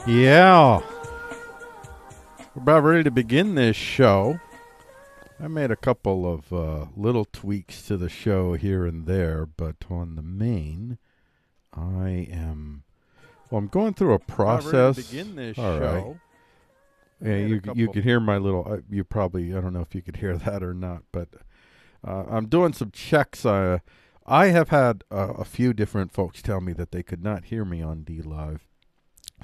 Yeah, we're about ready to begin this show. I made a couple of little tweaks to the show here and there, but on the main, I'm going through a process. Ready to begin this All show. Right. Yeah, you can hear my little. You probably, I don't know if you could hear that or not, but I'm doing some checks. I have had a few different folks tell me that they could not hear me on D Live.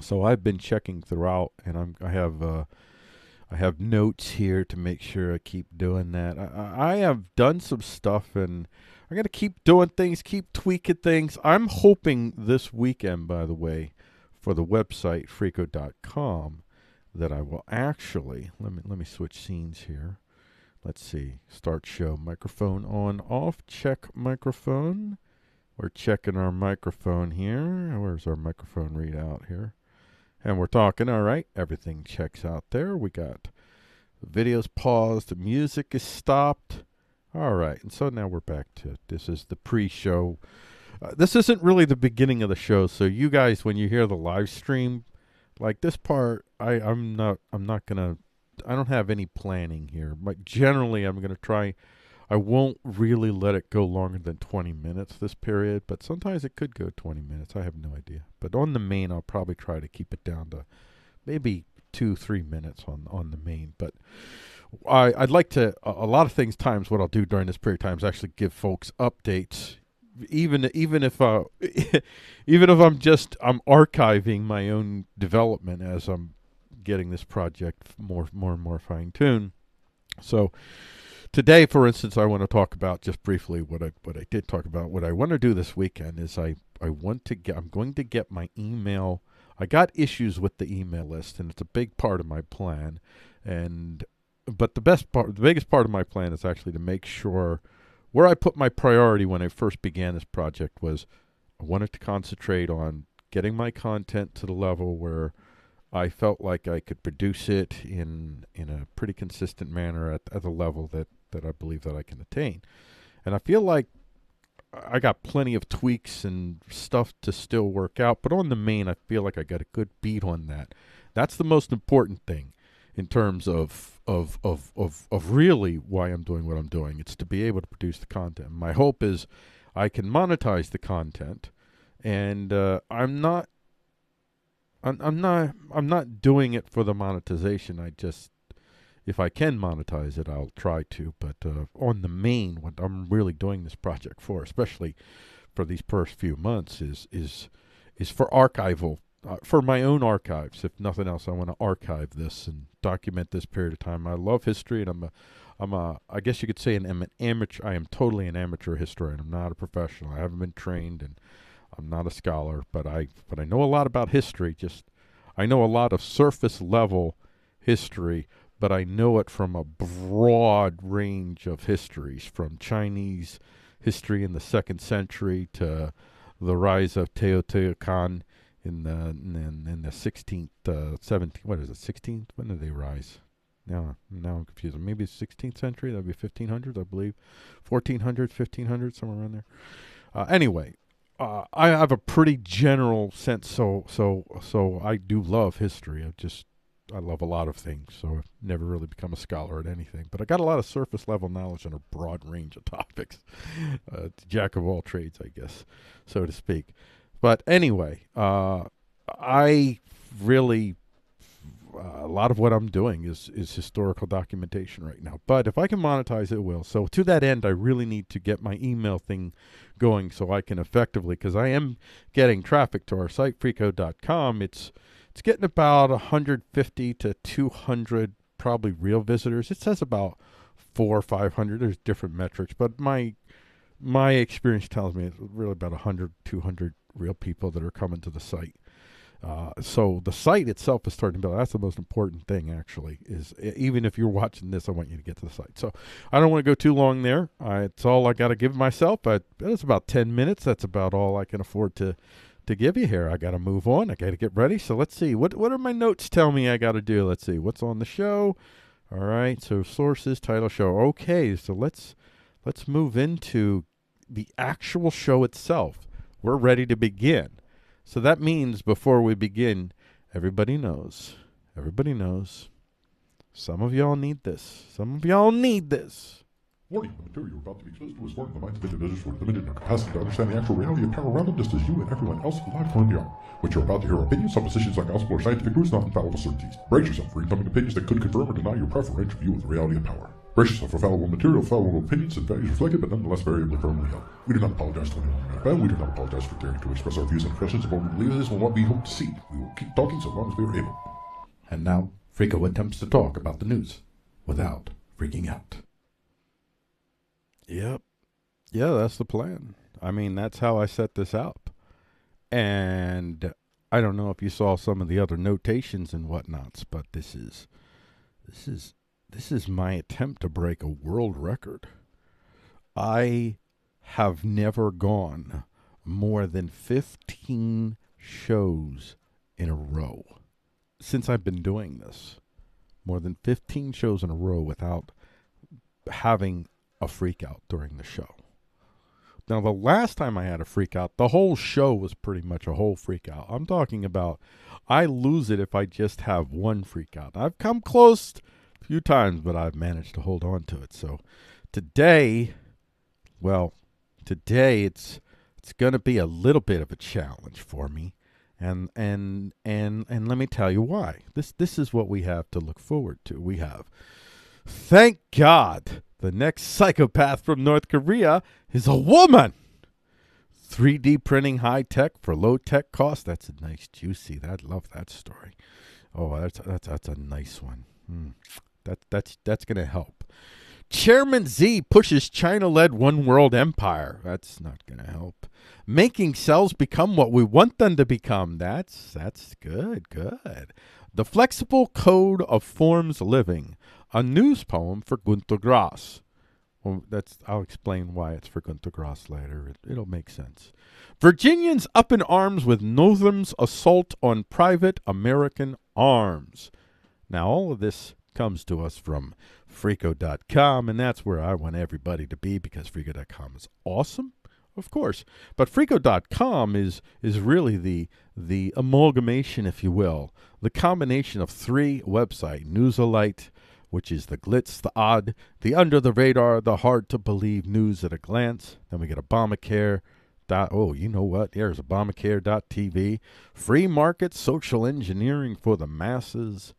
So I've been checking throughout, and I have notes here to make sure I keep doing that. I have done some stuff, and I got to keep doing things, keep tweaking things. I'm hoping this weekend, by the way, for the website freako.com, that I will actually let me switch scenes here. Let's see. Start show. Microphone on, off. Check microphone. We're checking our microphone here. Where's our microphone readout here? And we're talking, all right. Everything checks out there. We got the videos paused. The music is stopped. All right. And so now we're back to, this is the pre-show. This isn't really the beginning of the show. So you guys, when you hear the live stream, like this part, I don't have any planning here. But generally, I'm going to try. I won't really let it go longer than 20 minutes this period, but sometimes it could go 20 minutes. I have no idea. But on the main, I'll probably try to keep it down to maybe 2-3 minutes on the main. But I'd like to, a lot of times what I'll do during this period of time is actually give folks updates, even if I'm archiving my own development as I'm getting this project more and more fine-tuned. So today, for instance, I want to talk about just briefly what I did talk about. What I want to do this weekend is I I'm going to get my email. I got issues with the email list, and it's a big part of my plan. But the biggest part of my plan is actually to make sure where I put my priority when I first began this project was I wanted to concentrate on getting my content to the level where I felt like I could produce it in a pretty consistent manner at a level that I believe that I can attain. And I feel like I got plenty of tweaks and stuff to still work out, but on the main, I feel like I got a good beat on that. That's the most important thing in terms of really why I'm doing what I'm doing. It's to be able to produce the content. My hope is I can monetize the content, and I'm not doing it for the monetization. If I can monetize it, I'll try to. But on the main, what I'm really doing this project for, especially for these first few months, is for archival, for my own archives. If nothing else, I want to archive this and document this period of time. I love history, and I guess you could say I'm an amateur. I am totally an amateur historian. I'm not a professional. I haven't been trained, and I'm not a scholar. But I know a lot about history. I know a lot of surface level history, but I know it from a broad range of histories, from Chinese history in the 2nd century to the rise of Teotihuacan in the 16th, 17th, what is it, 16th? When did they rise? Now I'm confused. Maybe it's 16th century. That would be 1500s, I believe. 1400s, 1500s, somewhere around there. Anyway, I have a pretty general sense, so I do love history. I love a lot of things, so I've never really become a scholar at anything. But I got a lot of surface level knowledge on a broad range of topics. Jack of all trades, I guess, so to speak. But anyway, I really, a lot of what I'm doing is historical documentation right now. But if I can monetize it, will. So to that end, I really need to get my email thing going so I can effectively, because I am getting traffic to our site, freako.com. It's getting about 150 to 200 probably real visitors. It says about 400 or 500. There's different metrics, but my experience tells me it's really about 100, 200 real people that are coming to the site. So the site itself is starting to build. That's the most important thing, actually, is even if you're watching this, I want you to get to the site. So I don't want to go too long there. It's all I got to give myself, but it's about 10 minutes. That's about all I can afford to give you here. I got to move on. I got to get ready. So let's see. What are my notes tell me I got to do? Let's see. What's on the show? All right. So sources, title, show. Okay. So let's move into the actual show itself. We're ready to begin. So that means before we begin, everybody knows. Some of y'all need this. Warning, the material you're about to be exposed to is foreign to the minds of individuals who are limited in their capacity to understand the actual reality of power around them, just as you and everyone else alive currently are. What you're about to hear are opinions, suppositions, like gospel or scientific truths, not infallible certainties. Brace yourself for incoming opinions that could confirm or deny your preferential view of the reality of power. Brace yourself for fallible material, fallible opinions, and values reflected, but nonetheless variably firmly held. We do not apologize to anyone who knows, we do not apologize for daring to express our views and impressions of what we believe is and what we hope to see. We will keep talking so long as we are able. And now, Freako attempts to talk about the news without freaking out. Yep. Yeah, that's the plan. I mean, that's how I set this up. And I don't know if you saw some of the other notations and whatnots, but this is my attempt to break a world record. I have never gone more than 15 shows in a row since I've been doing this. More than 15 shows in a row without having a freak out during the show. Now, the last time I had a freak out, the whole show was pretty much a whole freak out. I'm talking about I lose it if I just have one freak out. I've come close a few times, but I've managed to hold on to it. So today it's going to be a little bit of a challenge for me. And let me tell you why. This is what we have to look forward to. We have, thank God, the next psychopath from North Korea is a woman. 3D printing high-tech for low-tech cost. That's a nice, juicy. I love that story. Oh, that's a nice one. That's going to help. Chairman Z pushes China-led one-world empire. That's not going to help. making cells become what we want them to become. That's good, good. The flexible code of forms living, a news poem for Gunther Grass. Well, I'll explain why it's for Gunther Grass later. It'll make sense. Virginians up in arms with Notham's assault on private American arms. Now, all of this comes to us from Freako.com, and that's where I want everybody to be because Freako.com is awesome, of course. But Freako.com is really the amalgamation, if you will, the combination of three websites: Newsalite, which is the glitz, the odd, the under the radar, the hard to believe news at a glance. Then we get Obamacare. Oh, you know what? There's Obamacare.tv, free market social engineering for the masses.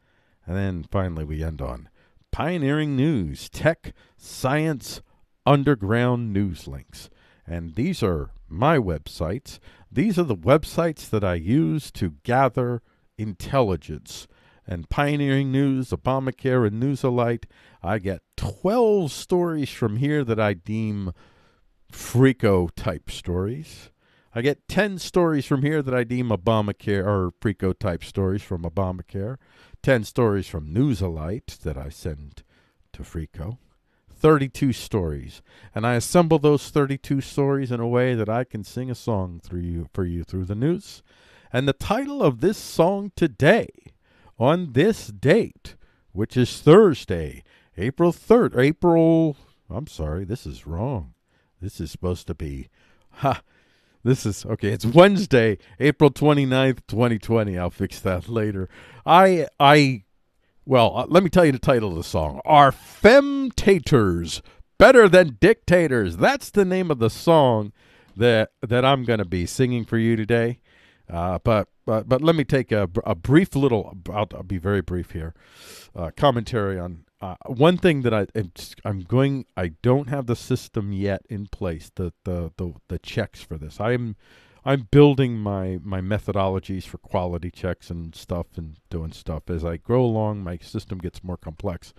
And then finally we end on pioneering news, tech, science, underground news links. And these are my websites. These are the websites that I use to gather intelligence. And Pioneering News, Obamacare, and Newsalite, I get 12 stories from here that I deem Freako-type stories. I get 10 stories from here that I deem Obamacare or Freako-type stories from Obamacare. 10 stories from Newsalite that I send to Freako. 32 stories. And I assemble those 32 stories in a way that I can sing a song for you through the news. And the title of this song today, on this date, which is Thursday, April 3rd, I'm sorry, this is wrong. This is supposed to be, it's Wednesday, April 29th, 2020. I'll fix that later. Let me tell you the title of the song. Are FEMtators better than DICtators? That's the name of the song that I'm going to be singing for you today. But let me take a brief little, I'll be very brief here, commentary on one thing that I don't have the system yet in place, the checks for this. I'm building my methodologies for quality checks and stuff and doing stuff. As I grow along, my system gets more complex.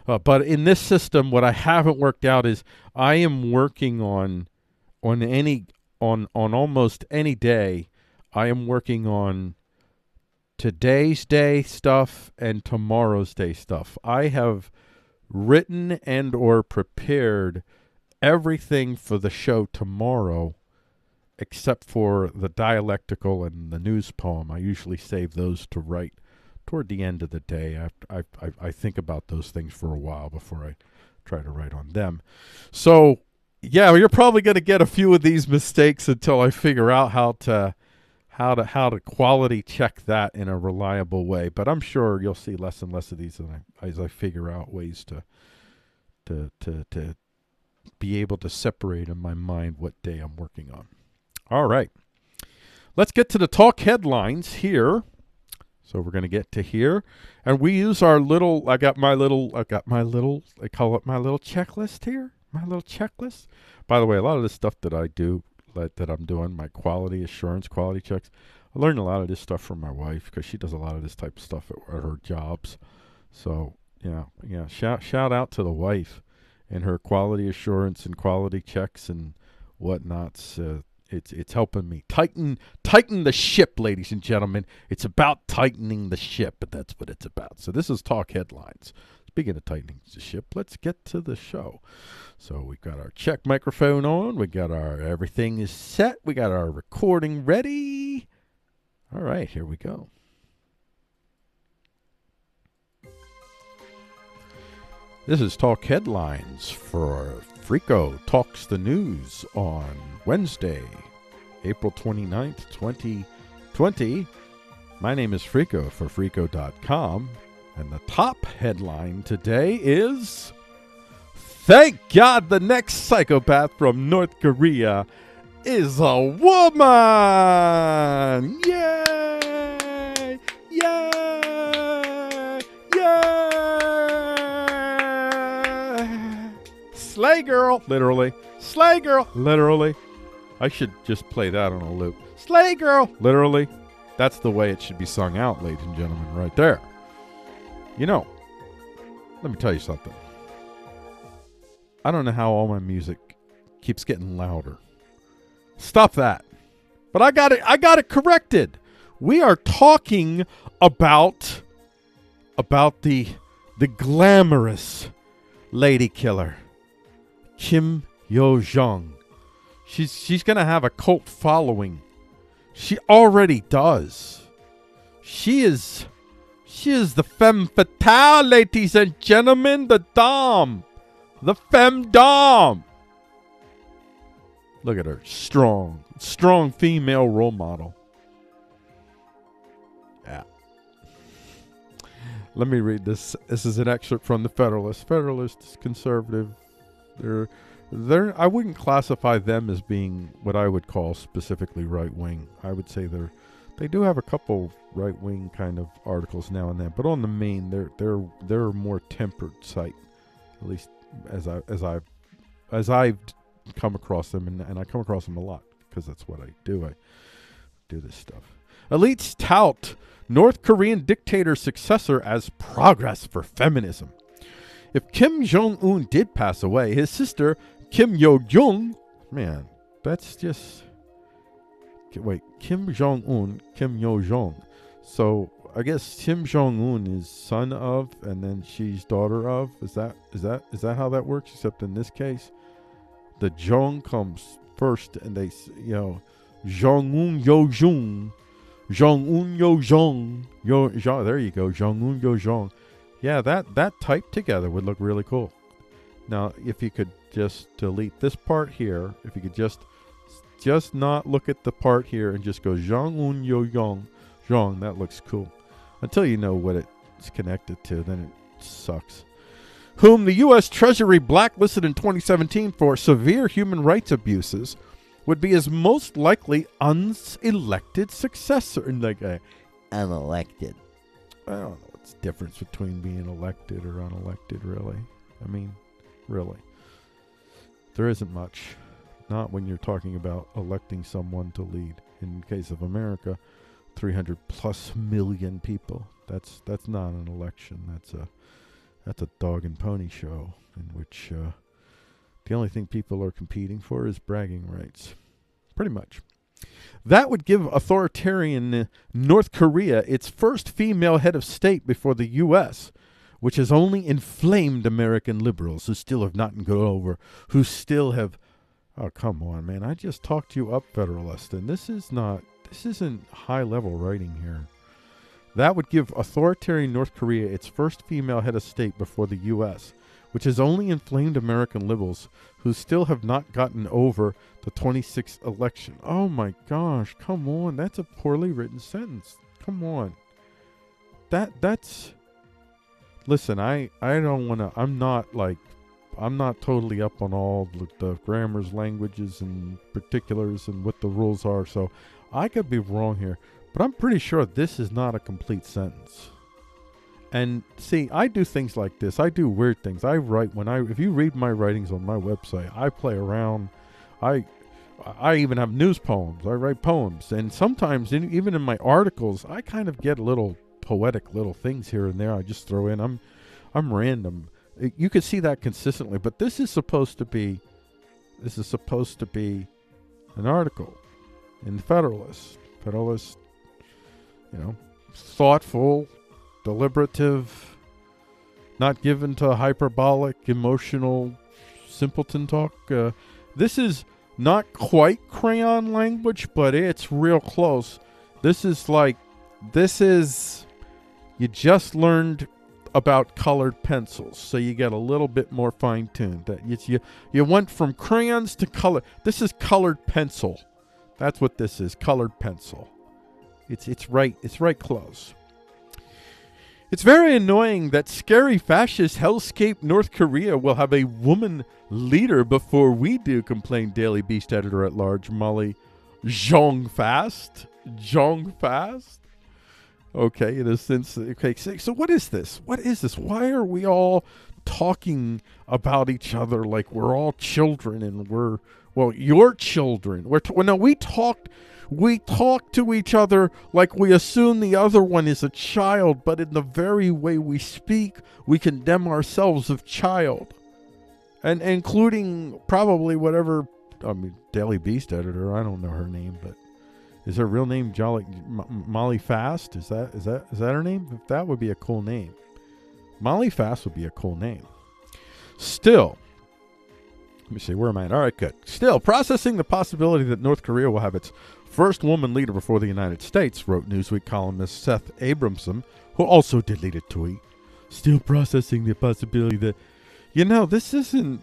But in this system, what I haven't worked out is I am working on almost any day. I am working on today's day stuff and tomorrow's day stuff. I have written and or prepared everything for the show tomorrow except for the dialectical and the news poem. I usually save those to write toward the end of the day. I think about those things for a while before I try to write on them. So, yeah, you're probably going to get a few of these mistakes until I figure out how to quality check that in a reliable way. But I'm sure you'll see less and less of these as I figure out ways to be able to separate in my mind what day I'm working on. All right. Let's get to the talk headlines here. So we're going to get to here. And we use our little, I call it my little checklist here. My little checklist. By the way, a lot of this stuff that I do, that I'm doing, my quality assurance, quality checks, I learned a lot of this stuff from my wife because she does a lot of this type of stuff at her jobs. So, yeah. Shout out to the wife and her quality assurance and quality checks and whatnots. It's helping me tighten the ship, ladies and gentlemen. It's about tightening the ship, but that's what it's about. So this is Talk Headlines. Speaking of tightening the ship, let's get to the show. So we've got our check microphone on. We got our everything is set. We got our recording ready. All right, here we go. This is Talk Headlines for Freako Talks the News on Wednesday, April 29th, 2020. My name is Freako for Freako.com, and the top headline today is, thank God the next psychopath from North Korea is a woman! Yay! Yay! Yay! Slay girl, literally. Slay girl, literally. I should just play that on a loop. Slay girl, literally. That's the way it should be sung out, ladies and gentlemen, right there. You know, let me tell you something. I don't know how all my music keeps getting louder. Stop that. But I got it corrected. We are talking about the glamorous lady killer, Kim Yo-jong. She's going to have a cult following. She already does. She is the femme fatale, ladies and gentlemen, the dom. The femdom. Look at her. Strong female role model. Yeah. Let me read this. This is an excerpt from the Federalist. Federalist is conservative. They're I wouldn't classify them as being what I would call specifically right wing. I would say they do have a couple right wing kind of articles now and then, but on the main they're a more tempered site, at least as I've come across them, and I come across them a lot because that's what I do. I do this stuff. Elites tout North Korean dictator successor as progress for feminism. If Kim Jong-un did pass away, his sister Kim Yo-jong, man, that's just... Wait, Kim Jong-un, Kim Yo-jong. So I guess Kim Jong-un is son of, and then she's daughter of. Is that how that works? Except in this case, the Jong comes first, and they, Jong-un Yo-jong, Jong-un Yo-jong, there you go, Jong-un Yo-jong. Yeah, that typed together would look really cool. Now, if you could just delete this part here, if you could just not look at the part here and just go Jong-un Yo-jong, Jong, that looks cool. Until you know what it's connected to, then it sucks. Whom the U.S. Treasury blacklisted in 2017 for severe human rights abuses, would be his most likely unelected successor. Unelected. I don't know what's the difference between being elected or unelected, really. I mean, really. There isn't much. Not when you're talking about electing someone to lead. In the case of America, 300 plus million people. That's not an election. That's a dog and pony show in which the only thing people are competing for is bragging rights. Pretty much. That would give authoritarian North Korea its first female head of state before the U.S., which has only inflamed American liberals who still have not gone over, who still have... Oh, come on, man. I just talked you up, Federalist, and this isn't high-level writing here. That would give authoritarian North Korea its first female head of state before the U.S., which has only inflamed American liberals who still have not gotten over the 26th election. Oh, my gosh. Come on. That's a poorly written sentence. Come on. That's... Listen, I don't want to... I'm not totally up on all the grammars, languages, and particulars and what the rules are, so I could be wrong here. But I'm pretty sure this is not a complete sentence. And see, I do things like this. I do weird things. I write if you read my writings on my website, I play around. I even have news poems. I write poems. And sometimes, even in my articles, I kind of get little poetic little things here and there. I just throw in. I'm random. You can see that consistently. But this is supposed to be an article in the Federalist. Federalist, thoughtful, deliberative, not given to hyperbolic, emotional, simpleton talk. This is not quite crayon language, but it's real close. You just learned about colored pencils, so you get a little bit more fine-tuned. You went from crayons to color. This is colored pencil. That's what this is, colored pencil. It's right close. It's very annoying that scary fascist hellscape North Korea will have a woman leader before we do, complained Daily Beast editor at large Molly Jong-fast. Jong-fast? Okay, in a sense. Okay, so what is this? What is this? Why are we all talking about each other like we're all children and you're children. We talk to each other like we assume the other one is a child, but in the very way we speak, we condemn ourselves of child. And including probably whatever Daily Beast editor. I don't know her name, but is her real name Molly Fast? Is that her name? If that would be a cool name. Molly Fast would be a cool name. Still, let me see, where am I at? All right, good. Still, processing the possibility that North Korea will have its first woman leader before the United States, wrote Newsweek columnist Seth Abramson, who also deleted a tweet. Still processing the possibility that, this isn't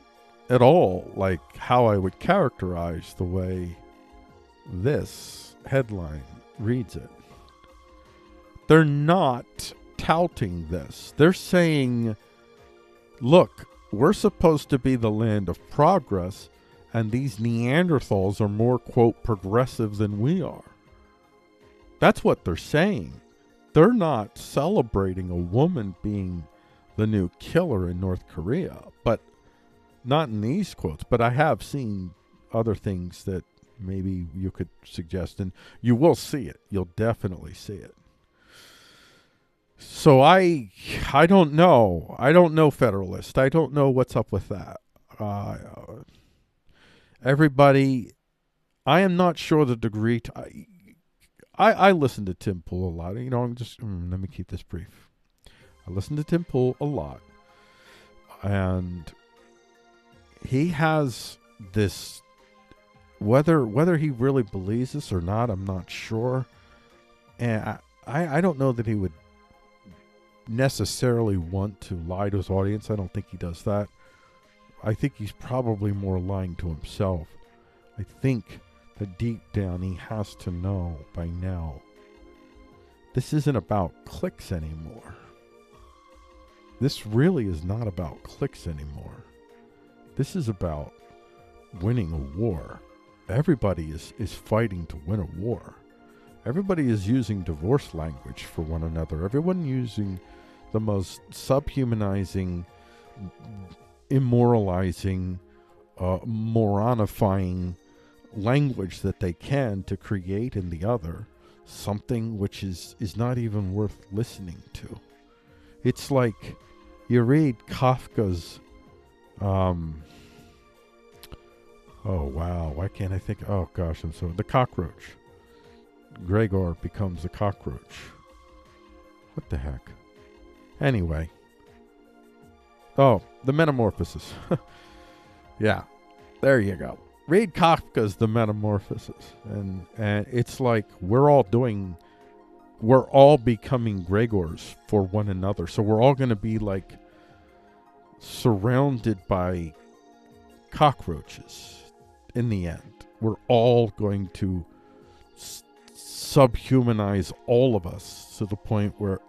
at all like how I would characterize the way this headline reads it. They're not touting this. They're saying, look, we're supposed to be the land of progress, and these Neanderthals are more, quote, progressive than we are. That's what they're saying. They're not celebrating a woman being the new killer in North Korea, but not in these quotes. But I have seen other things that maybe you could suggest, and you will see it. You'll definitely see it. So I don't know. I don't know, Federalist. I don't know what's up with that. Everybody, I am not sure the degree. I listen to Tim Pool a lot. I'm just, let me keep this brief. I listen to Tim Pool a lot. And he has this, whether he really believes this or not, I'm not sure. And I don't know that he would necessarily want to lie to his audience. I don't think he does that. I think he's probably more lying to himself. I think that deep down he has to know by now this isn't about clicks anymore. This really is not about clicks anymore. This is about winning a war. Everybody is fighting to win a war. Everybody is using divorce language for one another. Everyone using the most subhumanizing, immoralizing, moronifying language that they can to create in the other something which is not even worth listening to. It's like you read Kafka's oh wow, why can't I think? Oh gosh, the cockroach. Gregor becomes a cockroach. What the heck? Anyway. Oh, the Metamorphosis. Yeah, there you go. Read Kafka's The Metamorphosis. And it's like we're all becoming Gregors for one another. So we're all going to be like surrounded by cockroaches in the end. We're all going to subhumanize all of us to the point where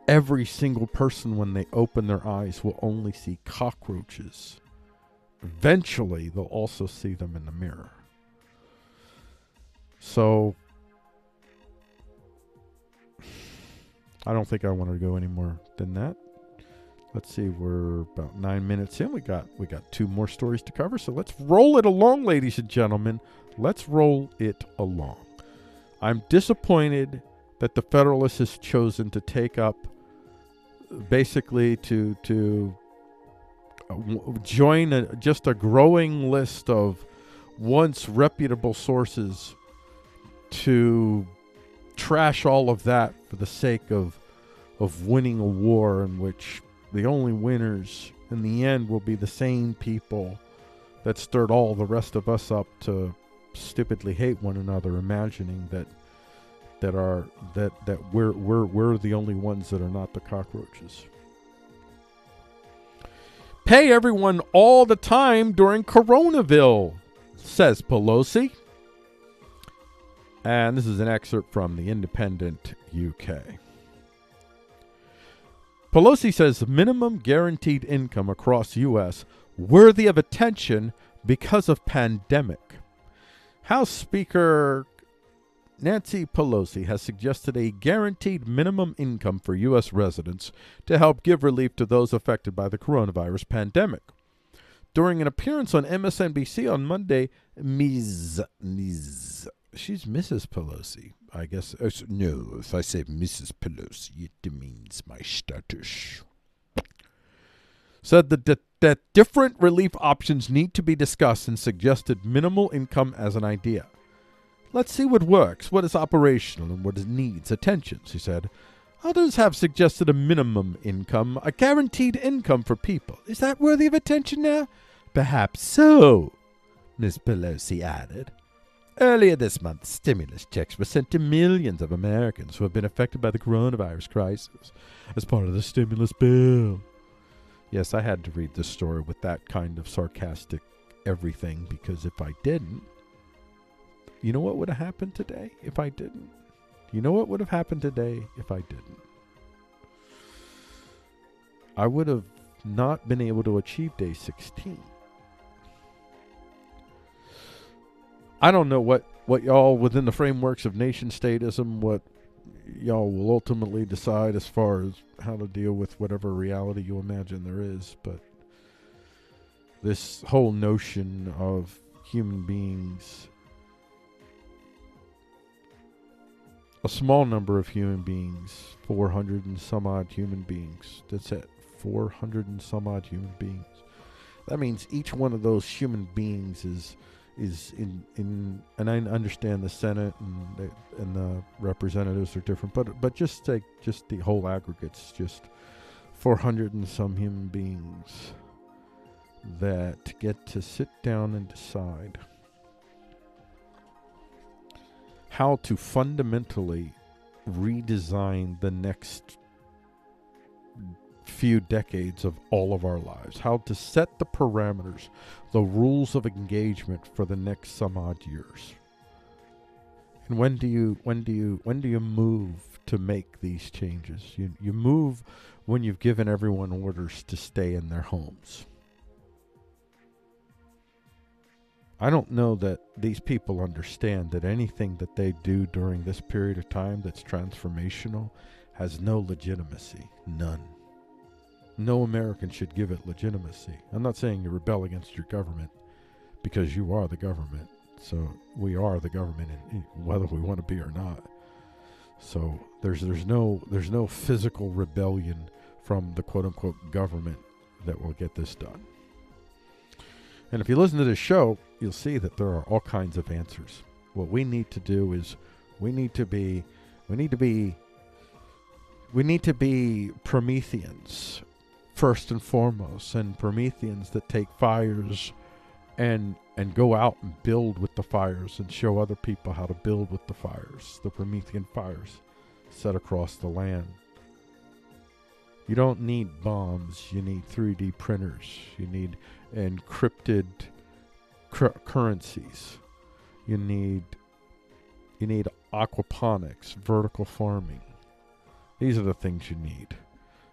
every single person, when they open their eyes, will only see cockroaches. Eventually, they'll also see them in the mirror. So, I don't think I want to go any more than that. Let's see, we're about 9 minutes in. We got 2 more stories to cover, so let's roll it along, ladies and gentlemen. Let's roll it along. I'm disappointed that the Federalist has chosen to take up, basically to join just a growing list of once reputable sources to trash all of that for the sake of winning a war in which the only winners in the end will be the same people that stirred all the rest of us up to stupidly hate one another, imagining that we're the only ones that are not the cockroaches. Pay everyone all the time during Coronaville, says Pelosi. And this is an excerpt from the Independent UK. Pelosi says minimum guaranteed income across U.S. worthy of attention because of pandemic. House Speaker Nancy Pelosi has suggested a guaranteed minimum income for U.S. residents to help give relief to those affected by the coronavirus pandemic. During an appearance on MSNBC on Monday, she's Mrs. Pelosi, I guess. No, if I say Mrs. Pelosi, it demeans my status. said that different relief options need to be discussed and suggested minimal income as an idea. Let's see what works, what is operational, and what needs attention, she said. Others have suggested a minimum income, a guaranteed income for people. Is that worthy of attention now? Perhaps so, Ms. Pelosi added. Earlier this month, stimulus checks were sent to millions of Americans who have been affected by the coronavirus crisis as part of the stimulus bill. Yes, I had to read this story with that kind of sarcastic everything, because if I didn't, you know what would have happened today if I didn't? You know what would have happened today if I didn't? I would have not been able to achieve day 16. I don't know what y'all, within the frameworks of nation statism, what y'all will ultimately decide as far as how to deal with whatever reality you imagine there is, but this whole notion of human beings, a small number of human beings, 400 and some odd human beings, that's it, 400 and some odd human beings. That means each one of those human beings is in and I understand the Senate and the representatives are different, but just take just the whole aggregates, just 400 and some human beings that get to sit down and decide how to fundamentally redesign the next few decades of all of our lives, how to set the parameters, the rules of engagement for the next some odd years. And when do you move to make these changes? You move when you've given everyone orders to stay in their homes. I don't know that these people understand that anything that they do during this period of time that's transformational has no legitimacy. None. No American should give it legitimacy. I'm not saying you rebel against your government, because you are the government. So we are the government, whether we want to be or not. So there's no physical rebellion from the quote unquote government that will get this done. And if you listen to this show, you'll see that there are all kinds of answers. What we need to do is we need to be Prometheans first and foremost, and Prometheans that take fires and go out and build with the fires and show other people how to build with the fires, the Promethean fires set across the land. You don't need bombs, you need 3D printers, you need encrypted currencies, you need aquaponics, vertical farming. These are the things you need.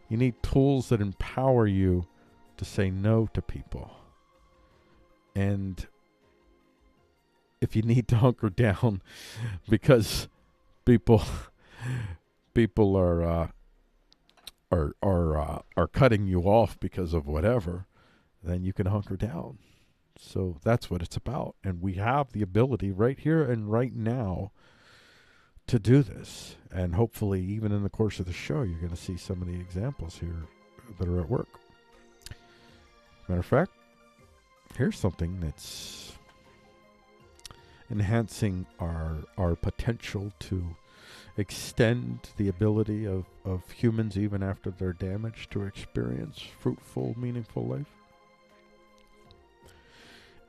You need tools that empower you to say no to people. And if you need to hunker down because people are cutting you off because of whatever, then you can hunker down. So that's what it's about. And we have the ability right here and right now to do this. And hopefully, even in the course of the show, you're going to see some of the examples here that are at work. Matter of fact, here's something that's enhancing our potential to extend the ability of humans, even after they're damaged, to experience fruitful, meaningful life.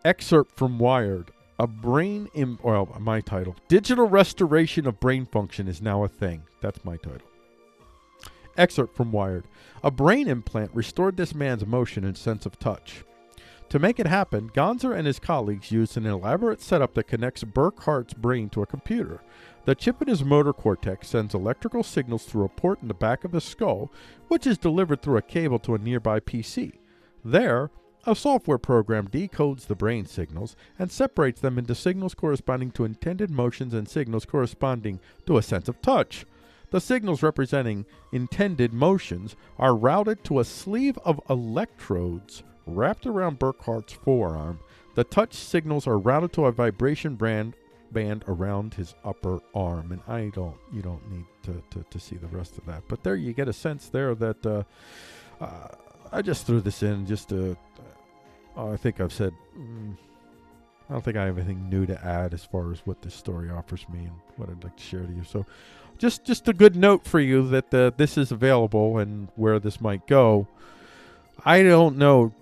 Excerpt from Wired. My title. Digital restoration of brain function is now a thing. That's my title. Excerpt from Wired. A brain implant restored this man's motion and sense of touch. To make it happen, Gunther and his colleagues used an elaborate setup that connects Burkhart's brain to a computer. The chip in his motor cortex sends electrical signals through a port in the back of the skull, which is delivered through a cable to a nearby PC. There, a software program decodes the brain signals and separates them into signals corresponding to intended motions and signals corresponding to a sense of touch. The signals representing intended motions are routed to a sleeve of electrodes wrapped around Burkhart's forearm. The touch signals are routed to a vibration band around his upper arm. And you don't need to see the rest of that. But there you get a sense there that I just threw this in just to. I think I've said. I don't think I have anything new to add as far as what this story offers me and what I'd like to share to you. So, just a good note for you that this is available and where this might go. I don't know.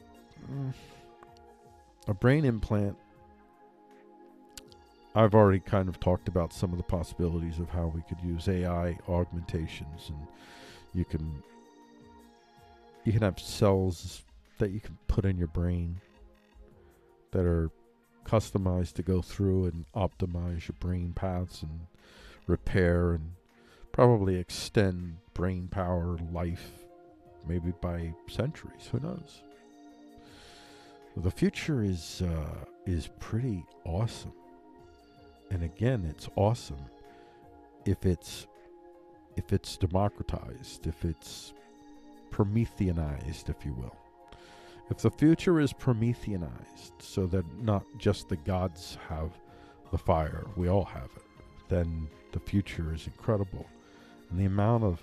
A brain implant. I've already kind of talked about some of the possibilities of how we could use AI augmentations, and you can have cells that you can put in your brain that are customized to go through and optimize your brain paths and repair and probably extend brain power life maybe by centuries. Who knows? The future is pretty awesome. And again, it's awesome if it's democratized, if it's Prometheanized, if you will. If the future is Prometheanized, so that not just the gods have the fire, we all have it, then the future is incredible. And the amount of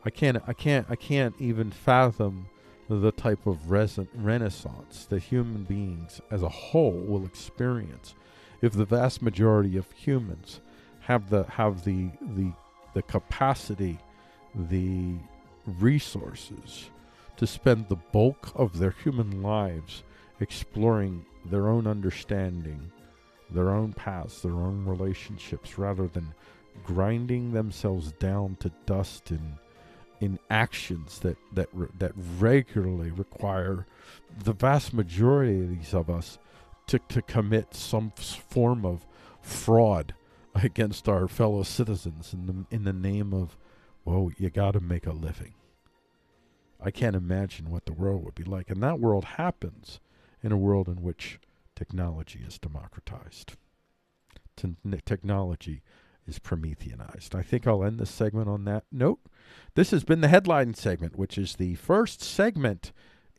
I can't even fathom the type of renaissance that human beings as a whole will experience if the vast majority of humans have the capacity, the resources to spend the bulk of their human lives exploring their own understanding, their own paths, their own relationships, rather than grinding themselves down to dust in actions that regularly require the vast majority of us to commit some form of fraud against our fellow citizens in the name of, well, you got to make a living. I can't imagine what the world would be like. And that world happens in a world in which technology is democratized. Technology is Prometheanized. I think I'll end this segment on that note. This has been the headline segment, which is the first segment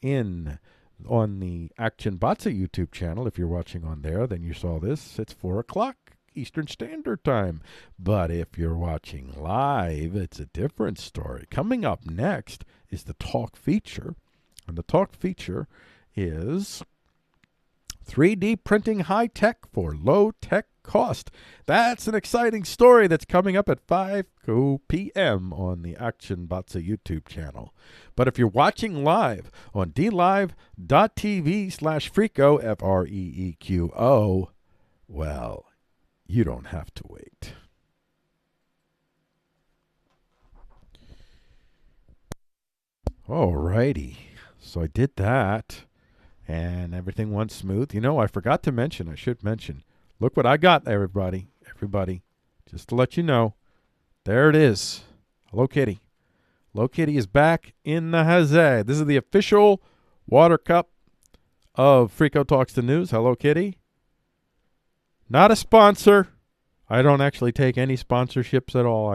on the Action Batsa YouTube channel. If you're watching on there, then you saw this. It's 4 o'clock Eastern Standard Time. But if you're watching live, it's a different story. Coming up next is the talk feature. And the talk feature is 3D printing high-tech for low-tech cost. That's an exciting story that's coming up at 5 p.m. on the Action Batsa YouTube channel. But if you're watching live on dlive.tv/Freako, Freeqo, well, you don't have to wait. Alrighty, so I did that, and everything went smooth. You know, I forgot to mention, I should mention, look what I got, everybody, just to let you know, there it is. Hello Kitty. Hello Kitty is back in the Hazay. This is the official water cup of Freako Talks the News. Hello Kitty. Not a sponsor. I don't actually take any sponsorships at all.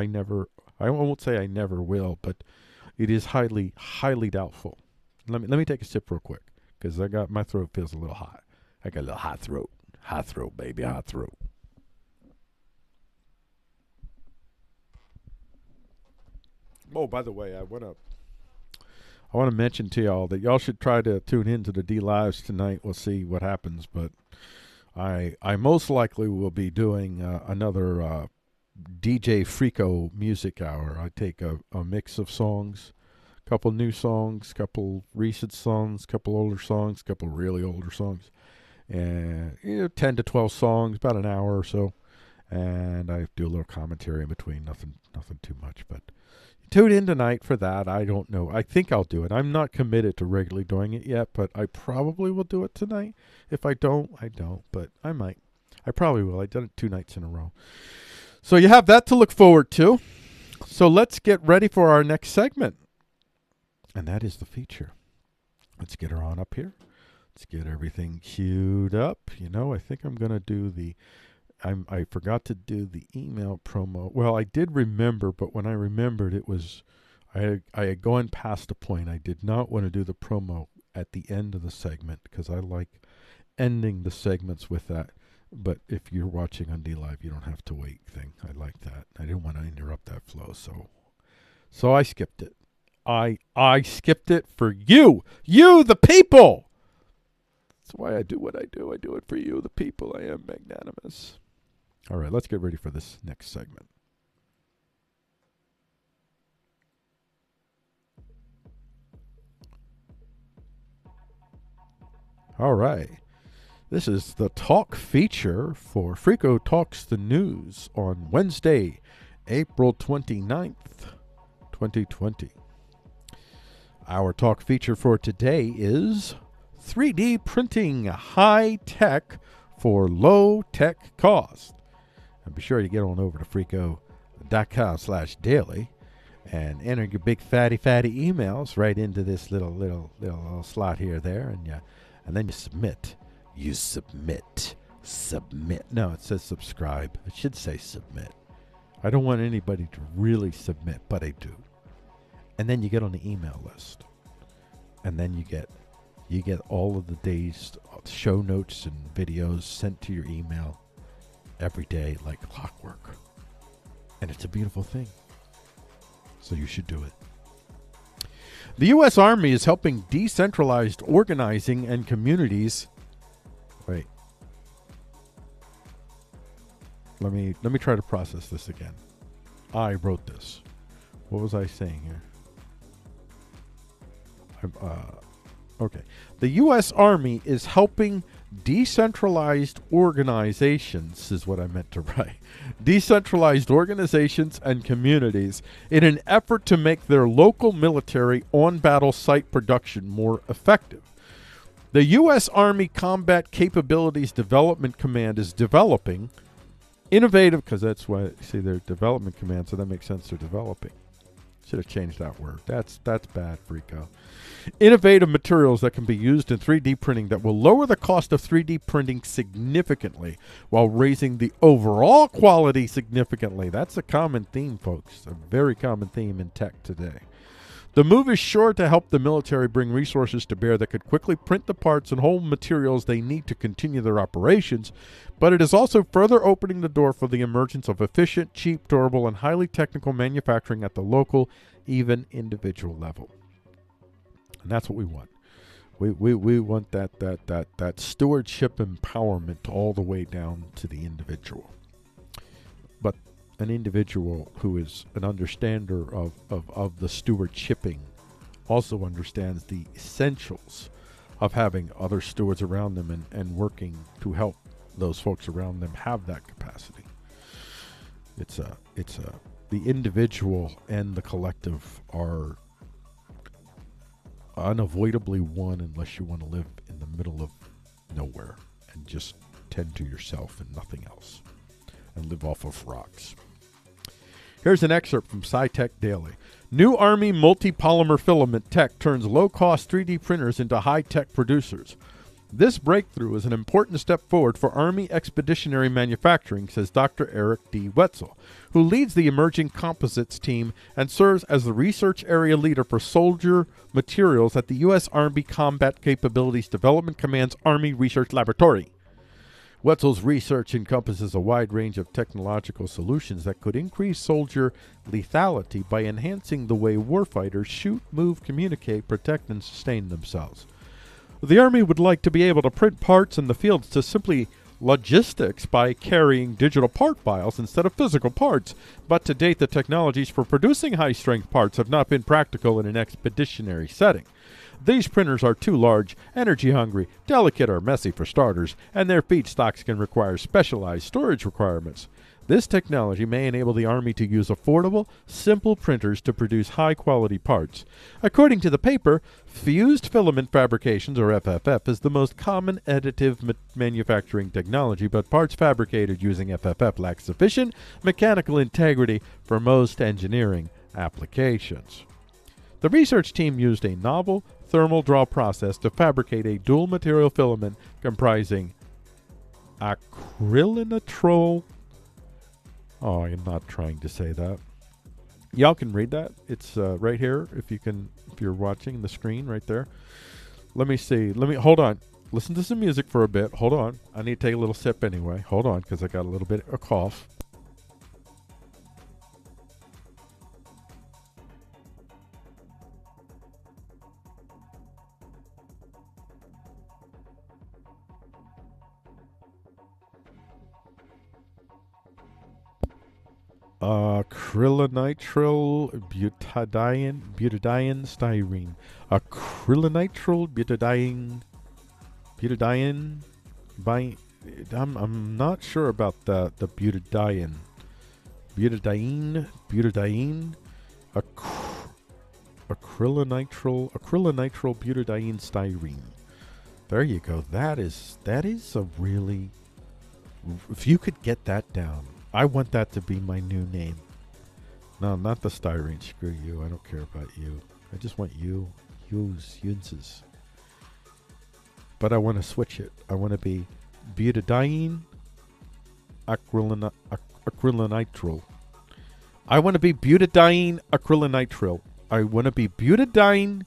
I won't say I never will, but it is highly, highly doubtful. Let me take a sip real quick, because my throat feels a little hot. I got a little hot throat. Hot throat, baby, hot throat. Oh, by the way, I want to mention to y'all that y'all should try to tune into the D Lives tonight. We'll see what happens, but I most likely will be doing another DJ Freako music hour. I take a mix of songs, a couple new songs, couple recent songs, couple older songs, couple really older songs, and 10 to 12 songs, about an hour or so, and I do a little commentary in between. Nothing too much, but tune in tonight for that. I don't know. I think I'll do it. I'm not committed to regularly doing it yet, but I probably will do it tonight. If I don't, I don't, but I might. I probably will. I've done it 2 nights in a row. So you have that to look forward to. So let's get ready for our next segment. And that is the feature. Let's get her on up here. Let's get everything queued up. You know, I think I'm going to do I forgot to do the email promo. Well, I did remember, but when I remembered, it was, I had gone past a point. I did not want to do the promo at the end of the segment, because I like ending the segments with that. But if you're watching on D-Live, you don't have to wait thing. I like that. I didn't want to interrupt that flow, so I skipped it. I skipped it for you. You, the people. That's why I do what I do. I do it for you, the people. I am magnanimous. All right, let's get ready for this next segment. All right. This is the talk feature for Frico Talks the News on Wednesday, April 29th, 2020. Our talk feature for today is 3D printing high-tech for low-tech cost. And be sure to get on over to frico.com/daily and enter your big fatty emails right into this little slot here there, and then you submit. You submit. No, it says subscribe. It should say submit. I don't want anybody to really submit, but I do. And then you get on the email list. And then you get all of the day's show notes and videos sent to your email every day like clockwork. And it's a beautiful thing. So you should do it. The U.S. Army is helping decentralized organizing and communities. Wait. Let me try to process this again. I wrote this. What was I saying here? Okay. The U.S. Army is helping decentralized organizations, is what I meant to write. Decentralized organizations and communities in an effort to make their local military on-battle site production more effective. The U.S. Army Combat Capabilities Development Command is developing innovative, because that's why, see, they're development command, so that makes sense they're developing. Should have changed that word. That's bad, Frico. Innovative materials that can be used in 3D printing that will lower the cost of 3D printing significantly while raising the overall quality significantly. That's a common theme, folks. A very common theme in tech today. The move is sure to help the military bring resources to bear that could quickly print the parts and whole materials they need to continue their operations, but it is also further opening the door for the emergence of efficient, cheap, durable, and highly technical manufacturing at the local, even individual level. And that's what we want. We want that stewardship empowerment all the way down to the individual. But an individual who is an understander of the stewardshiping also understands the essentials of having other stewards around them and working to help those folks around them have that capacity. The individual and the collective are unavoidably one unless you want to live in the middle of nowhere and just tend to yourself and nothing else and live off of rocks. Here's an excerpt from SciTech Daily. New Army multi-polymer filament tech turns low-cost 3D printers into high-tech producers. This breakthrough is an important step forward for Army expeditionary manufacturing, says Dr. Eric D. Wetzel, who leads the emerging composites team and serves as the research area leader for soldier materials at the U.S. Army Combat Capabilities Development Command's Army Research Laboratory. Wetzel's research encompasses a wide range of technological solutions that could increase soldier lethality by enhancing the way warfighters shoot, move, communicate, protect, and sustain themselves. The Army would like to be able to print parts in the field to simply logistics by carrying digital part files instead of physical parts, but to date the technologies for producing high-strength parts have not been practical in an expeditionary setting. These printers are too large, energy-hungry, delicate, or messy for starters, and their feedstocks can require specialized storage requirements. This technology may enable the Army to use affordable, simple printers to produce high-quality parts. According to the paper, fused filament fabrications, or FFF, is the most common additive manufacturing technology, but parts fabricated using FFF lack sufficient mechanical integrity for most engineering applications. The research team used a novel thermal draw process to fabricate a dual material filament comprising acrylonitrile. Oh, I'm not trying to say that. Y'all can read that. It's right here if you're watching the screen right there. Let me see. Hold on. Listen to some music for a bit. Hold on. I need to take a little sip anyway. Hold on, because I got a little bit of a cough. acrylonitrile butadiene styrene. Acrylonitrile butadiene by. I'm not sure about the butadiene. Butadiene. Acrylonitrile butadiene styrene. There you go. That is a really. If you could get that down, I want that to be my new name. No, not the styrene. Screw you. I don't care about you. I just want yunses. But I want to switch it. I want to be butadiene acrylonitrile. I want to be butadiene acrylonitrile. I want to be butadiene.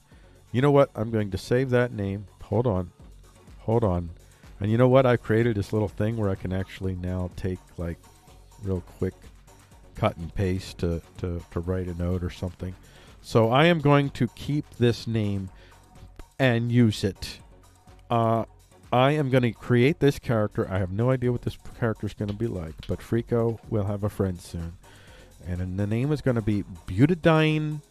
You know what? I'm going to save that name. Hold on. And you know what? I've created this little thing where I can actually now take like real quick cut and paste to write a note or something. So I am going to keep this name and use it. I am going to create this character. I have no idea what this character is going to be like, but Frico will have a friend soon. And the name is going to be butadiene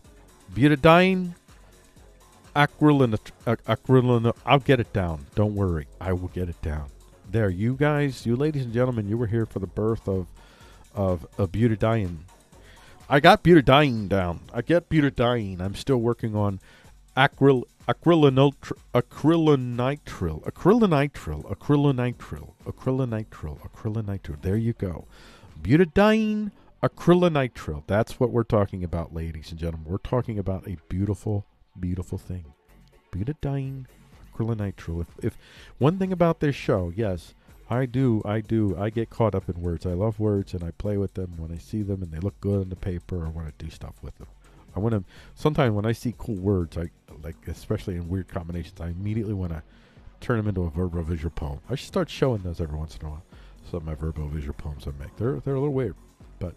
acrylonitrile. I'll get it down. Don't worry. I will get it down. There, you guys, you ladies and gentlemen, you were here for the birth of butadiene. I got butadiene down. I get butadiene. I'm still working on acrylonitrile. There you go. Butadiene acrylonitrile. That's what we're talking about, ladies and gentlemen. We're talking about a beautiful thing. Butadiene acrylonitrile. If one thing about this show, yes, I get caught up in words. I love words and I play with them when I see them and they look good on the paper or when I do stuff with them. I want to, sometimes when I see cool words, I like, especially in weird combinations, I immediately want to turn them into a verbo-visual poem. I should start showing those every once in a while. Some of my verbo-visual poems I make. They're a little weird, but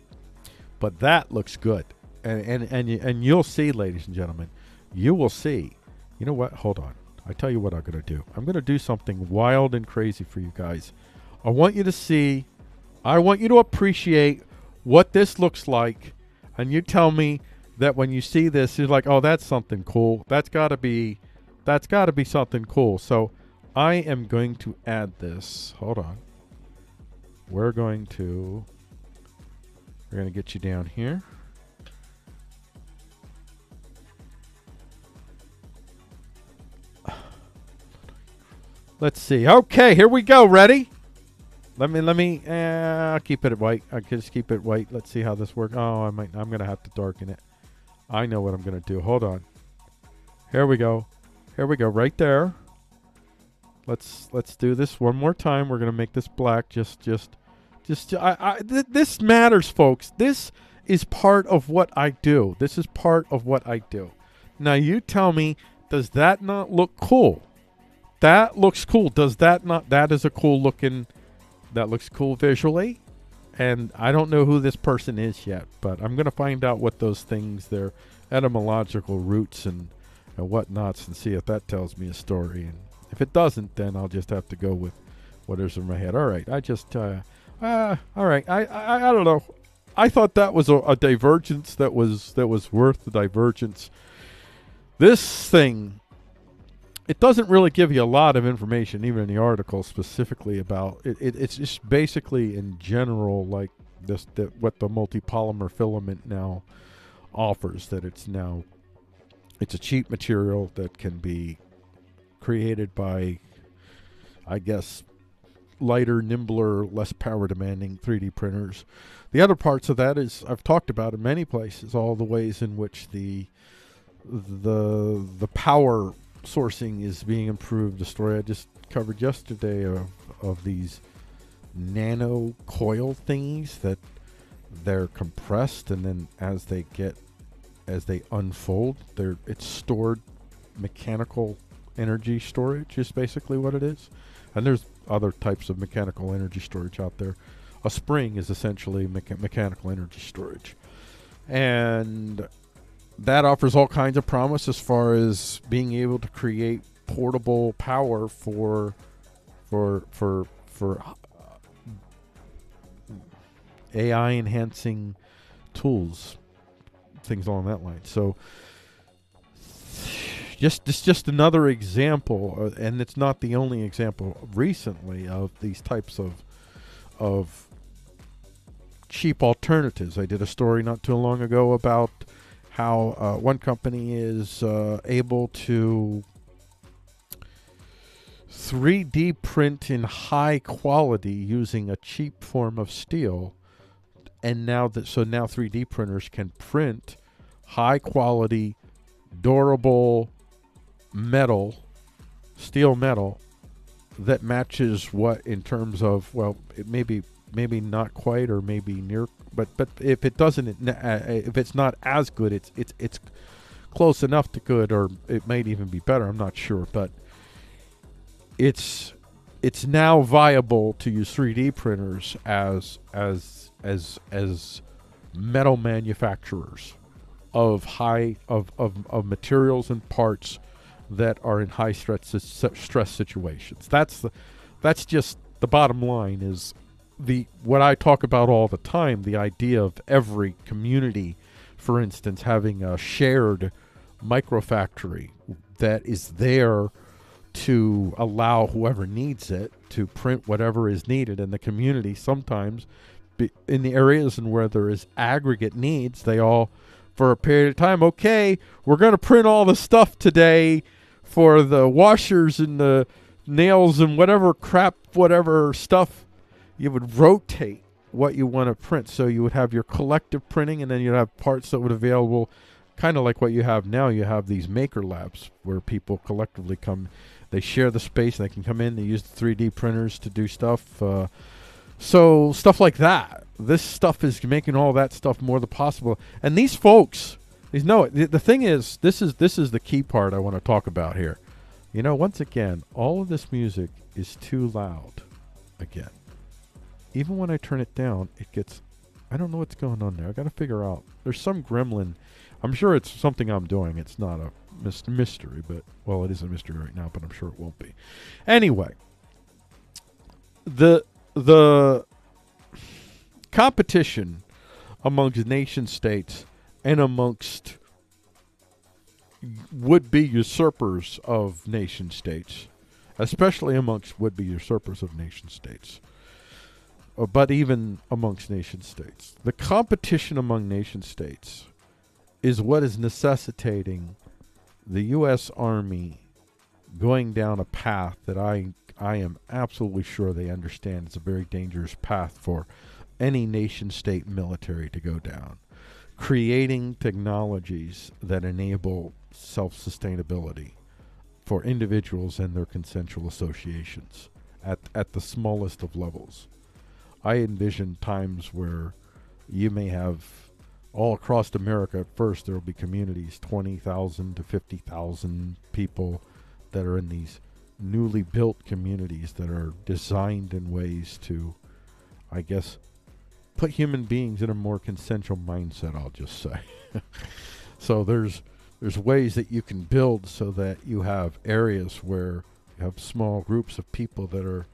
that looks good. And you'll see, ladies and gentlemen, you will see. You know what? Hold on. I tell you what I'm going to do. I'm going to do something wild and crazy for you guys. I want you to see. I want you to appreciate what this looks like. And you tell me that when you see this, you're like, oh, that's something cool. That's got to be something cool. So I am going to add this. Hold on. We're going to get you down here. Let's see. Okay, here we go. Ready? Let me. I'll keep it white. I can just keep it white. Let's see how this works. Oh, I'm gonna have to darken it. I know what I'm gonna do. Hold on. Here we go. Right there. Let's do this one more time. We're gonna make this black. This matters, folks. This is part of what I do. Now you tell me, does that not look cool? That looks cool. Does that not? That is a cool looking. That looks cool visually. And I don't know who this person is yet, but I'm going to find out what those things, their etymological roots and whatnots, and see if that tells me a story. And if it doesn't, then I'll just have to go with whatever's in my head. All right. I just, all right. I don't know. I thought that was a divergence that was worth the divergence. This thing, it doesn't really give you a lot of information, even in the article specifically about it. It's just basically in general, like this, that what the multipolymer filament now offers. That it's a cheap material that can be created by, I guess, lighter, nimbler, less power demanding 3D printers. The other parts of that is I've talked about in many places, all the ways in which the power sourcing is being improved. The story I just covered yesterday of these nano coil things that they're compressed, and then as they unfold, it's stored mechanical energy storage is basically what it is. And there's other types of mechanical energy storage out there. A spring is essentially mechanical energy storage, and that offers all kinds of promise as far as being able to create portable power for AI enhancing tools, things along that line. So it's just another example, and it's not the only example recently of these types of cheap alternatives. I did a story not too long ago about how one company is able to 3D print in high quality using a cheap form of steel, and now 3D printers can print high quality, durable steel metal that matches what in terms of, well, it maybe not quite or maybe near, but if it doesn't, if it's not as good, it's close enough to good, or it might even be better. I'm not sure, but it's now viable to use 3D printers as metal manufacturers of materials and parts that are in high stress situations. That's just the bottom line. Is what I talk about all the time, the idea of every community, for instance, having a shared microfactory that is there to allow whoever needs it to print whatever is needed in the community. Sometimes in the areas and where there is aggregate needs, they all, for a period of time, okay, we're going to print all the stuff today for the washers and the nails and whatever crap, whatever stuff. You would rotate what you want to print. So you would have your collective printing, and then you'd have parts that would available, kind of like what you have now. You have these maker labs where people collectively come, they share the space, they can come in, they use the 3D printers to do stuff. So stuff like that. This stuff is making all that stuff more than possible. And these folks, the thing is, this is the key part I want to talk about here. You know, once again, all of this music is too loud again. Even when I turn it down, it gets, I don't know what's going on there. I got to figure out. There's some gremlin. I'm sure it's something I'm doing. It's not a mystery, but, well, it is a mystery right now, but I'm sure it won't be. Anyway, the competition amongst nation states and amongst would-be usurpers of nation states, especially amongst would-be usurpers of nation states, but even amongst nation states. The competition among nation states is what is necessitating the U.S. Army going down a path that I am absolutely sure they understand is a very dangerous path for any nation-state military to go down. Creating technologies that enable self-sustainability for individuals and their consensual associations at the smallest of levels. I envision times where you may have, all across America at first, there will be communities, 20,000 to 50,000 people that are in these newly built communities that are designed in ways to, I guess, put human beings in a more consensual mindset, I'll just say. So there's ways that you can build so that you have areas where you have small groups of people that are,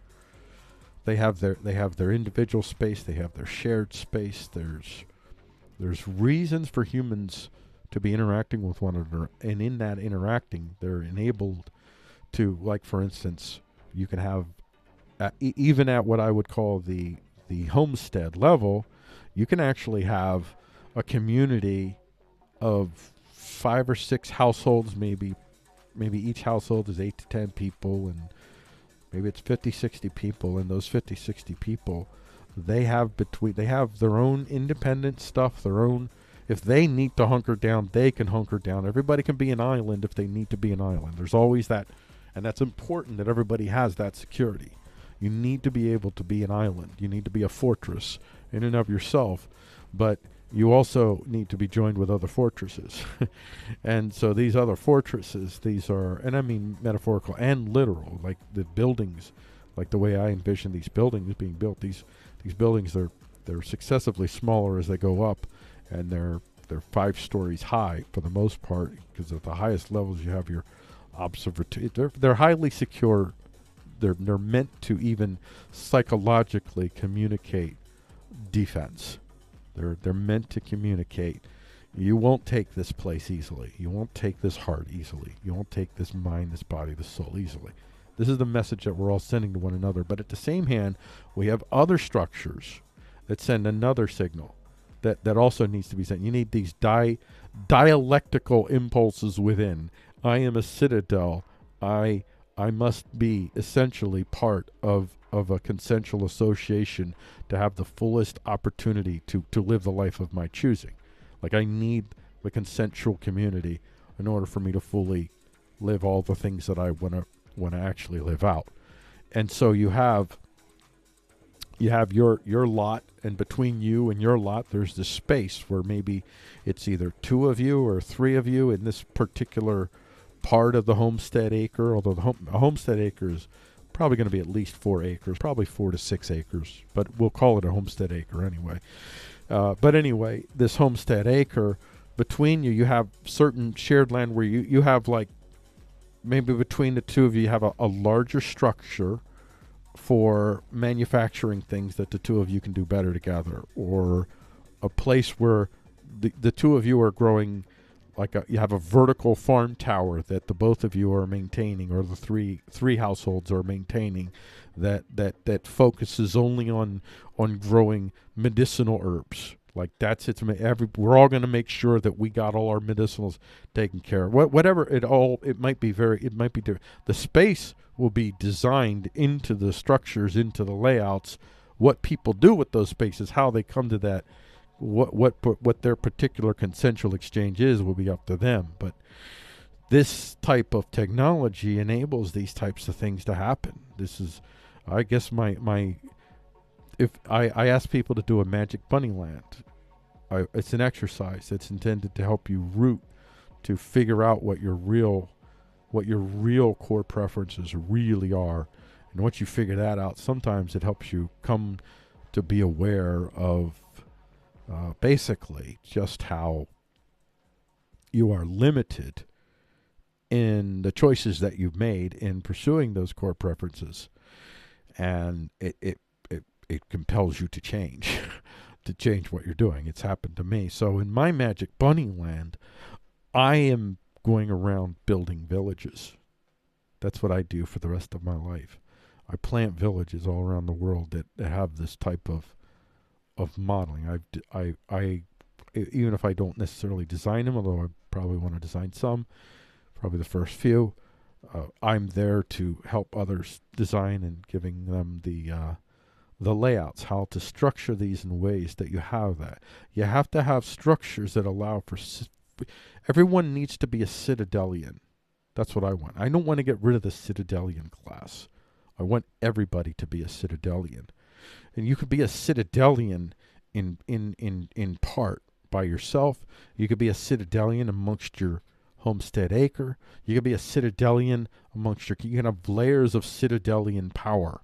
they have their individual space, they have their shared space. There's reasons for humans to be interacting with one another, and in that interacting, they're enabled to, like, for instance, you can have, even at what I would call the homestead level, you can actually have a community of 5 or 6 households, maybe each household is 8 to 10 people, and maybe it's 50, 60 people, and those 50, 60 people, they have their own independent stuff, their own, if they need to hunker down, they can hunker down. Everybody can be an island if they need to be an island. There's always that, and that's important that everybody has that security. You need to be able to be an island. You need to be a fortress in and of yourself, but you also need to be joined with other fortresses. And so these other fortresses, these are, and I mean metaphorical and literal, like the buildings, like the way I envision these buildings being built. These buildings, they're successively smaller as they go up, and they're 5 stories high for the most part, because at the highest levels you have your observatory. They're highly secure. They're meant to even psychologically communicate defense. They're meant to communicate. You won't take this place easily. You won't take this heart easily. You won't take this mind, this body, this soul easily. This is the message that we're all sending to one another. But at the same hand, we have other structures that send another signal that also needs to be sent. You need these dialectical impulses within. I am a citadel. I must be essentially part of a consensual association to have the fullest opportunity to live the life of my choosing. Like, I need the consensual community in order for me to fully live all the things that I want to actually live out. And so you have your lot, and between you and your lot there's this space where maybe it's either 2 of you or 3 of you in this particular part of the homestead acre, although a homestead acre is probably going to be at least 4 acres, probably 4 to 6 acres, but we'll call it a homestead acre anyway. But anyway, this homestead acre, between you, you have certain shared land where you have, like, maybe between the 2 of you, you have a larger structure for manufacturing things that the 2 of you can do better together, or a place where the 2 of you are growing, like you have a vertical farm tower that the both of you are maintaining, or the three households are maintaining, that focuses only on growing medicinal herbs. Like, that's it. We're all going to make sure that we got all our medicinals taken care of. Whatever it might be different. The space will be designed into the structures, into the layouts. What people do with those spaces, how they come to that, what their particular consensual exchange is, will be up to them. But this type of technology enables these types of things to happen. This is, I guess, if I ask people to do a magic bunny land, it's an exercise that's intended to help you root, to figure out what your real core preferences really are. And once you figure that out, sometimes it helps you come to be aware of basically just how you are limited in the choices that you've made in pursuing those core preferences. And it compels you to change, to change what you're doing. It's happened to me. So in my magic bunny land, I am going around building villages. That's what I do for the rest of my life. I plant villages all around the world that have this type of modeling. I even if I don't necessarily design them, although I probably want to design some, probably the first few, I'm there to help others design and giving them the layouts, how to structure these in ways that you have that. You have to have structures that allow for... Everyone needs to be a citadelian. That's what I want. I don't want to get rid of the citadelian class. I want everybody to be a citadelian. And you could be a citadelian in part by yourself. You could be a citadelian amongst your homestead acre. You could be a citadelian amongst your... You can have layers of citadelian power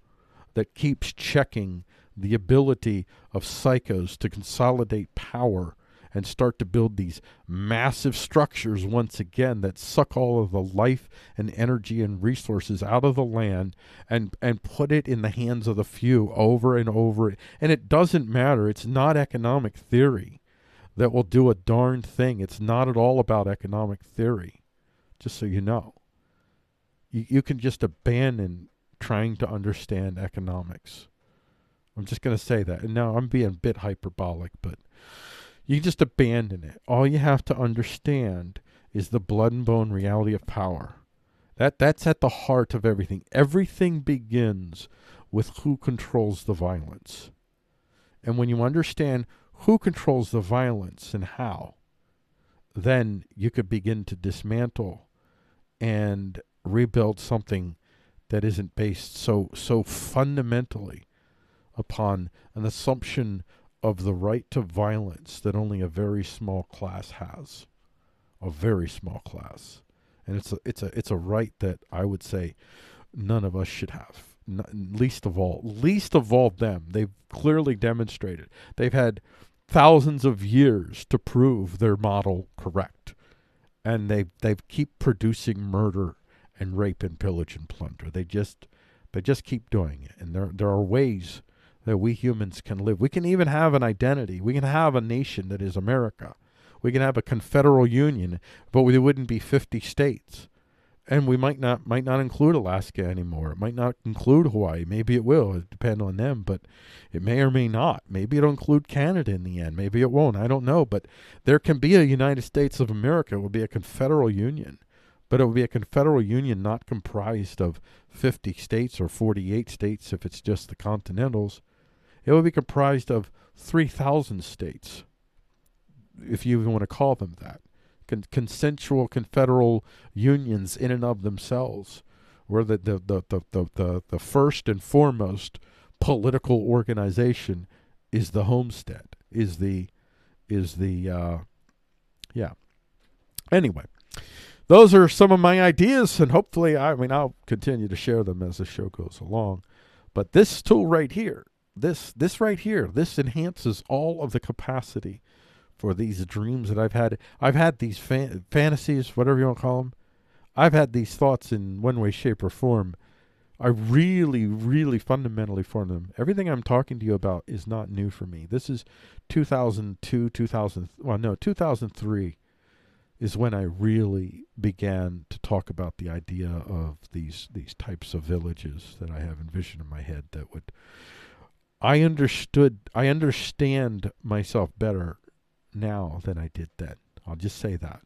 that keeps checking the ability of psychos to consolidate power and start to build these massive structures once again that suck all of the life and energy and resources out of the land and put it in the hands of the few over and over. And it doesn't matter. It's not economic theory that will do a darn thing. It's not at all about economic theory, just so you know. You can just abandon trying to understand economics. I'm just going to say that. And now I'm being a bit hyperbolic, but you just abandon it. All you have to understand is the blood and bone reality of power. That's at the heart of everything. Everything begins with who controls the violence. And when you understand who controls the violence and how, then you could begin to dismantle and rebuild something that isn't based so fundamentally upon an assumption of the right to violence that only a very small class has. A very small class. And it's a right that I would say none of us should have. Least of all them. They've clearly demonstrated. They've had thousands of years to prove their model correct. And they keep producing murder and rape and pillage and plunder. They just keep doing it. And there are ways that we humans can live. We can even have an identity. We can have a nation that is America. We can have a confederal union, but there wouldn't be 50 states. And we might not include Alaska anymore. It might not include Hawaii. Maybe it will. It depends on them, but it may or may not. Maybe it'll include Canada in the end. Maybe it won't. I don't know. But there can be a United States of America. It will be a confederal union. But it will be a confederal union not comprised of 50 states or 48 states if it's just the continentals. It will be comprised of 3,000 states, if you even want to call them that. Consensual confederal unions in and of themselves, where the first and foremost political organization is the homestead, yeah. Anyway, those are some of my ideas, and hopefully, I'll continue to share them as the show goes along. But this tool right here, this enhances all of the capacity for these dreams that I've had. I've had these fantasies, whatever you want to call them. I've had these thoughts in one way, shape, or form. I really, really fundamentally formed them. Everything I'm talking to you about is not new for me. This is 2003 is when I really began to talk about the idea of these types of villages that I have envisioned in my head that would... I understand myself better now than I did then. I'll just say that.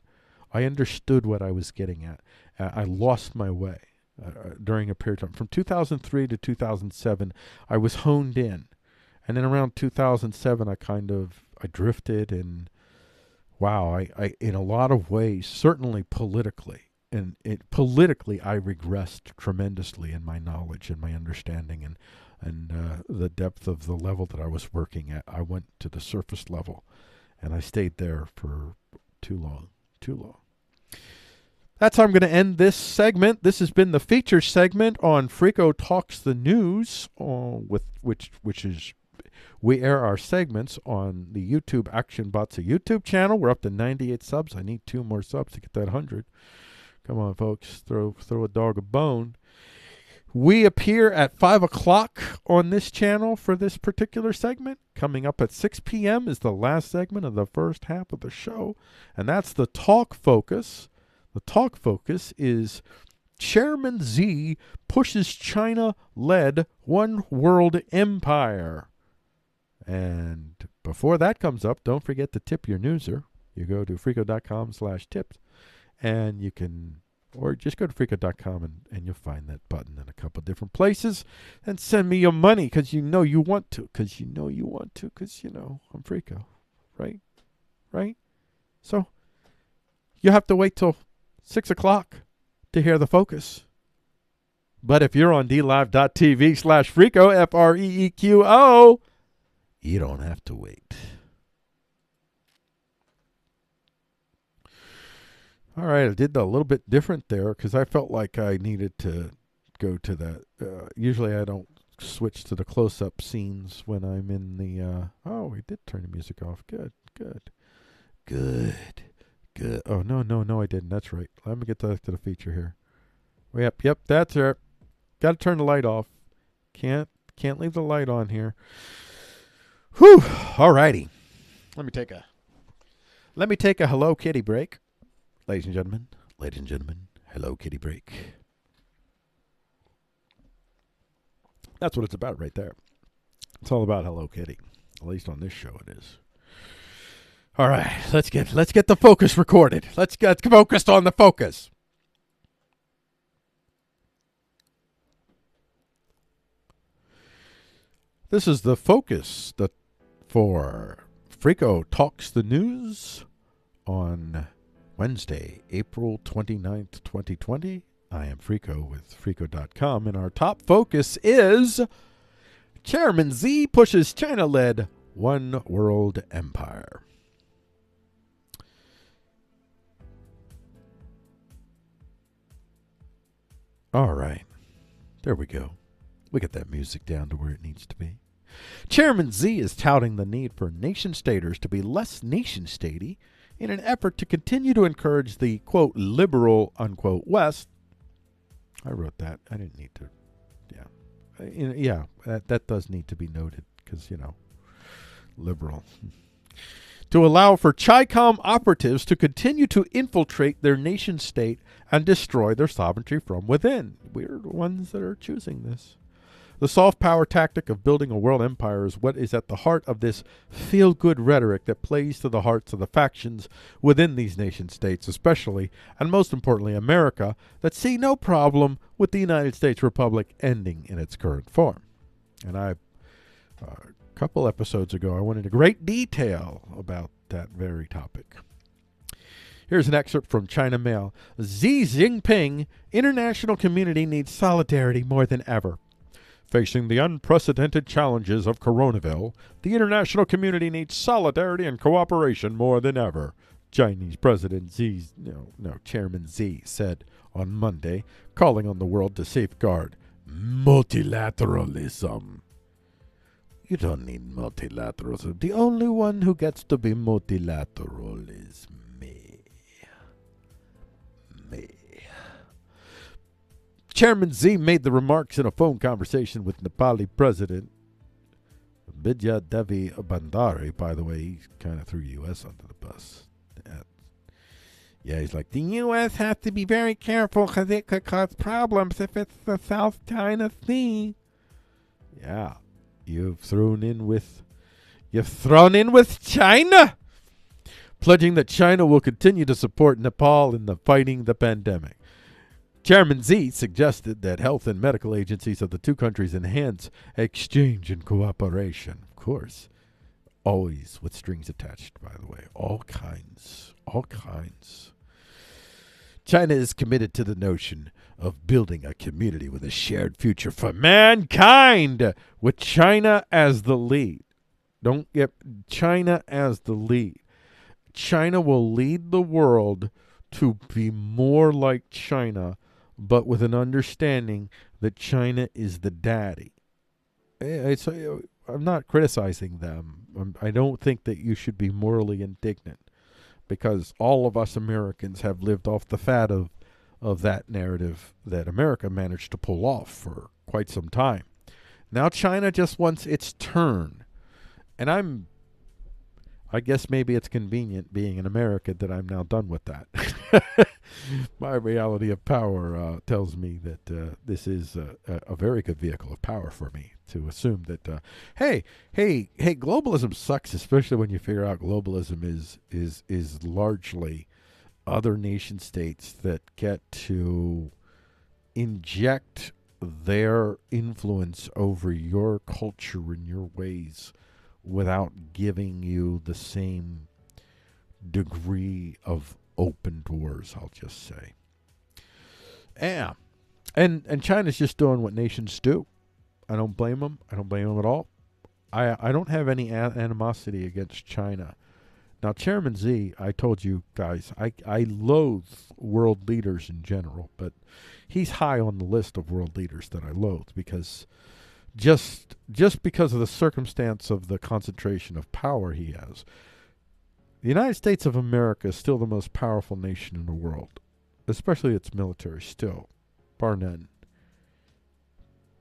I understood what I was getting at. I lost my way during a period of time. From 2003 to 2007, I was honed in. And then around 2007, I drifted, and wow, I in a lot of ways, certainly politically, politically I regressed tremendously in my knowledge and my understanding and the depth of the level that I was working at. I went to the surface level. And I stayed there for too long. That's how I'm going to end this segment. This has been the feature segment on Frico Talks the News, which is we air our segments on the YouTube Action Bots YouTube channel. We're up to 98 subs. I need 2 more subs to get that 100. Come on, folks, throw a dog a bone. We appear at 5 o'clock on this channel for this particular segment. Coming up at 6 p.m. is the last segment of the first half of the show, and that's the Talk Focus. The Talk Focus is Chairman Z pushes China-led one world empire. And before that comes up, don't forget to tip your newser. You go to frico.com/tips, and you can... Or just go to Frico.com and you'll find that button in a couple different places. And send me your money because you know you want to. Because I'm Frico. Right? So you have to wait till 6 o'clock to hear the focus. But if you're on dlive.tv/Frico, FREEQO, you don't have to wait. All right, I did a little bit different there because I felt like I needed to go to that. Usually I don't switch to the close-up scenes when I'm in the... oh, we did turn the music off. Good. Oh, no, I didn't. That's right. Let me get to the feature here. Yep, that's it. Got to turn the light off. Can't leave the light on here. Whew. All righty. Let me take a Hello Kitty break. Ladies and gentlemen, Hello Kitty break. That's what it's about right there. It's all about Hello Kitty. At least on this show it is. All right, let's get the focus recorded. Let's get focused on the focus. This is the focus for Frico Talks the News on Wednesday, April 29th, 2020. I am Frico with Frico.com, and our top focus is Chairman Z pushes China-led one world empire. All right. There we go. We get that music down to where it needs to be. Chairman Z is touting the need for nation-staters to be less nation-statey in an effort to continue to encourage the, quote, liberal, unquote, West. I wrote that. I didn't need to. Yeah. that does need to be noted because, liberal. To allow for Chi-Com operatives to continue to infiltrate their nation state and destroy their sovereignty from within. We're the ones that are choosing this. The soft power tactic of building a world empire is what is at the heart of this feel-good rhetoric that plays to the hearts of the factions within these nation states, especially, and most importantly, America, that see no problem with the United States Republic ending in its current form. And a couple episodes ago, I went into great detail about that very topic. Here's an excerpt from China Mail. Xi Jinping, international community needs solidarity more than ever. Facing the unprecedented challenges of coronavirus, the international community needs solidarity and cooperation more than ever, Chinese President Chairman Xi said on Monday, calling on the world to safeguard multilateralism. You don't need multilateralism. The only one who gets to be multilateral is me. Chairman Xi made the remarks in a phone conversation with Nepali President Bidya Devi Bandari. By the way, he kind of threw U.S. under the bus. Yeah, he's like, the U.S. has to be very careful because it could cause problems if it's the South China Sea. Yeah, you've thrown in with China, pledging that China will continue to support Nepal in the fighting the pandemic. Chairman Xi suggested that health and medical agencies of the two countries enhance exchange and cooperation. Of course, always with strings attached, by the way. All kinds. China is committed to the notion of building a community with a shared future for mankind, with China as the lead. Don't get China as the lead. China will lead the world to be more like China, but with an understanding that China is the daddy. I'm not criticizing them. I don't think that you should be morally indignant, because all of us Americans have lived off the fat of that narrative that America managed to pull off for quite some time. Now China just wants its turn. And I guess maybe it's convenient being in America that I'm now done with that. My reality of power tells me that this is a very good vehicle of power for me to assume that, hey, globalism sucks, especially when you figure out globalism is largely other nation states that get to inject their influence over your culture and your ways without giving you the same degree of open doors, I'll just say. Yeah. And China's just doing what nations do. I don't blame them. I don't blame them at all. I don't have any animosity against China. Now, Chairman Xi, I told you guys, I loathe world leaders in general, but he's high on the list of world leaders that I loathe because just because of the circumstance of the concentration of power he has. The United States of America is still the most powerful nation in the world, especially its military still, bar none.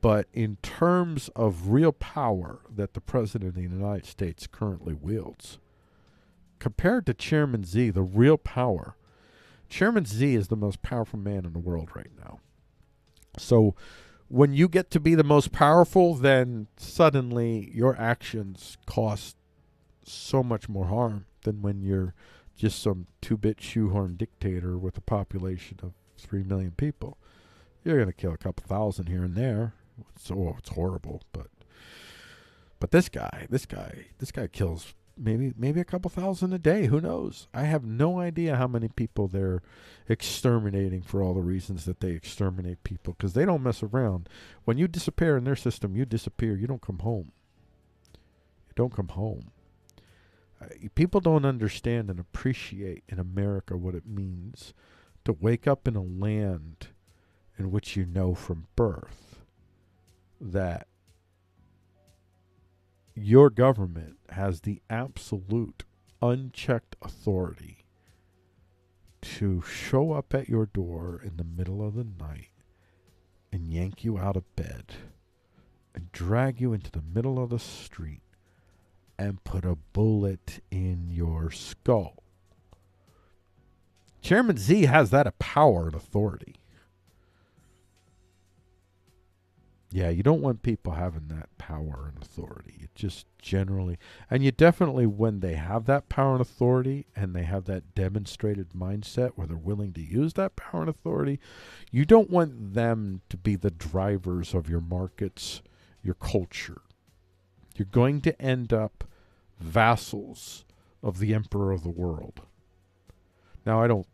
But in terms of real power that the President of the United States currently wields, compared to Chairman Xi, the real power, Chairman Xi is the most powerful man in the world right now. So when you get to be the most powerful, then suddenly your actions cost so much more harm than when you're just some two-bit shoehorn dictator with a population of 3 million people. You're going to kill a couple thousand here and there. So it's horrible, but this guy kills maybe a couple thousand a day. Who knows? I have no idea how many people they're exterminating for all the reasons that they exterminate people, because they don't mess around. When you disappear in their system, you disappear. You don't come home. People don't understand and appreciate in America what it means to wake up in a land in which you know from birth that your government has the absolute unchecked authority to show up at your door in the middle of the night and yank you out of bed drag you into the middle of the street and put a bullet in your skull. Chairman Z has that power and authority. Yeah, you don't want people having that power and authority. It just generally, and you definitely, when they have that power and authority and they have that demonstrated mindset where they're willing to use that power and authority, you don't want them to be the drivers of your markets, your culture. You're going to end up vassals of the emperor of the world. Now,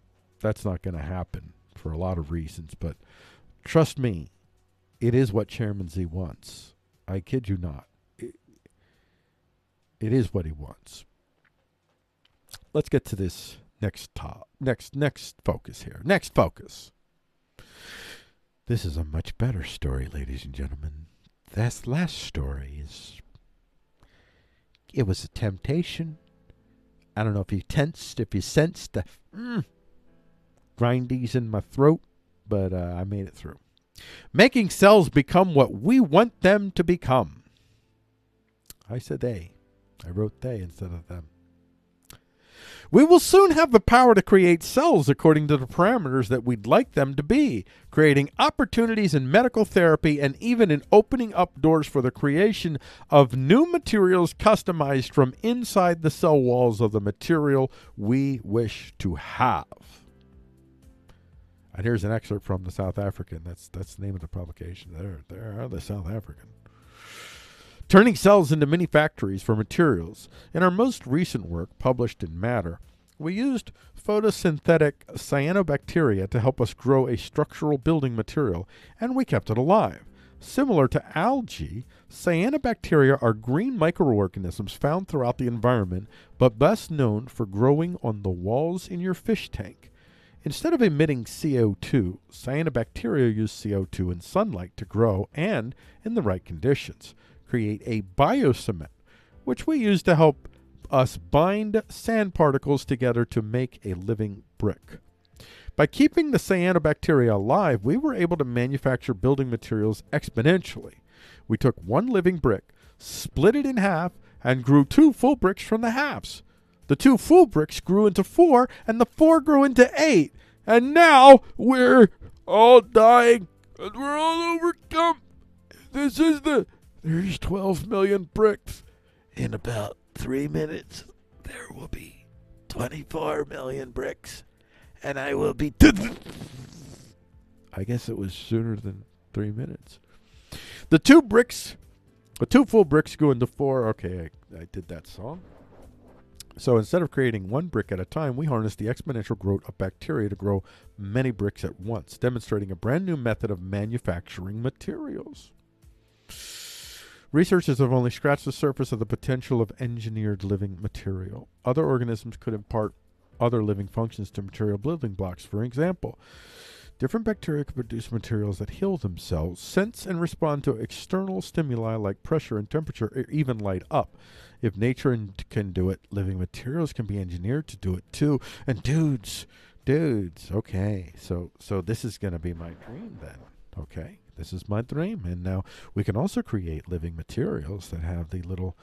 that's not going to happen for a lot of reasons, but trust me, it is what Chairman Z wants. I kid you not. It is what he wants. Let's get to this next focus here. Next focus. This is a much better story, ladies and gentlemen. This last story it was a temptation. I don't know if you sensed the grindies in my throat, but I made it through. Making cells become what we want them to become. I said they. I wrote they instead of them. We will soon have the power to create cells according to the parameters that we'd like them to be, creating opportunities in medical therapy and even in opening up doors for the creation of new materials customized from inside the cell walls of the material we wish to have. And here's an excerpt from the South African. That's the name of the publication. There are the South African. Turning cells into mini factories for materials. In our most recent work, published in Matter, we used photosynthetic cyanobacteria to help us grow a structural building material, and we kept it alive. Similar to algae, cyanobacteria are green microorganisms found throughout the environment, but best known for growing on the walls in your fish tank. Instead of emitting CO2, cyanobacteria use CO2 and sunlight to grow and, in the right conditions, create a biocement, which we use to help us bind sand particles together to make a living brick. By keeping the cyanobacteria alive, we were able to manufacture building materials exponentially. We took one living brick, split it in half, and grew 2 full bricks from the halves. The 2 full bricks grew into 4, and the 4 grew into 8. And now we're all dying, and we're all overcome. There's 12 million bricks. In about 3 minutes, there will be 24 million bricks, and I will be... I guess it was sooner than 3 minutes. The 2 full bricks grew into 4. Okay, I did that song. So instead of creating 1 brick at a time, we harnessed the exponential growth of bacteria to grow many bricks at once, demonstrating a brand new method of manufacturing materials. Researchers have only scratched the surface of the potential of engineered living material. Other organisms could impart other living functions to material building blocks. For example, different bacteria can produce materials that heal themselves, sense and respond to external stimuli like pressure and temperature, or even light up. If nature can do it, living materials can be engineered to do it too. And dudes, okay, so this is going to be my dream then, okay? This is my dream. And now we can also create living materials that have the little,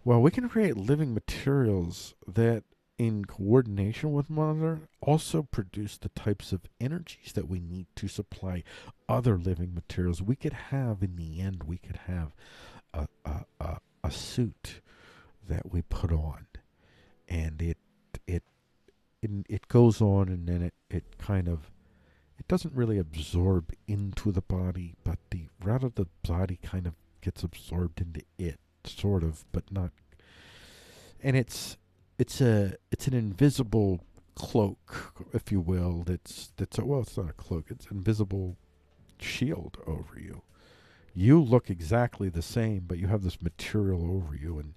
we can create living materials that in coordination with one another also produce the types of energies that we need to supply other living materials. We could have, in the end, a suit that we put on, and it goes on, and then it doesn't really absorb into the body, but the body kind of gets absorbed into it, sort of, but not. And it's an invisible cloak, if you will. It's not a cloak. It's an invisible shield over you. You look exactly the same, but you have this material over you, and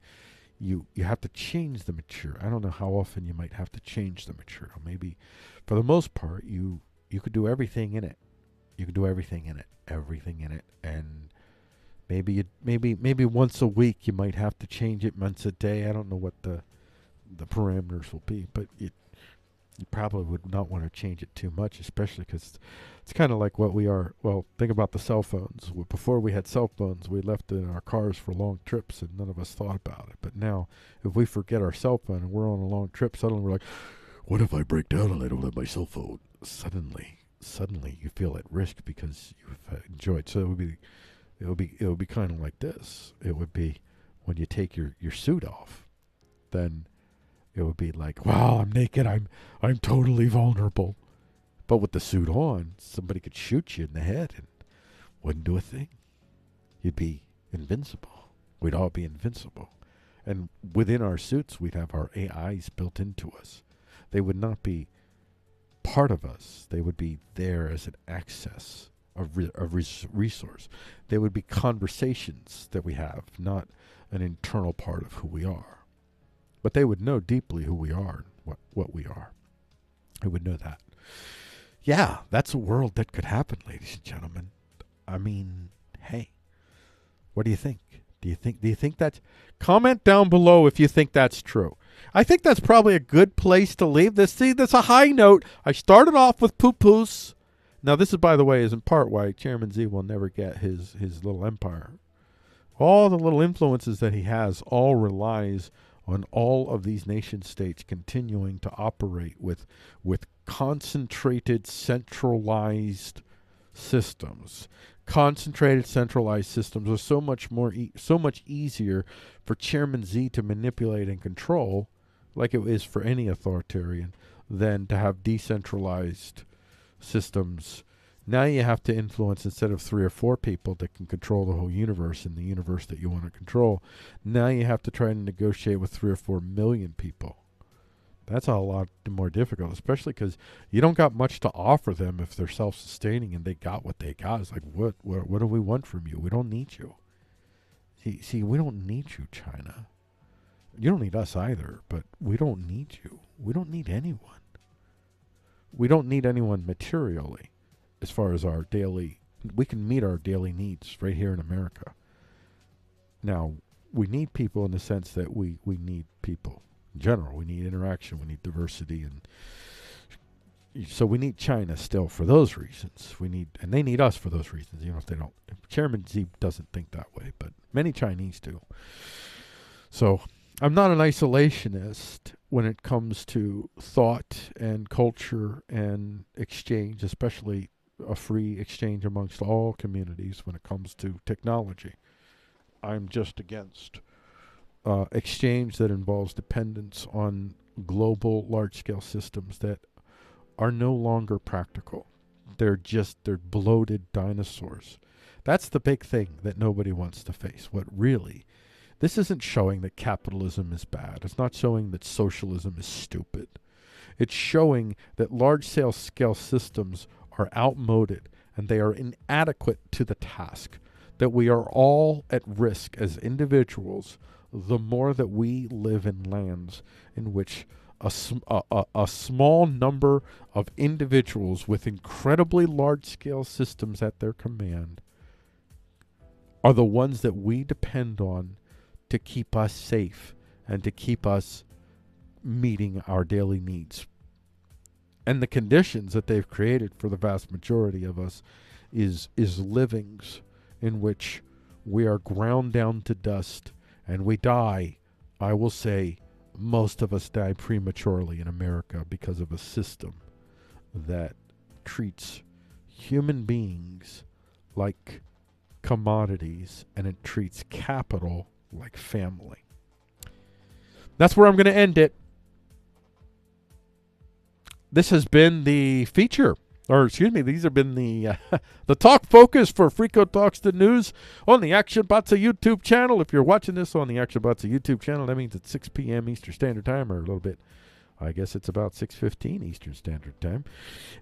you have to change the material. I don't know how often you might have to change the material. Maybe, for the most part, you could do everything in it. You could do everything in it, and maybe once a week you might have to change it, once a day. I don't know what the parameters will be, but You probably would not want to change it too much, especially because it's kind of like what we are. Well, think about the cell phones. Before we had cell phones, we left it in our cars for long trips, and none of us thought about it. But now, if we forget our cell phone and we're on a long trip, suddenly we're like, what if I break down and I don't have my cell phone? Suddenly you feel at risk because you've enjoyed. So it would be kind of like this. It would be when you take your suit off, then it would be like, wow, I'm naked. I'm totally vulnerable. But with the suit on, somebody could shoot you in the head and wouldn't do a thing. You'd be invincible. We'd all be invincible. And within our suits, we'd have our AIs built into us. They would not be part of us. They would be there as an access, a resource. They would be conversations that we have, not an internal part of who we are. But they would know deeply who we are and what we are. They would know that. Yeah, that's a world that could happen, ladies and gentlemen. I mean, hey, what do you think? Do you think that's... Comment down below if you think that's true. I think that's probably a good place to leave this. See, that's a high note. I started off with poo-poos. Now, this is, by the way, is in part why Chairman Z will never get his little empire. All the little influences that he has all relies on all of these nation states continuing to operate with concentrated, centralized systems. Concentrated, centralized systems are so much easier for Chairman Z to manipulate and control, like it is for any authoritarian, than to have decentralized systems. Now you have to influence, instead of 3 or 4 people that can control the whole universe and the universe that you want to control, now you have to try and negotiate with 3 or 4 million people. That's a lot more difficult, especially because you don't got much to offer them if they're self-sustaining and they got what they got. It's like, what do we want from you? We don't need you. See, we don't need you, China. You don't need us either, but we don't need you. We don't need anyone. We don't need anyone materially. As far as our daily, we can meet our daily needs right here in America. Now, we need people in the sense that we need people. In general, we need interaction, we need diversity, and so we need China still for those reasons. And they need us for those reasons, even if they don't. Chairman Z doesn't think that way, but many Chinese do. So I'm not an isolationist when it comes to thought and culture and exchange, especially a free exchange amongst all communities when it comes to technology. I'm just against exchange that involves dependence on global large-scale systems that are no longer practical. They're bloated dinosaurs. That's the big thing that nobody wants to face. This isn't showing that capitalism is bad. It's not showing that socialism is stupid. It's showing that large-scale systems are outmoded and they are inadequate to the task, that we are all at risk as individuals the more that we live in lands in which a small number of individuals with incredibly large-scale systems at their command are the ones that we depend on to keep us safe and to keep us meeting our daily needs. And the conditions that they've created for the vast majority of us is livings in which we are ground down to dust and we die. I will say most of us die prematurely in America because of a system that treats human beings like commodities and it treats capital like family. That's where I'm going to end it. This has been the feature, these have been the talk focus for Frico Talks the News on the Action Batsa YouTube channel. If you're watching this on the Action Batsa YouTube channel, that means it's 6 p.m. Eastern Standard Time, or a little bit, I guess it's about 6:15 Eastern Standard Time.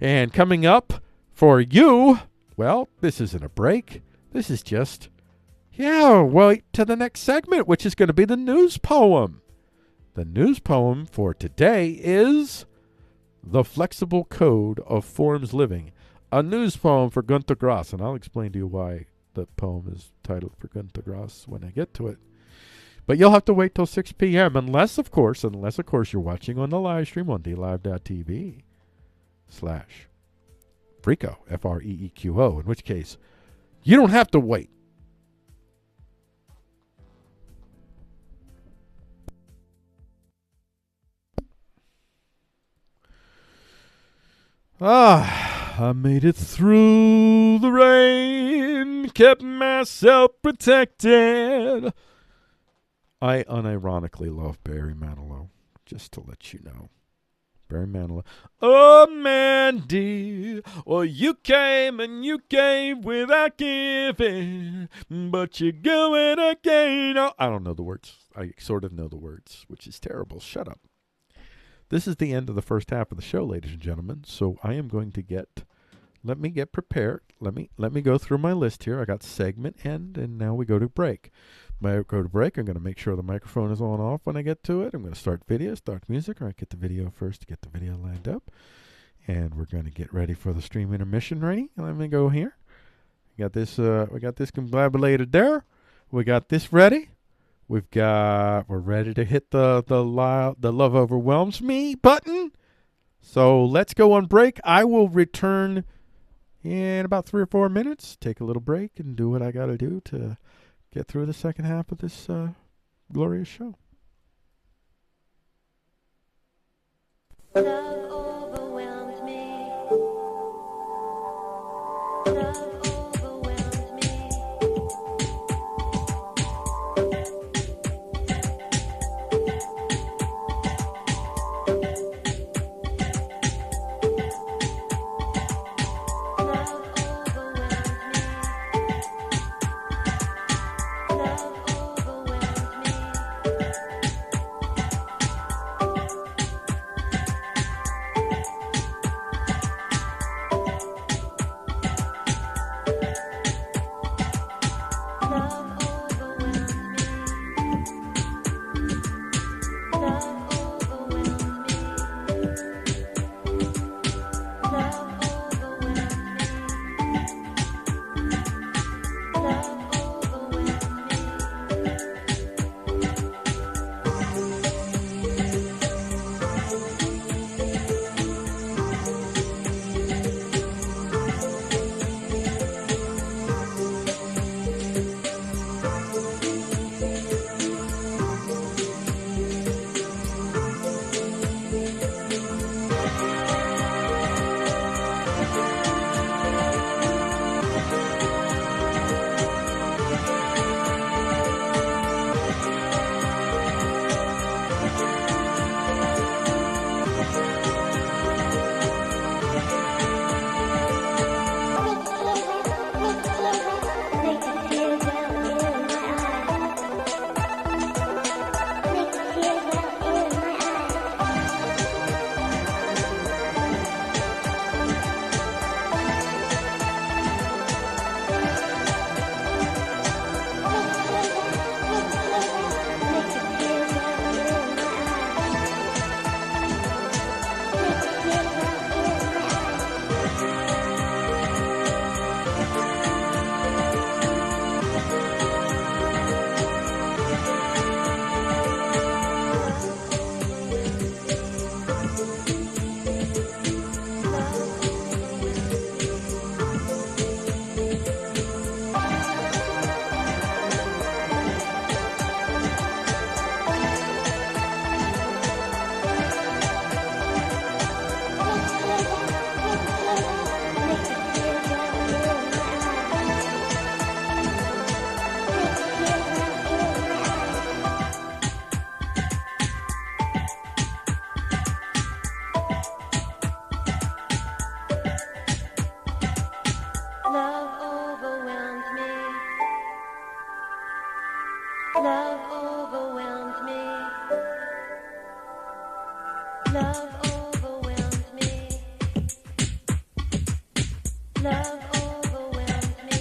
And coming up for you, well, this isn't a break. This is just, wait to the next segment, which is going to be the news poem. The news poem for today is The Flexible Code of Forms Living, a news poem for Gunther Grass, and I'll explain to you why the poem is titled for Gunther Grass when I get to it. But you'll have to wait till 6 p.m. unless, of course, you're watching on the live stream on dlive.tv/Freako, Freeqo, in which case you don't have to wait. I made it through the rain, kept myself protected. I unironically love Barry Manilow, just to let you know. Barry Manilow. Oh, Mandy, well, you came and you gave without giving, but you're going again. Oh, I don't know the words. I sort of know the words, which is terrible. Shut up. This is the end of the first half of the show, ladies and gentlemen. So I am going to let me get prepared. Let me go through my list here. I got segment end, and now we go to break. When I go to break, I'm going to make sure the microphone is on off when I get to it. I'm going to start video, start music. All right, get the video first to get the video lined up. And we're going to get ready for the stream intermission ready. Let me go here. We got this combobulated there. We got this ready. We're ready to hit the love overwhelms me button. So let's go on break. I will return in about 3 or 4 minutes. Take a little break and do what I got to do to get through the second half of this glorious show. Love overwhelmed me. Love overwhelmed me. Love overwhelmed me. Love overwhelmed me. Love overwhelmed me.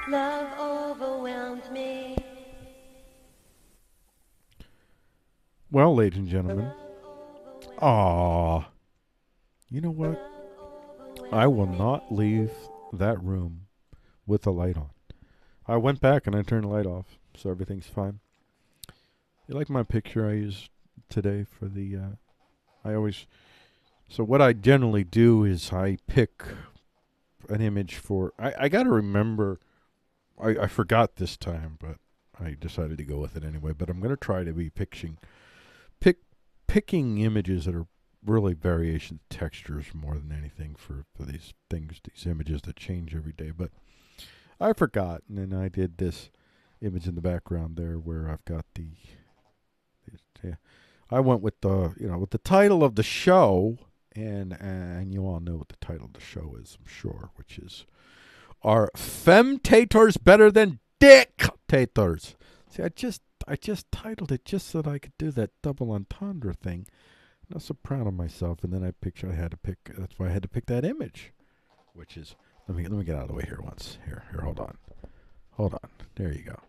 Love overwhelmed me. Well, ladies and gentlemen, you know what? I will not leave that room with the light on. I went back and I turned the light off, so everything's fine. You like my picture I used today for the, so what I generally do is I pick an image for, I got to remember, I forgot this time, but I decided to go with it anyway, but I'm going to try to be picking images that are really variation textures more than anything for these things, these images that change every day. But I forgot, and then I did this image in the background there where I've got I went with with the title of the show, and you all know what the title of the show is, I'm sure, which is, are FEMtators better than DICtators? See, I just titled it just so that I could do that double entendre thing. I was so proud of myself, and then that's why I had to pick that image, which is, let me get out of the way here once. Here, hold on. There you go.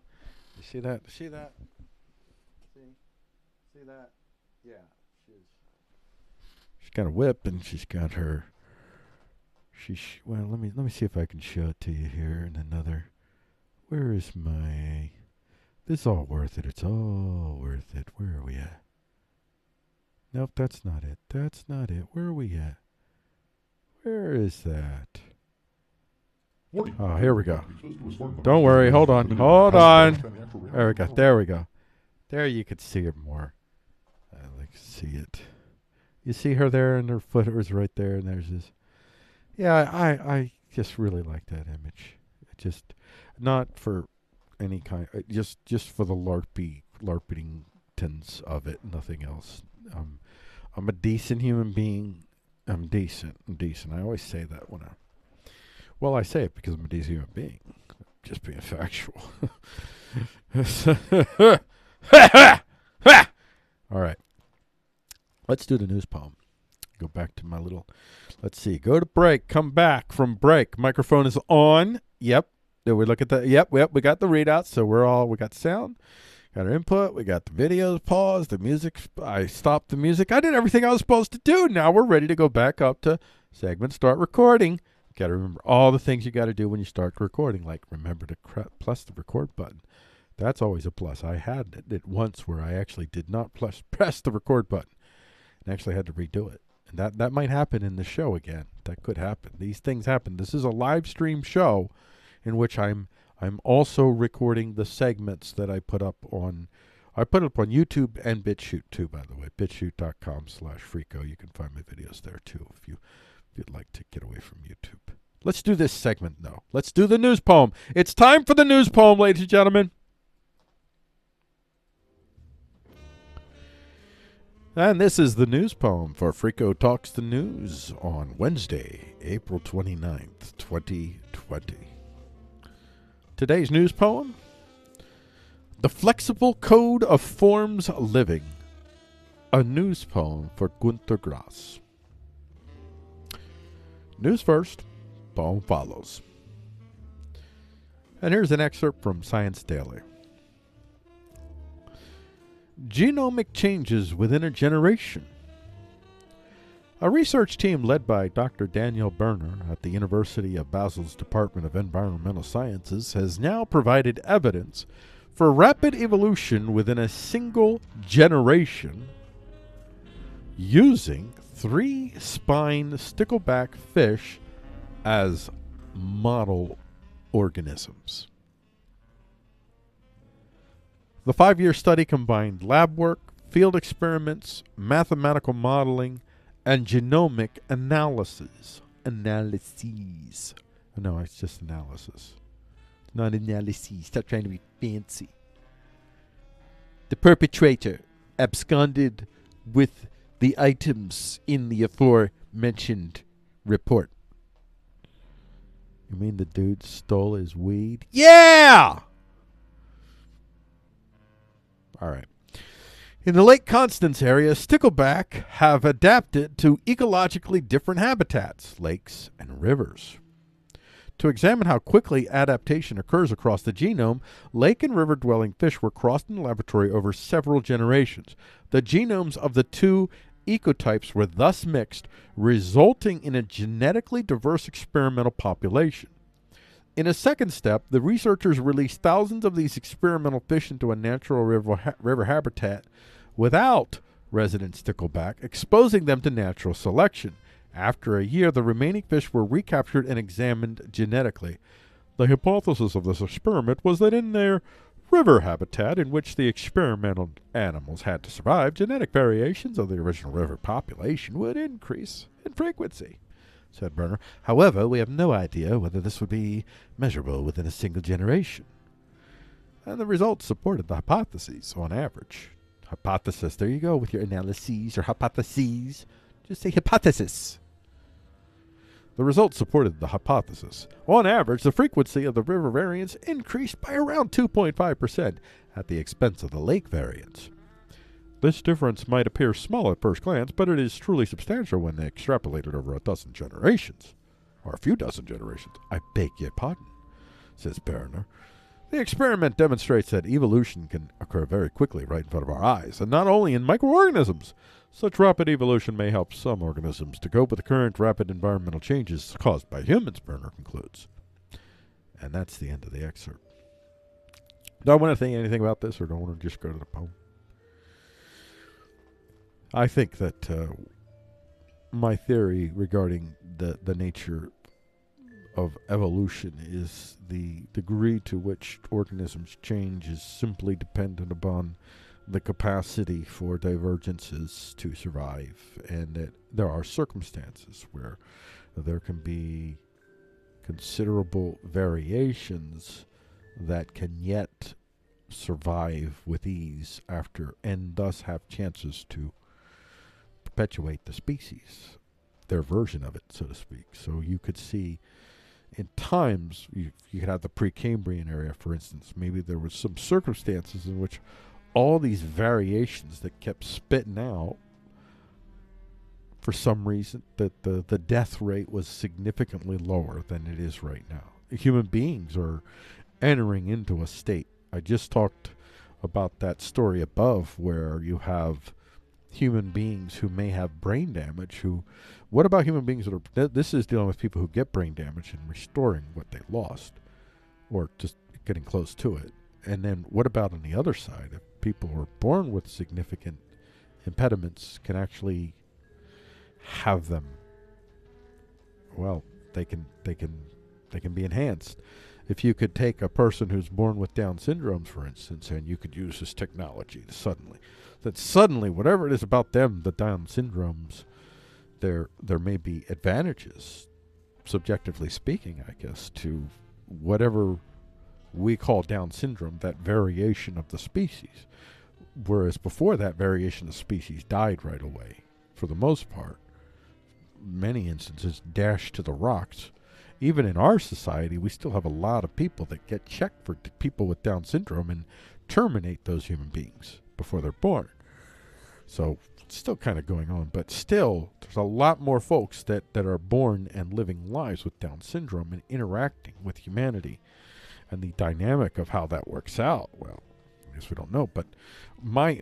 You see that? See that? See that? Yeah. She's got a whip, and she's got her. Well, let me see if I can show it to you here in another. Where is my? This is all worth it. It's all worth it. Where are we at? Nope, that's not it. That's not it. Where are we at? Where is that? Oh, here we go. Don't worry. Hold on. There we go. There we go. There you could see it more. I like to see it. You see her there, and her foot was right there, and there's this. Yeah, I just really like that image. Just not for any kind, just for the LARPingtons of it, nothing else. I'm a decent human being. I'm decent. I always say that I say it because I'm a decent human being. Just being factual. All right. Let's do the news poem. Go back to my little, let's see. Go to break. Come back from break. Microphone is on. Yep. Did we look at that? Yep. We got the readout. So we got sound. Got our input. We got the videos paused. The music. I stopped the music. I did everything I was supposed to do. Now we're ready to go back up to segment start recording. Got to remember all the things you got to do when you start recording. Like remember to press the record button. That's always a plus. I had it once where I actually did not press the record button and actually had to redo it. And that might happen in the show again. That could happen. These things happen. This is a live stream show in which I'm also recording the segments that I put up on YouTube and BitChute too, by the way. BitChute.com/Freako. You can find my videos there too if you'd like to get away from YouTube. Let's do this segment now. Let's do the news poem. It's time for the news poem, ladies and gentlemen. And this is the news poem for Freako Talks the News on Wednesday, April 29th, 2020. Today's news poem, The Flexible Code of Forms Living, a news poem for Gunther Grass. News first, poem follows. And here's an excerpt from Science Daily. Genomic changes within a generation. A research team led by Dr. Daniel Berner at the University of Basel's Department of Environmental Sciences has now provided evidence for rapid evolution within a single generation using 3-spine stickleback fish as model organisms. The 5-year study combined lab work, field experiments, mathematical modeling, and genomic analyses. No, it's just analysis. Not analyses. Stop trying to be fancy. The perpetrator absconded with the items in the aforementioned report. You mean the dude stole his weed? Yeah! All right. In the Lake Constance area, stickleback have adapted to ecologically different habitats, lakes, and rivers. To examine how quickly adaptation occurs across the genome, lake and river-dwelling fish were crossed in the laboratory over several generations. The genomes of the two ecotypes were thus mixed, resulting in a genetically diverse experimental population. In a second step, the researchers released thousands of these experimental fish into a natural river habitat without resident stickleback, exposing them to natural selection. After a year, the remaining fish were recaptured and examined genetically. The hypothesis of this experiment was that in their river habitat, in which the experimental animals had to survive, genetic variations of the original river population would increase in frequency, said Berner. However, we have no idea whether this would be measurable within a single generation. And the results supported the hypotheses on average. Hypothesis, there you go with your analyses or hypotheses. Just say hypothesis. The results supported the hypothesis. On average, the frequency of the river variance increased by around 2.5% at the expense of the lake variance. This difference might appear small at first glance, but it is truly substantial when extrapolated over a dozen generations. Or a few dozen generations. I beg your pardon, says Berner. The experiment demonstrates that evolution can occur very quickly right in front of our eyes, and not only in microorganisms. Such rapid evolution may help some organisms to cope with the current rapid environmental changes caused by humans, Berner concludes. And that's the end of the excerpt. Do I want to say anything about this, or do I want to just go to the poem? I think that my theory regarding the nature of evolution is the degree to which organisms change is simply dependent upon the capacity for divergences to survive, and that there are circumstances where there can be considerable variations that can yet survive with ease after, and thus have chances to perpetuate the species, their version of it, so to speak. So you could see in times, you could have the Precambrian area, for instance. Maybe there was some circumstances in which all these variations that kept spitting out, for some reason, that the death rate was significantly lower than it is right now. Human beings are entering into a state. I just talked about that story above where you have human beings who may have brain damage. What about human beings that are, this is dealing with people who get brain damage and restoring what they lost, or just getting close to it. And then what about on the other side, if people who are born with significant impediments can actually have them, well, they can be enhanced. If you could take a person who's born with Down syndrome, for instance, and you could use this technology to suddenly, whatever it is about them, the Down syndromes, there may be advantages, subjectively speaking, I guess, to whatever we call Down syndrome, that variation of the species. Whereas before, that variation of species died right away, for the most part. Many instances dashed to the rocks. Even in our society, we still have a lot of people that get checked for people with Down syndrome and terminate those human beings before they're born. So it's still kind of going on, but still there's a lot more folks that are born and living lives with Down syndrome and interacting with humanity. And the dynamic of how that works out, well, I guess we don't know. But my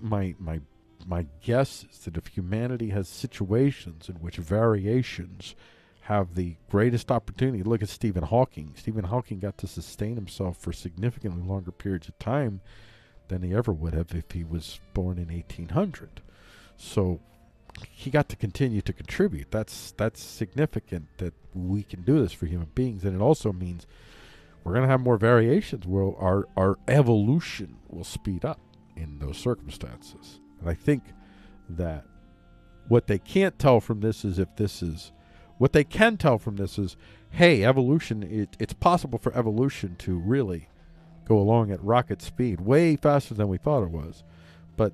guess is that if humanity has situations in which variations have the greatest opportunity. Look at Stephen Hawking. Stephen Hawking got to sustain himself for significantly longer periods of time than he ever would have if he was born in 1800. So he got to continue to contribute. That's significant that we can do this for human beings. And it also means we're going to have more variations where our evolution will speed up in those circumstances. And I think that what they can't tell from this is what they can tell from this is, hey, evolution, it's possible for evolution to really go along at rocket speed, way faster than we thought it was. But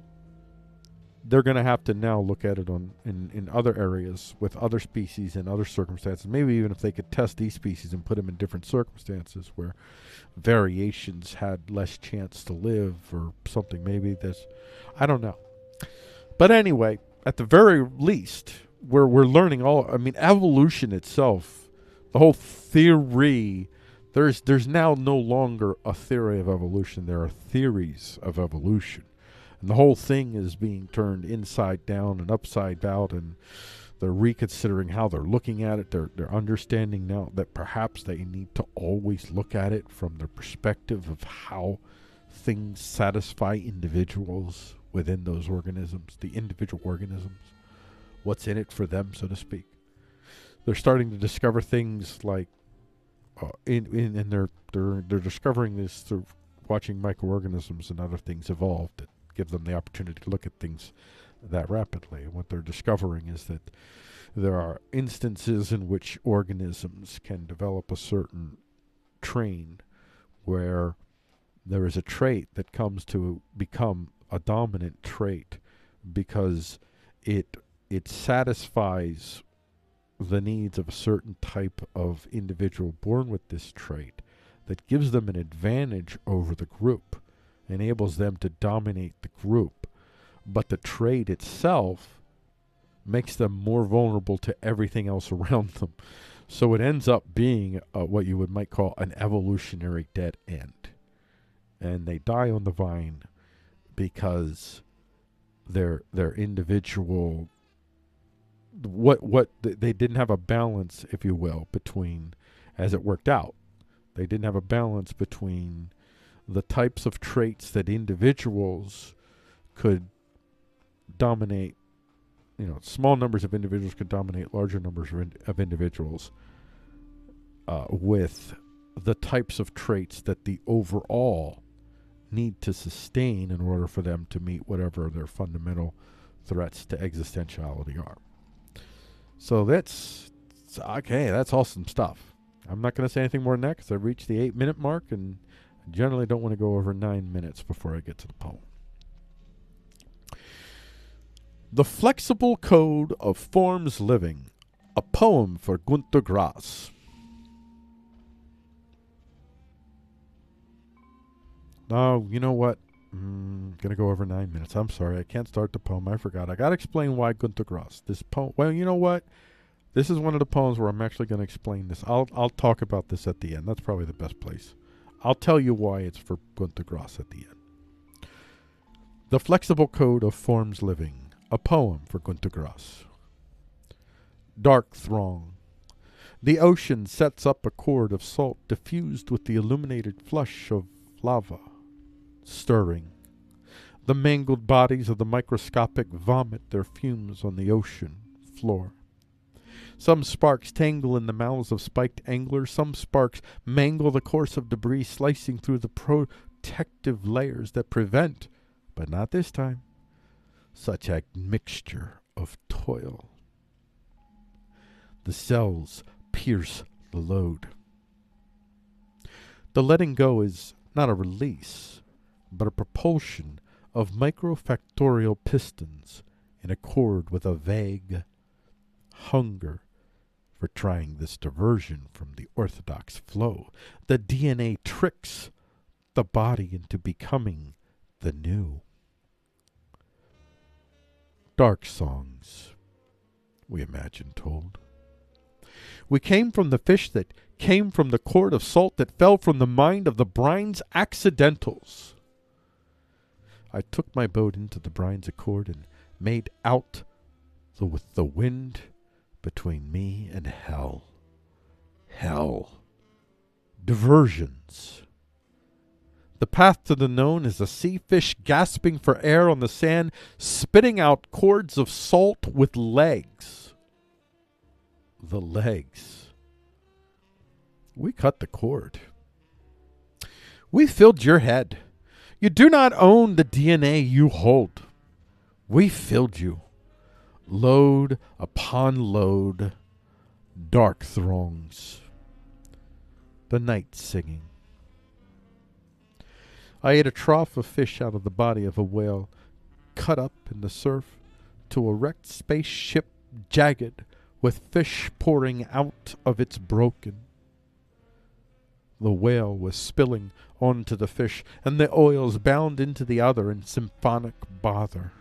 they're going to have to now look at it in other areas with other species and other circumstances. Maybe even if they could test these species and put them in different circumstances where variations had less chance to live or something. Maybe this, I don't know. But anyway, at the very least, we're learning evolution itself, The whole theory, there's now no longer a theory of evolution. There are theories of evolution. And the whole thing is being turned inside down and upside out, and they're reconsidering how they're looking at it. They're understanding now that perhaps they need to always look at it from the perspective of how things satisfy individuals within those organisms, the individual organisms, what's in it for them, so to speak. They're starting to discover things like, and they're discovering this through watching microorganisms and other things evolve that give them the opportunity to look at things that rapidly. And what they're discovering is that there are instances in which organisms can develop a certain train where there is a trait that comes to become a dominant trait because it satisfies the needs of a certain type of individual born with this trait that gives them an advantage over the group, enables them to dominate the group. But the trait itself makes them more vulnerable to everything else around them. So it ends up being what you might call an evolutionary dead end. And they die on the vine because their individual, they didn't have a balance, if you will, between, as it worked out, they didn't have a balance between the types of traits that individuals could dominate. Small numbers of individuals could dominate larger numbers of individuals with the types of traits that the overall need to sustain in order for them to meet whatever their fundamental threats to existentiality are. So that's okay. That's awesome stuff. I'm not going to say anything more than that because I've reached the 8-minute mark, and I generally don't want to go over 9 minutes before I get to the poem. The Flexible Code of Forms Living, a poem for Gunther Grass. No, you know what? I'm going to go over 9 minutes. I'm sorry. I can't start the poem. I forgot. I got to explain why Gunther Grass. This poem, well, you know what? This is one of the poems where I'm actually going to explain this. I'll talk about this at the end. That's probably the best place. I'll tell you why it's for Gunther Grass at the end. The Flexible Code of Forms Living, a poem for Gunther Grass. Dark throng. The ocean sets up a cord of salt diffused with the illuminated flush of lava. Stirring. The mangled bodies of the microscopic vomit their fumes on the ocean floor. Some sparks tangle in the mouths of spiked anglers. Some sparks mangle the course of debris, slicing through the protective layers that prevent, but not this time, such a mixture of toil. The cells pierce the load. The letting go is not a release, but a propulsion of microfactorial pistons in accord with a vague hunger for trying this diversion from the orthodox flow. The DNA tricks the body into becoming the new. Dark songs, we imagine told. We came from the fish that came from the cord of salt that fell from the mind of the brine's accidentals. I took my boat into the brine's accord and made out with the wind between me and hell. Hell. Diversions. The path to the known is a sea fish gasping for air on the sand, spitting out cords of salt with legs. The legs. We cut the cord. We filled your head. You do not own the DNA you hold. We filled you. Load upon load. Dark throngs. The night singing. I ate a trough of fish out of the body of a whale, cut up in the surf to a wrecked spaceship jagged with fish pouring out of its broken. The whale was spilling onto the fish, and the oils bound into the other in symphonic bother.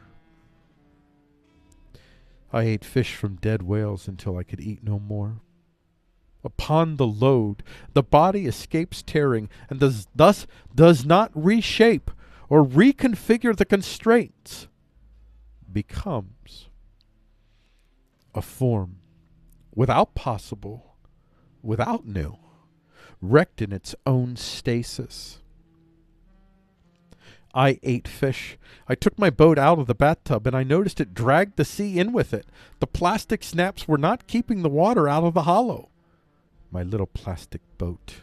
I ate fish from dead whales until I could eat no more. upon the load, the body escapes tearing and thus does not reshape or reconfigure the constraints, becomes a form without possible, without new, wrecked in its own stasis. I ate fish. I took my boat out of the bathtub and I noticed it dragged the sea in with it. The plastic snaps were not keeping the water out of the hollow. My little plastic boat.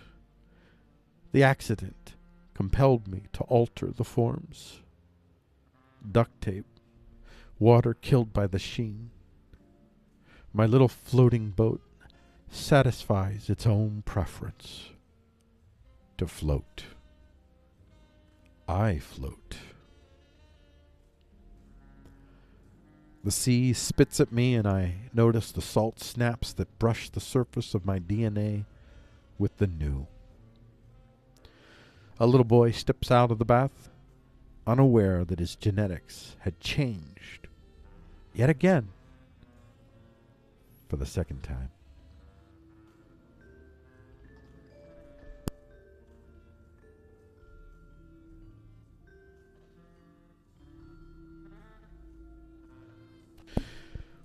The accident compelled me to alter the forms. Duct tape. Water killed by the sheen. My little floating boat satisfies its own preference to float. I float. The sea spits at me and I notice the salt snaps that brush the surface of my DNA with the new. A little boy steps out of the bath, unaware that his genetics had changed, yet again, for the second time.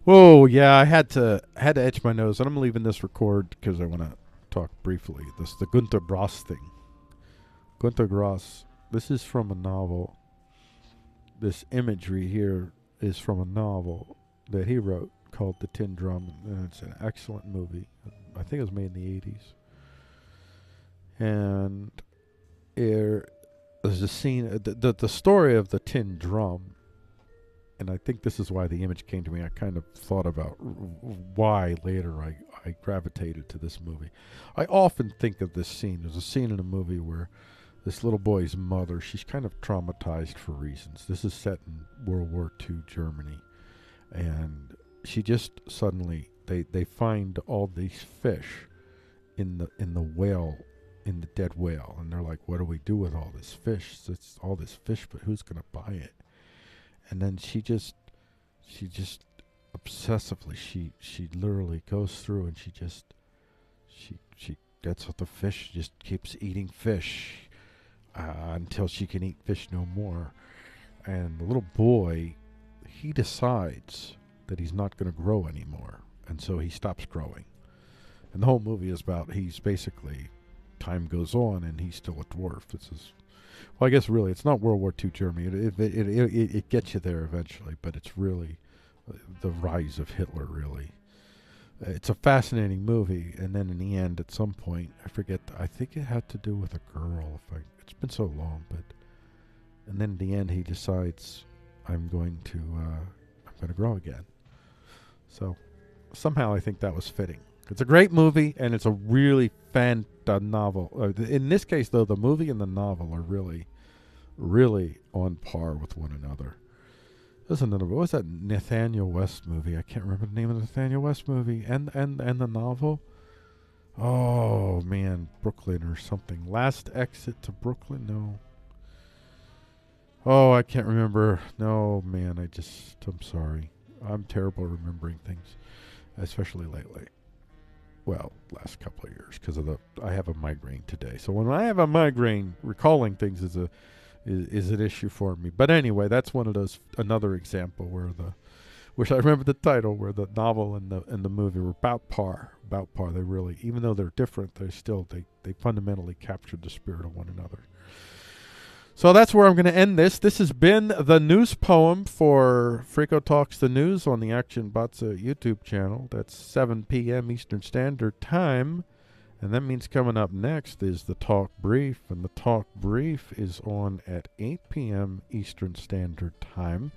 Whoa, yeah, I had to etch my nose, and I'm leaving this record because I want to talk briefly. This the Gunther Grass thing. Gunther Grass. This is from a novel. This imagery here is from a novel that he wrote called The Tin Drum, and it's an excellent movie. I think it was made in the 80s. And there's a scene, the story of the tin drum. And I think this is why the image came to me. I kind of thought about why later I gravitated to this movie. I often think of this scene. There's a scene in a movie where this little boy's mother, she's kind of traumatized for reasons. This is set in World War II Germany. And she just suddenly, they find all these fish in the whale, in the dead whale. And they're like, what do we do with all this fish? It's all this fish, but who's going to buy it? And then she just obsessively, she literally goes through and she gets with the fish, just keeps eating fish until she can eat fish no more. And the little boy, he decides that he's not going to grow anymore. And so he stops growing. And the whole movie is about, he's basically, time goes on and he's still a dwarf. This is, well, I guess really, it's not World War II Germany. It gets you there eventually, but it's really the rise of Hitler, really. It's a fascinating movie, and then in the end, at some point, I forget, I think it had to do with a girl. It's been so long, and then in the end, he decides, I'm going to grow again. So somehow I think that was fitting. It's a great movie, and it's a really novel. In this case, though, the movie and the novel are really, really on par with one another. There's another. What was that Nathaniel West movie? I can't remember the name of the Nathaniel West movie. And the novel. Oh man, Brooklyn or something. Last Exit to Brooklyn. No. Oh, I can't remember. No, man. I'm sorry. I'm terrible at remembering things, especially lately. Well, last couple of years, because I have a migraine today. So when I have a migraine, recalling things is an issue for me. But anyway, that's one of those, another example where which I remember the title, where the novel and the movie were about par. They really, even though they're different, they fundamentally captured the spirit of one another. So that's where I'm going to end this. This has been the news poem for Frico Talks the News on the Action Batsa YouTube channel. That's 7 p.m. Eastern Standard Time. And that means coming up next is the Talk Brief. And the Talk Brief is on at 8 p.m. Eastern Standard Time.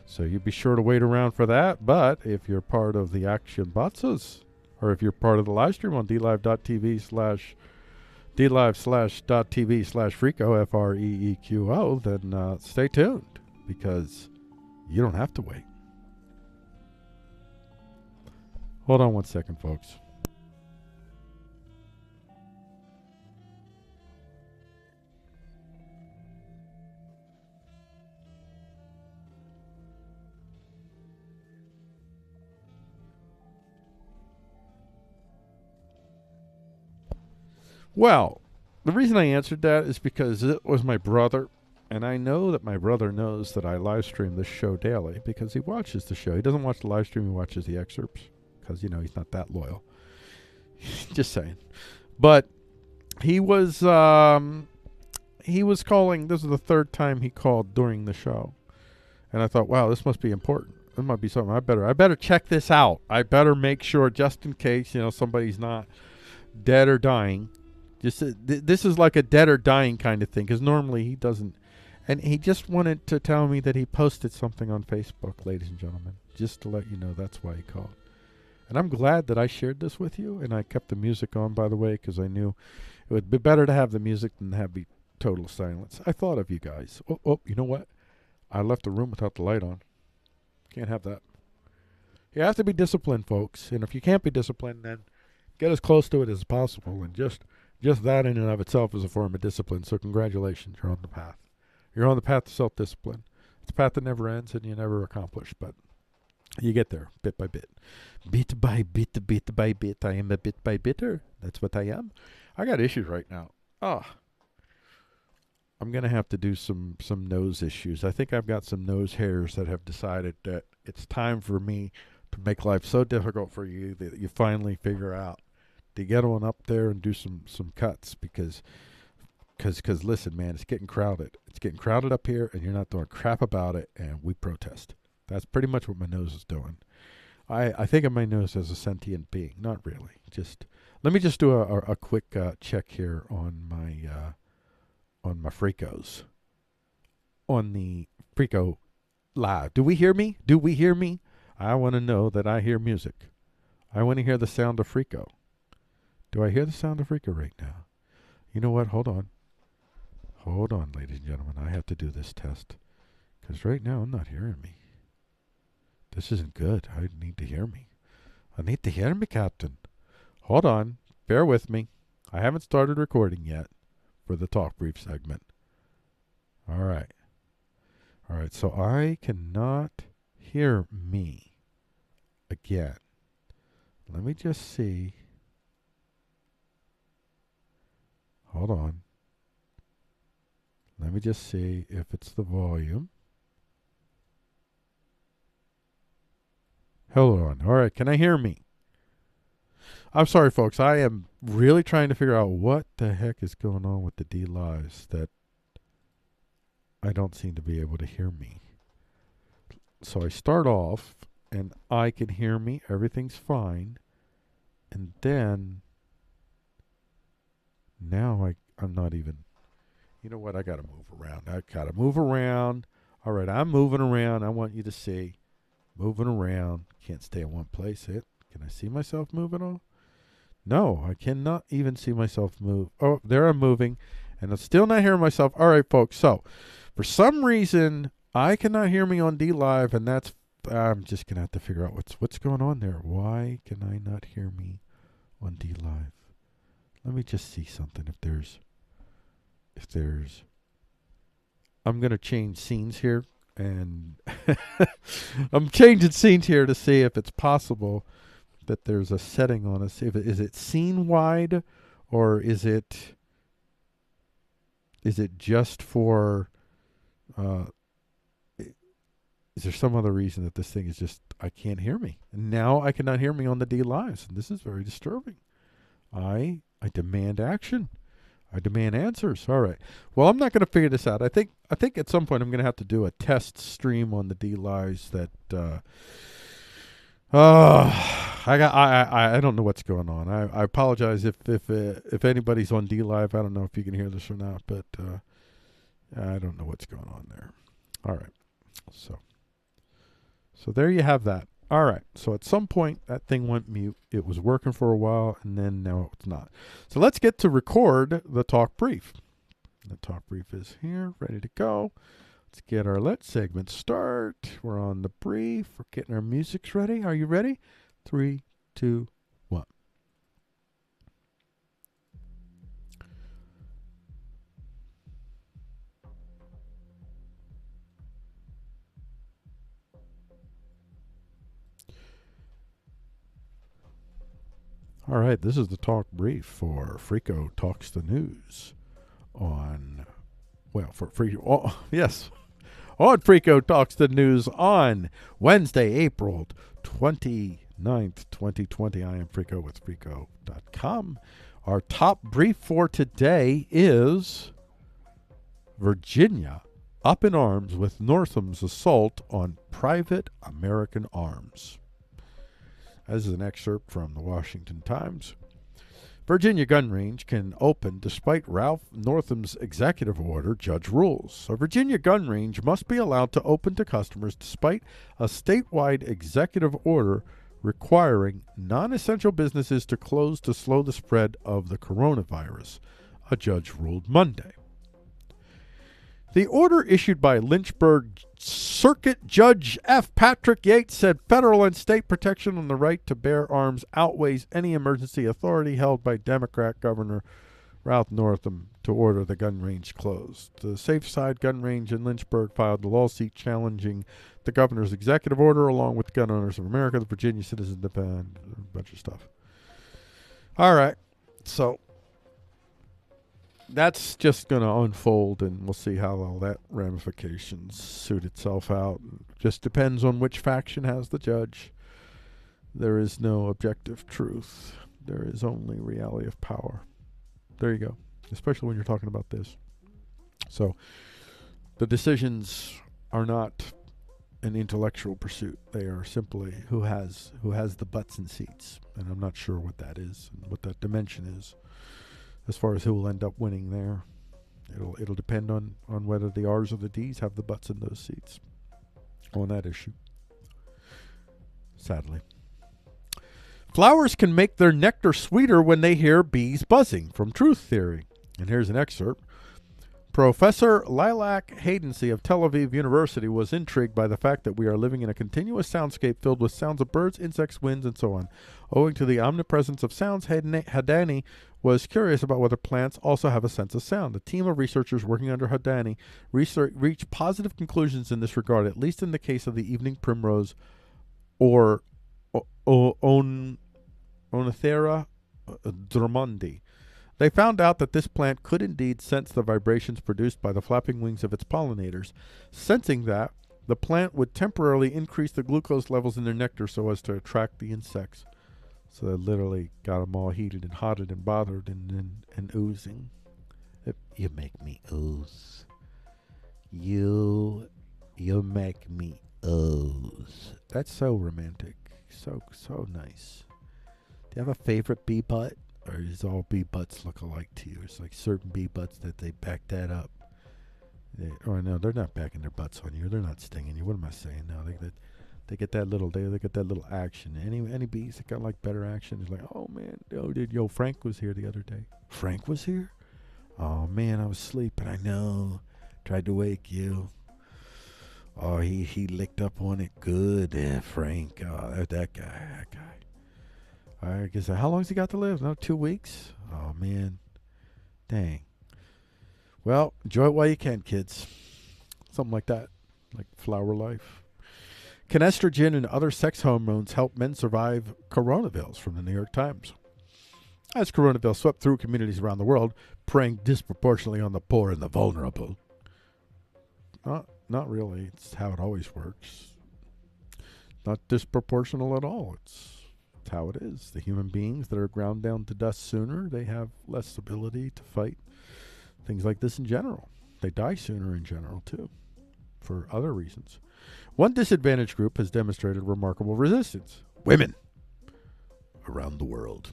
So you be sure to wait around for that. But if you're part of the Action Batsas, or if you're part of the live stream on dlive.tv/Frico, Freeqo, then stay tuned, because you don't have to wait. Hold on one second, folks. Well, the reason I answered that is because it was my brother, and I know that my brother knows that I live stream this show daily because he watches the show. He doesn't watch the live stream; he watches the excerpts because he's not that loyal. Just saying. But he was calling. This is the third time he called during the show, and I thought, wow, this must be important. It might be something. I better check this out. I better make sure, just in case somebody's not dead or dying. Just this is like a dead or dying kind of thing, because normally he doesn't. And he just wanted to tell me that he posted something on Facebook, ladies and gentlemen, just to let you know that's why he called. And I'm glad that I shared this with you, and I kept the music on, by the way, because I knew it would be better to have the music than to have be total silence. I thought of you guys. Oh, you know what? I left the room without the light on. Can't have that. You have to be disciplined, folks. And if you can't be disciplined, then get as close to it as possible. And just that in and of itself is a form of discipline. So congratulations, you're on the path. You're on the path to self-discipline. It's a path that never ends and you never accomplish, but you get there bit by bit. Bit by bit, bit by bit. I am a bit by bitter. That's what I am. I got issues right now. I'm going to have to do some nose issues. I think I've got some nose hairs that have decided that it's time for me to make life so difficult for you that you finally figure out to get on up there and do some cuts because listen, man, it's getting crowded. It's getting crowded up here, and you're not doing crap about it, and we protest. That's pretty much what my nose is doing. I think of my nose as a sentient being. Not really. Let me just do a quick check here on my Fricos. On the Frico Live. Do we hear me? Do we hear me? I want to know that I hear music. I want to hear the sound of Frico. Do I hear the sound of Frico right now? You know what? Hold on. Hold on, ladies and gentlemen. I have to do this test. Because right now I'm not hearing me. This isn't good. I need to hear me. I need to hear me, Captain. Hold on. Bear with me. I haven't started recording yet for the talk brief segment. All right. All right. So I cannot hear me again. Let me just see. Hold on. Let me just see if it's the volume. Hold on. All right. Can I hear me? I'm sorry, folks. I am really trying to figure out what the heck is going on with the D Lives that I don't seem to be able to hear me. So I start off and I can hear me. Everything's fine. And then now I'm not even. You know what? I got to move around. All right. I'm moving around. I want you to see. Moving around. Can't stay in one place. Can I see myself moving on? No, I cannot even see myself move. Oh, there I'm moving. And I'm still not hearing myself. All right, folks. So, for some reason, I cannot hear me on D Live, and I'm just going to have to figure out what's going on there. Why can I not hear me on D Live? Let me just see something. If there's I'm going to change scenes here, and I'm changing scenes here to see if it's possible that there's a setting on us. Is it scene wide, or is it just for is there some other reason that this thing is just I can't hear me? And now I cannot hear me on the D Lives, and this is very disturbing. I demand action. I demand answers. All right. Well, I'm not going to figure this out. I think at some point I'm going to have to do a test stream on the D Lives that I don't know what's going on. I apologize if anybody's on D Live. I don't know if you can hear this or not, but I don't know what's going on there. All right. So there you have that. All right. So at some point that thing went mute. It was working for a while, and then now it's not. So let's get to record the talk brief. The talk brief is here, ready to go. Let's get our Let segment start. We're on the brief. We're getting our musics ready. Are you ready? 3, 2, 1. All right, this is the talk brief for Frico Talks the News on, well, for Frico, oh, yes, on Frico Talks the News on Wednesday, April 29th, 2020. I am Frico with Frico.com. Our top brief for today is Virginia up in arms with Northam's assault on private American arms. This is an excerpt from the Washington Times. Virginia gun range can open despite Ralph Northam's executive order, judge rules. A Virginia gun range must be allowed to open to customers despite a statewide executive order requiring non-essential businesses to close to slow the spread of the coronavirus, a judge ruled Monday. The order issued by Lynchburg Circuit Judge F. Patrick Yates said federal and state protection on the right to bear arms outweighs any emergency authority held by Democrat Governor Ralph Northam to order the gun range closed. The Safe Side Gun Range in Lynchburg filed a lawsuit challenging the governor's executive order along with Gun Owners of America, the Virginia Citizens Defense, a bunch of stuff. All right, so that's just going to unfold, and we'll see how all that ramifications suit itself out. Just depends on which faction has the judge. There is no objective truth. There is only reality of power. There you go, especially when you're talking about this. So the decisions are not an intellectual pursuit. They are simply who has the butts and seats, and I'm not sure what that is and what that dimension is. As far as who will end up winning there, it'll depend on whether the R's or the D's have the butts in those seats on that issue. Sadly. Flowers can make their nectar sweeter when they hear bees buzzing, from Truth Theory. And here's an excerpt. Professor Lilac Haydency of Tel Aviv University was intrigued by the fact that we are living in a continuous soundscape filled with sounds of birds, insects, winds, and so on. Owing to the omnipresence of sounds, Hadani was curious about whether plants also have a sense of sound. A team of researchers working under Hadani reached positive conclusions in this regard, at least in the case of the evening primrose or Onothera drummondi. They found out that this plant could indeed sense the vibrations produced by the flapping wings of its pollinators. Sensing that, the plant would temporarily increase the glucose levels in their nectar so as to attract the insects. So they literally got them all heated and hotted and bothered and oozing. You make me ooze. You make me ooze. That's so romantic. So nice. Do you have a favorite bee butt? Or does all bee butts look alike to you? It's like certain bee butts that they back that up. No, they're not backing their butts on you. They're not stinging you. What am I saying? No, they get that little action. Any bees that got like better action is like, oh man, yo, Frank was here the other day. Frank was here? Oh man, I was sleeping. I know. Tried to wake you. Oh, he licked up on it good. Frank. Oh, that guy. I guess, how long has he got to live? No, 2 weeks? Oh, man. Dang. Well, enjoy it while you can, kids. Something like that. Like flower life. Can estrogen and other sex hormones help men survive coronavirus? From the New York Times. As coronavirus swept through communities around the world, preying disproportionately on the poor and the vulnerable. Not really. It's how it always works. Not disproportional at all. It's how it is. The human beings that are ground down to dust sooner, they have less ability to fight things like this in general. They die sooner in general, too, for other reasons. One disadvantaged group has demonstrated remarkable resistance. Women around the world.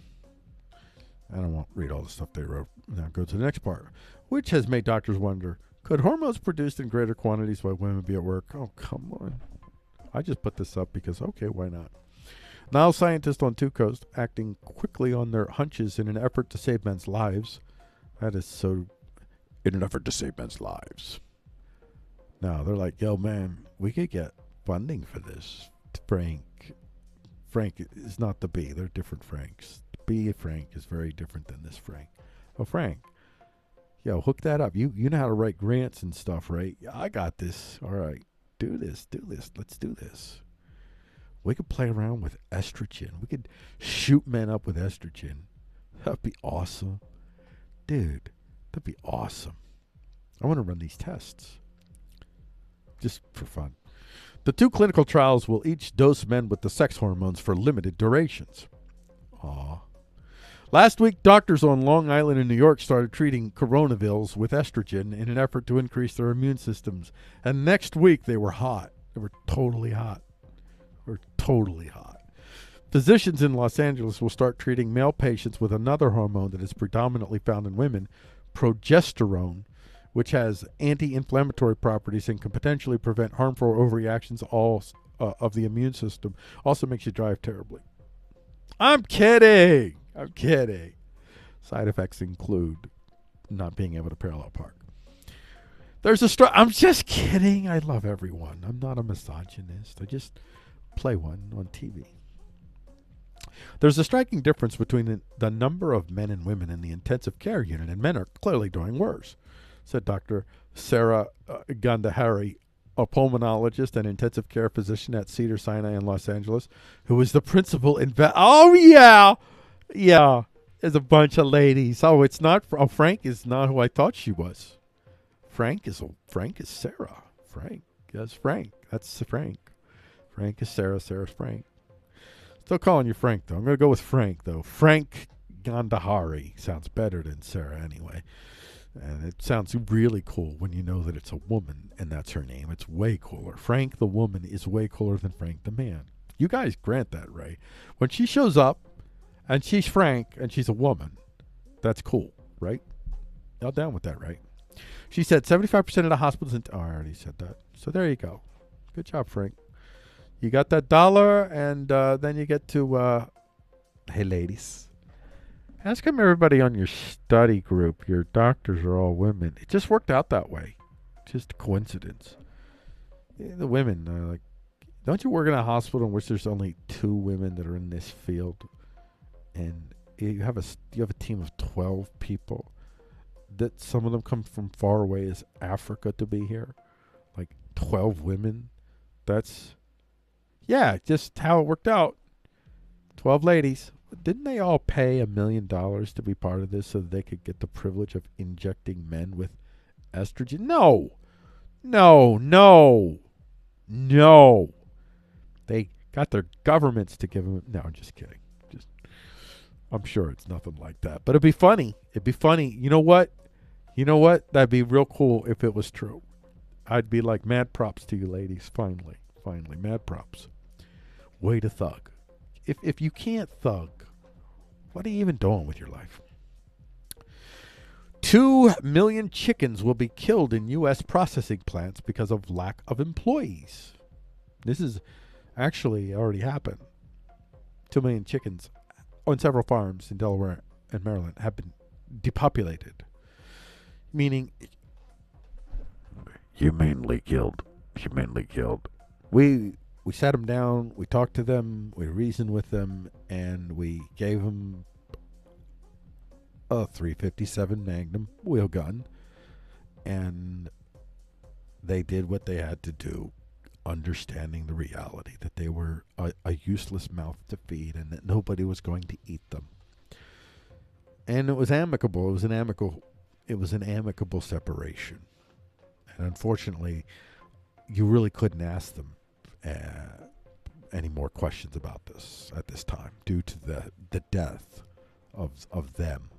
I don't want to read all the stuff they wrote. Now go to the next part. Which has made doctors wonder, could hormones produced in greater quantities by women be at work? Oh, come on. I just put this up because, okay, why not? Now scientists on two coasts acting quickly on their hunches in an effort to save men's lives. That is so, in an effort to save men's lives. Now they're like, yo man, we could get funding for this. Frank is not the B. They're different Franks. B Frank is very different than this Frank. Oh, Frank. Yo, hook that up. You know how to write grants and stuff, right? I got this. All right. Do this. Let's do this. We could play around with estrogen. We could shoot men up with estrogen. That'd be awesome. Dude, that'd be awesome. I want to run these tests. Just for fun. The 2 clinical trials will each dose men with the sex hormones for limited durations. Aw. Last week, doctors on Long Island in New York started treating coronavirus with estrogen in an effort to increase their immune systems. And next week, they were hot. They were totally hot. Physicians in Los Angeles will start treating male patients with another hormone that is predominantly found in women, progesterone, which has anti-inflammatory properties and can potentially prevent harmful overreactions of the immune system. Also makes you drive terribly. I'm kidding. Side effects include not being able to parallel park. I'm just kidding. I love everyone. I'm not a misogynist. I just play one on TV. There's a striking difference between the number of men and women in the intensive care unit, and men are clearly doing worse, said Dr. Sarah Gunther, a pulmonologist and intensive care physician at Cedars-Sinai in Los Angeles, who is the principal Oh, yeah. Yeah. There's a bunch of ladies. Oh, it's not. Frank is not who I thought she was. Frank is Sarah. Frank. That's Frank. That's Frank. Frank is Sarah. Sarah's Frank. Still calling you Frank, though. I'm going to go with Frank, though. Frank Gandahari sounds better than Sarah anyway. And it sounds really cool when you know that it's a woman and that's her name. It's way cooler. Frank the woman is way cooler than Frank the man. You guys grant that, right? When she shows up and she's Frank and she's a woman, that's cool, right? Y'all down with that, right? She said 75% of the hospitals I already said that. So there you go. Good job, Frank. You got that dollar, and then you get to, hey, ladies. Ask them everybody on your study group. Your doctors are all women. It just worked out that way. Just a coincidence. Yeah, the women are like, don't you work in a hospital in which there's only 2 women that are in this field? And you have a team of 12 people. That some of them come from far away as Africa to be here. Like 12 women. That's... yeah, just how it worked out. 12 ladies. Didn't they all pay $1 million to be part of this so that they could get the privilege of injecting men with estrogen? No. They got their governments to give them. No, I'm just kidding. I'm sure it's nothing like that. But it'd be funny. You know what? That'd be real cool if it was true. I'd be like, mad props to you ladies. Finally, mad props. Way to thug. If you can't thug, what are you even doing with your life? 2 million chickens will be killed in U.S. processing plants because of lack of employees. This is actually already happened. 2 million chickens on several farms in Delaware and Maryland have been depopulated. Meaning, humanely killed. We sat them down, we talked to them, we reasoned with them, and we gave them a .357 Magnum wheel gun, and they did what they had to do, understanding the reality that they were a useless mouth to feed and that nobody was going to eat them. And it was amicable. It was an amicable separation. And unfortunately, you really couldn't ask them any more questions about this at this time due to the death of them.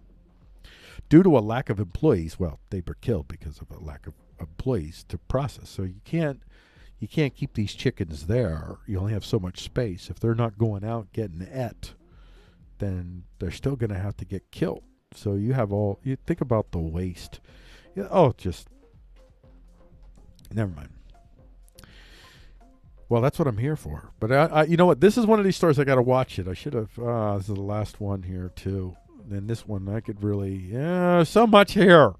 Due to a lack of employees, well, they were killed because of a lack of employees to process. So you can't keep these chickens there. You only have so much space. If they're not going out getting then they're still going to have to get killed. So you think about the waste. Never mind. Well, that's what I'm here for. But I you know what? This is one of these stories I got to watch it. I should have. This is the last one here too. And this one I could really. So much here.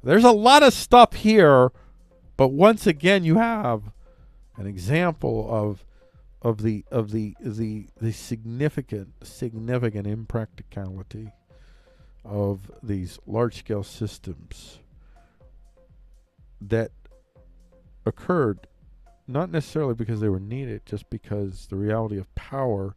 There's a lot of stuff here, but once again, you have an example of the significant impracticality of these large-scale systems that occurred not necessarily because they were needed, just because the reality of power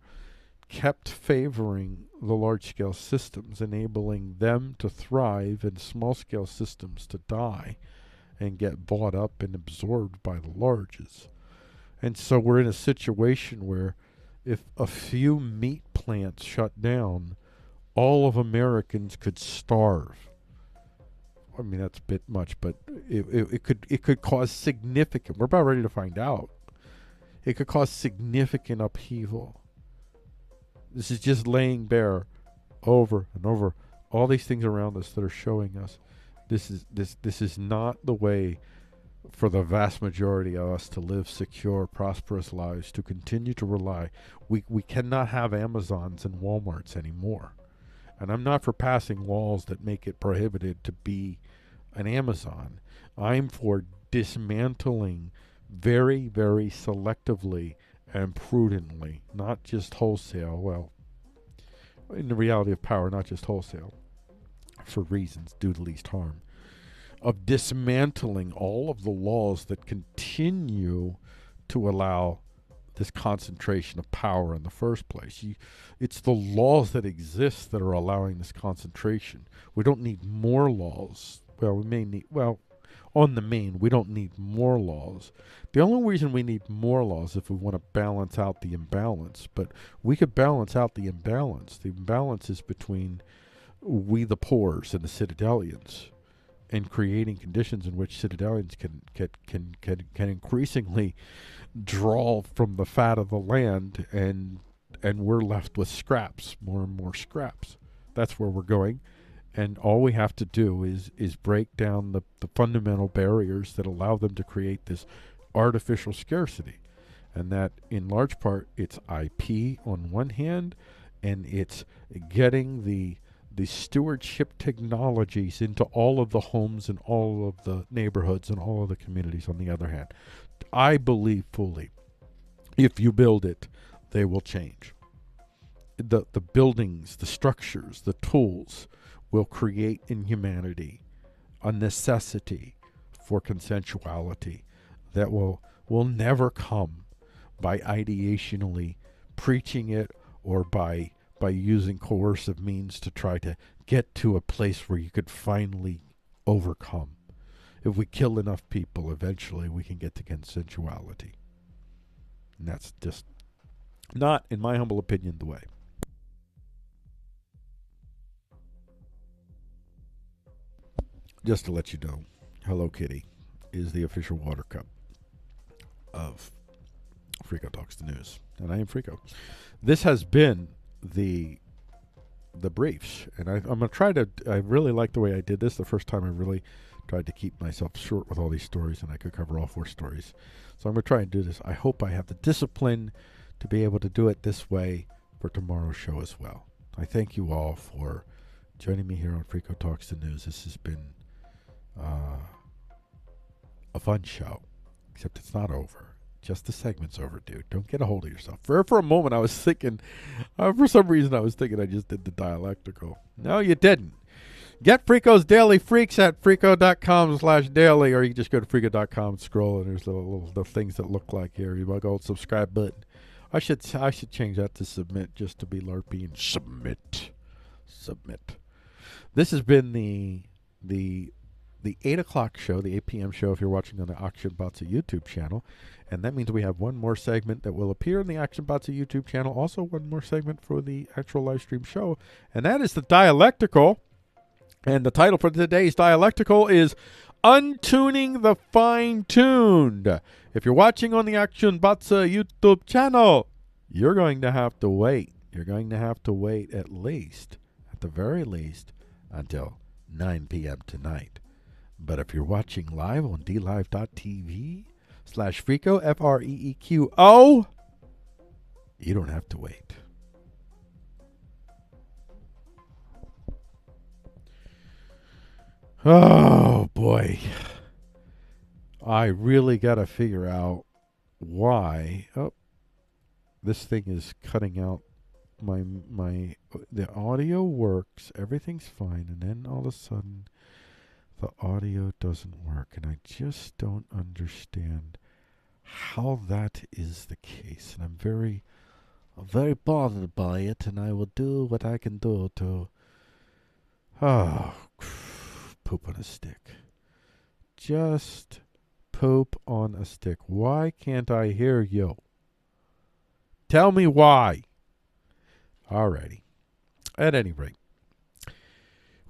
kept favoring the large-scale systems, enabling them to thrive and small-scale systems to die and get bought up and absorbed by the larges. And so we're in a situation where if a few meat plants shut down, all of Americans could starve. I mean, that's a bit much, but it could cause significant, we're about ready to find out, it could cause significant upheaval. This is just laying bare over and over all these things around us that are showing us this is not the way for the vast majority of us to live secure, prosperous lives, to continue to rely. We cannot have Amazons and Walmarts anymore. And I'm not for passing laws that make it prohibited to be an Amazon. I'm for dismantling very, very selectively and prudently, not just wholesale. Well, in the reality of power, not just wholesale, for reasons due to least harm, of dismantling all of the laws that continue to allow this concentration of power in the first place. It's the laws that exist that are allowing this concentration. We don't need more laws. Well, we may need, well, on the main, we don't need more laws. The only reason we need more laws is if we want to balance out the imbalance. But we could balance out the imbalance. The imbalance is between we the poors and the citadelians, and creating conditions in which citadelians can increasingly draw from the fat of the land, and we're left with scraps, more and more scraps. That's where we're going. And all we have to do is break down the fundamental barriers that allow them to create this artificial scarcity. And that, in large part, it's IP on one hand, and it's getting the stewardship technologies into all of the homes and all of the neighborhoods and all of the communities on the other hand. I believe fully, if you build it, they will change. The buildings, the structures, the tools will create in humanity a necessity for consensuality that will never come by ideationally preaching it or by using coercive means to try to get to a place where you could finally overcome. If we kill enough people, eventually we can get to consensuality. And that's just not, in my humble opinion, the way. Just to let you know, Hello Kitty is the official water cup of Frico Talks the News. And I am Frico. This has been the briefs. And I'm going to try to, I really like the way I did this. The first time I really tried to keep myself short with all these stories, and I could cover all 4 stories. So I'm going to try and do this. I hope I have the discipline to be able to do it this way for tomorrow's show as well. I thank you all for joining me here on Frico Talks the News. This has been a fun show, except it's not over. Just the segment's over, dude. Don't get a hold of yourself. For a moment, I was thinking, for some reason, I was thinking I just did the dialectical. No, you didn't. Get Frico's Daily Freaks at Frico.com/daily, or you can just go to Frico.com and scroll, and there's little things that look like here. You want to go to subscribe button. I should change that to submit, just to be LARPy and submit. This has been the 8 o'clock show, the 8 p.m. show if you're watching on the Action Bots YouTube channel. And that means we have one more segment that will appear in the Action Bots YouTube channel. Also one more segment for the actual live stream show. And that is the Dialectical. And the title for today's Dialectical is Untuning the Fine-Tuned. If you're watching on the Action Bots YouTube channel, you're going to have to wait. You're going to have to wait at the very least, until 9 p.m. tonight. But if you're watching live on dlive.tv/Frico, FREEQO, you don't have to wait. Oh, boy. I really got to figure out why. Oh, this thing is cutting out the audio works. Everything's fine. And then all of a sudden, the audio doesn't work, and I just don't understand how that is the case, and I'm very bothered by it, and I will do what I can do to poop on a stick. Just poop on a stick. Why can't I hear you? Tell me why. Alrighty. At any rate,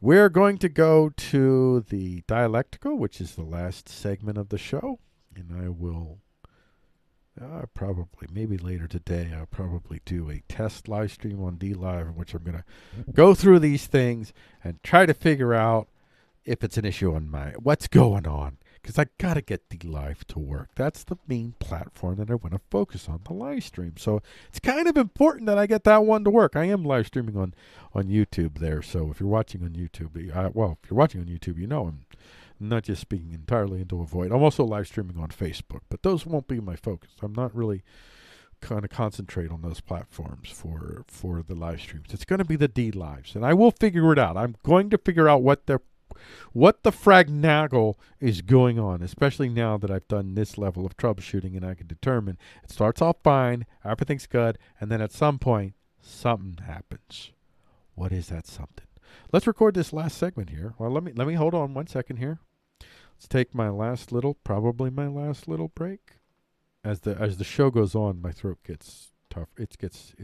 we're going to go to the dialectical, which is the last segment of the show, and I will probably, maybe later today, I'll probably do a test live stream on DLive in which I'm going to go through these things and try to figure out if it's an issue on what's going on. Because I got to get DLive to work. That's the main platform that I want to focus on, the live stream. So it's kind of important that I get that one to work. I am live streaming on YouTube there. So if you're watching on YouTube, if you're watching on YouTube, you know I'm not just speaking entirely into a void. I'm also live streaming on Facebook, but those won't be my focus. I'm not really kind of concentrate on those platforms for the live streams. It's going to be the DLives, and I will figure it out. I'm going to figure out what the fragnaggle is going on, especially now that I've done this level of troubleshooting and I can determine it starts off fine, everything's good, and then at some point, something happens. What is that something? Let's record this last segment here. Well, let me hold on 1 second here. Let's take my last little break. As the show goes on, my throat gets tough. It gets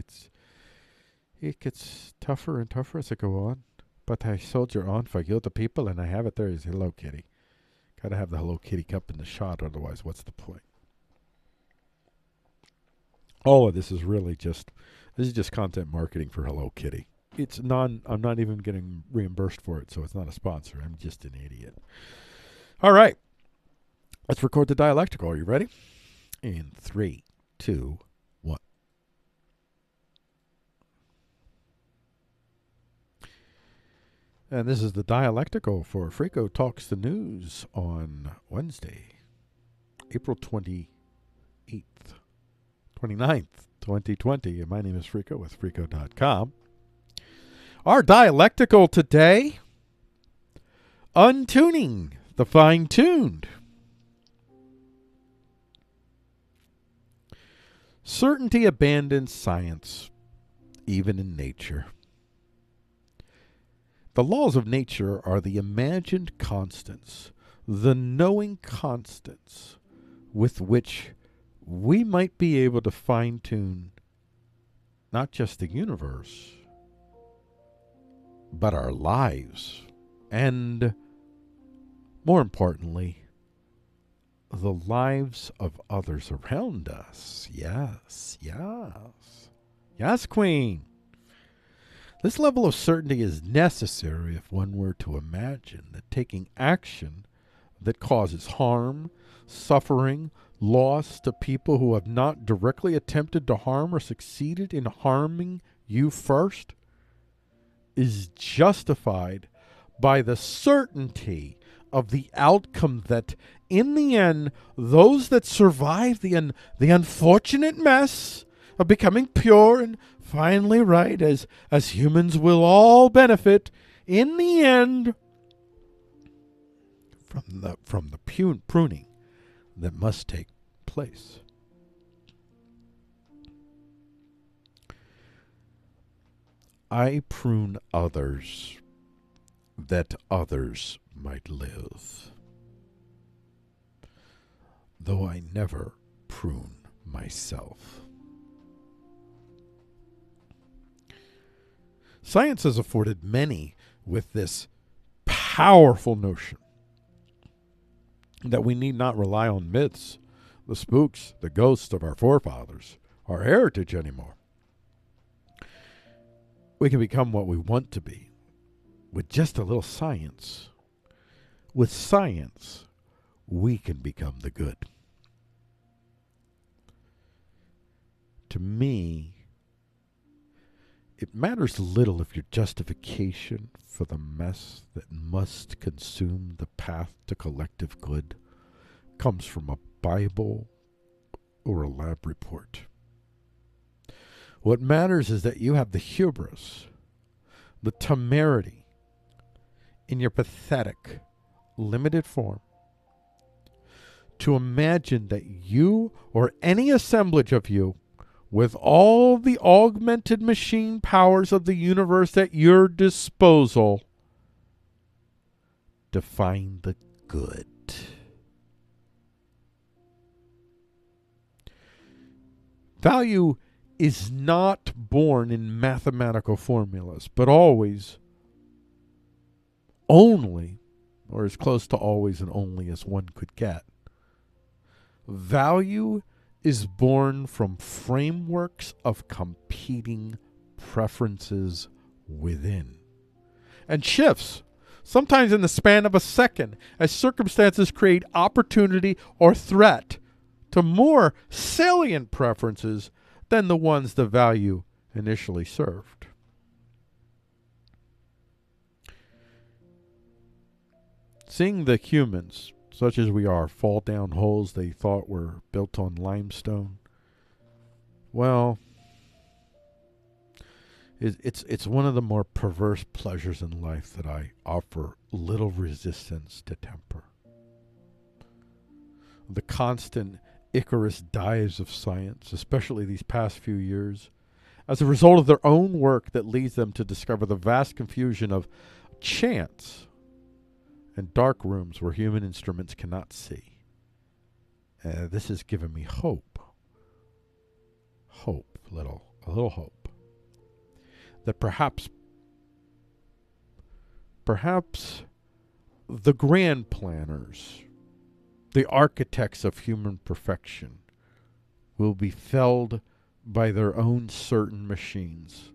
tougher and tougher as I go on. But I soldier on for you, the people, and I have it there is Hello Kitty. Got to have the Hello Kitty cup in the shot, otherwise what's the point? All of this is really just content marketing for Hello Kitty. I'm not even getting reimbursed for it, so it's not a sponsor. I'm just an idiot. All right. Let's record the dialectical. Are you ready? In 3, 2, 1. And this is the dialectical for Frico Talks the News on Wednesday, April 29th, 2020. And my name is Frico with Frico.com. Our dialectical today, untuning the fine-tuned. Certainty abandons science, even in nature. The laws of nature are the imagined constants, the knowing constants with which we might be able to fine-tune not just the universe, but our lives, and more importantly, the lives of others around us. Yes, yes. Yes, Queen. This level of certainty is necessary if one were to imagine that taking action that causes harm, suffering, loss to people who have not directly attempted to harm or succeeded in harming you first is justified by the certainty of the outcome that, in the end, those that survive the unfortunate mess of becoming pure and finally right, as humans will all benefit in the end from the pruning that must take place. I prune others that others might live, though I never prune myself. Science has afforded many with this powerful notion that we need not rely on myths, the spooks, the ghosts of our forefathers, our heritage anymore. We can become what we want to be with just a little science. With science, we can become the good. To me, it matters little if your justification for the mess that must consume the path to collective good comes from a Bible or a lab report. What matters is that you have the hubris, the temerity, in your pathetic, limited form, to imagine that you or any assemblage of you, with all the augmented machine powers of the universe at your disposal, define the good. Value is not born in mathematical formulas, but always, only, or as close to always and only as one could get. Value is born from frameworks of competing preferences within, and shifts, sometimes in the span of a second, as circumstances create opportunity or threat to more salient preferences than the ones the value initially served. Seeing the humans, such as we are, fall down holes they thought were built on limestone, well, it's one of the more perverse pleasures in life that I offer little resistance to temper. The constant Icarus dives of science, especially these past few years, as a result of their own work that leads them to discover the vast confusion of chance and dark rooms where human instruments cannot see. This has given me hope. A little hope. That perhaps the grand planners, the architects of human perfection, will be felled by their own certain machines,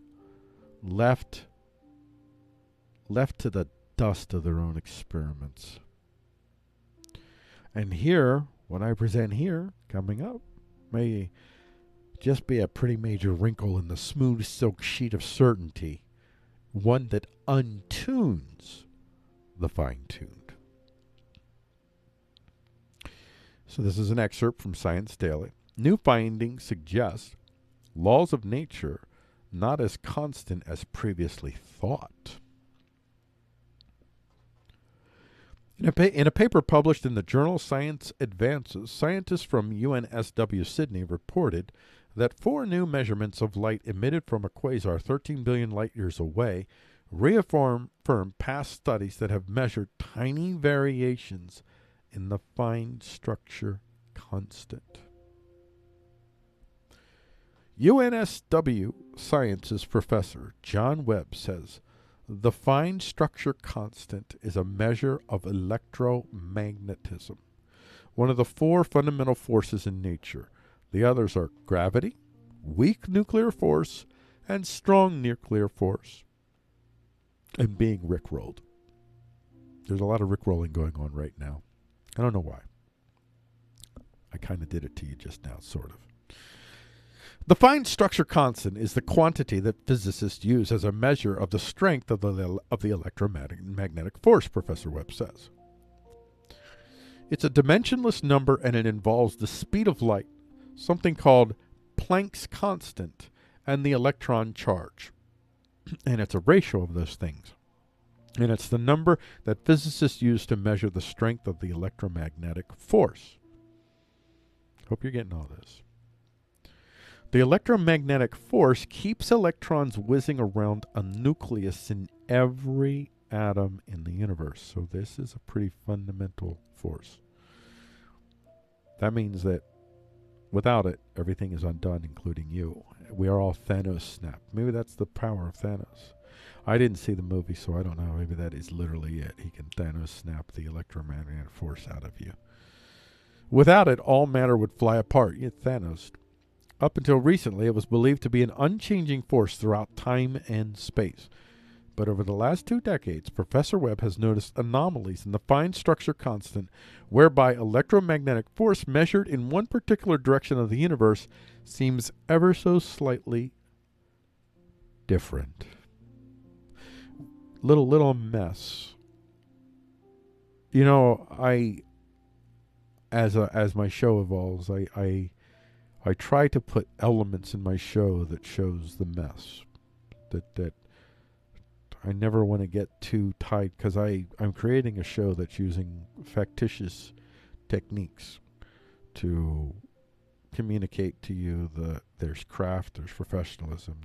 left to the dust of their own experiments. And here, what I present here, coming up, may just be a pretty major wrinkle in the smooth silk sheet of certainty, one that untunes the fine-tuned. So this is an excerpt from Science Daily. New findings suggest laws of nature not as constant as previously thought. In a paper published in the journal Science Advances, scientists from UNSW Sydney reported that 4 new measurements of light emitted from a quasar 13 billion light-years away reaffirm past studies that have measured tiny variations in the fine structure constant. UNSW Sciences professor John Webb says the fine structure constant is a measure of electromagnetism, one of the 4 fundamental forces in nature. The others are gravity, weak nuclear force, and strong nuclear force. And being rickrolled. There's a lot of rickrolling going on right now. I don't know why. I kind of did it to you just now, sort of. The fine structure constant is the quantity that physicists use as a measure of the strength of the electromagnetic force, Professor Webb says. It's a dimensionless number, and it involves the speed of light, something called Planck's constant, and the electron charge. And it's a ratio of those things. And it's the number that physicists use to measure the strength of the electromagnetic force. Hope you're getting all this. The electromagnetic force keeps electrons whizzing around a nucleus in every atom in the universe. So this is a pretty fundamental force. That means that without it, everything is undone, including you. We are all Thanos snapped. Maybe that's the power of Thanos. I didn't see the movie, so I don't know. Maybe that is literally it. He can Thanos snap the electromagnetic force out of you. Without it, all matter would fly apart. Yet Thanos. Up until recently, it was believed to be an unchanging force throughout time and space. But over the last 2 decades, Professor Webb has noticed anomalies in the fine structure constant, whereby electromagnetic force measured in one particular direction of the universe seems ever so slightly different. Little mess. You know, as my show evolves, I try to put elements in my show that shows the mess. That I never want to get too tight, because I'm creating a show that's using factitious techniques. to communicate to you that there's craft, there's professionalism,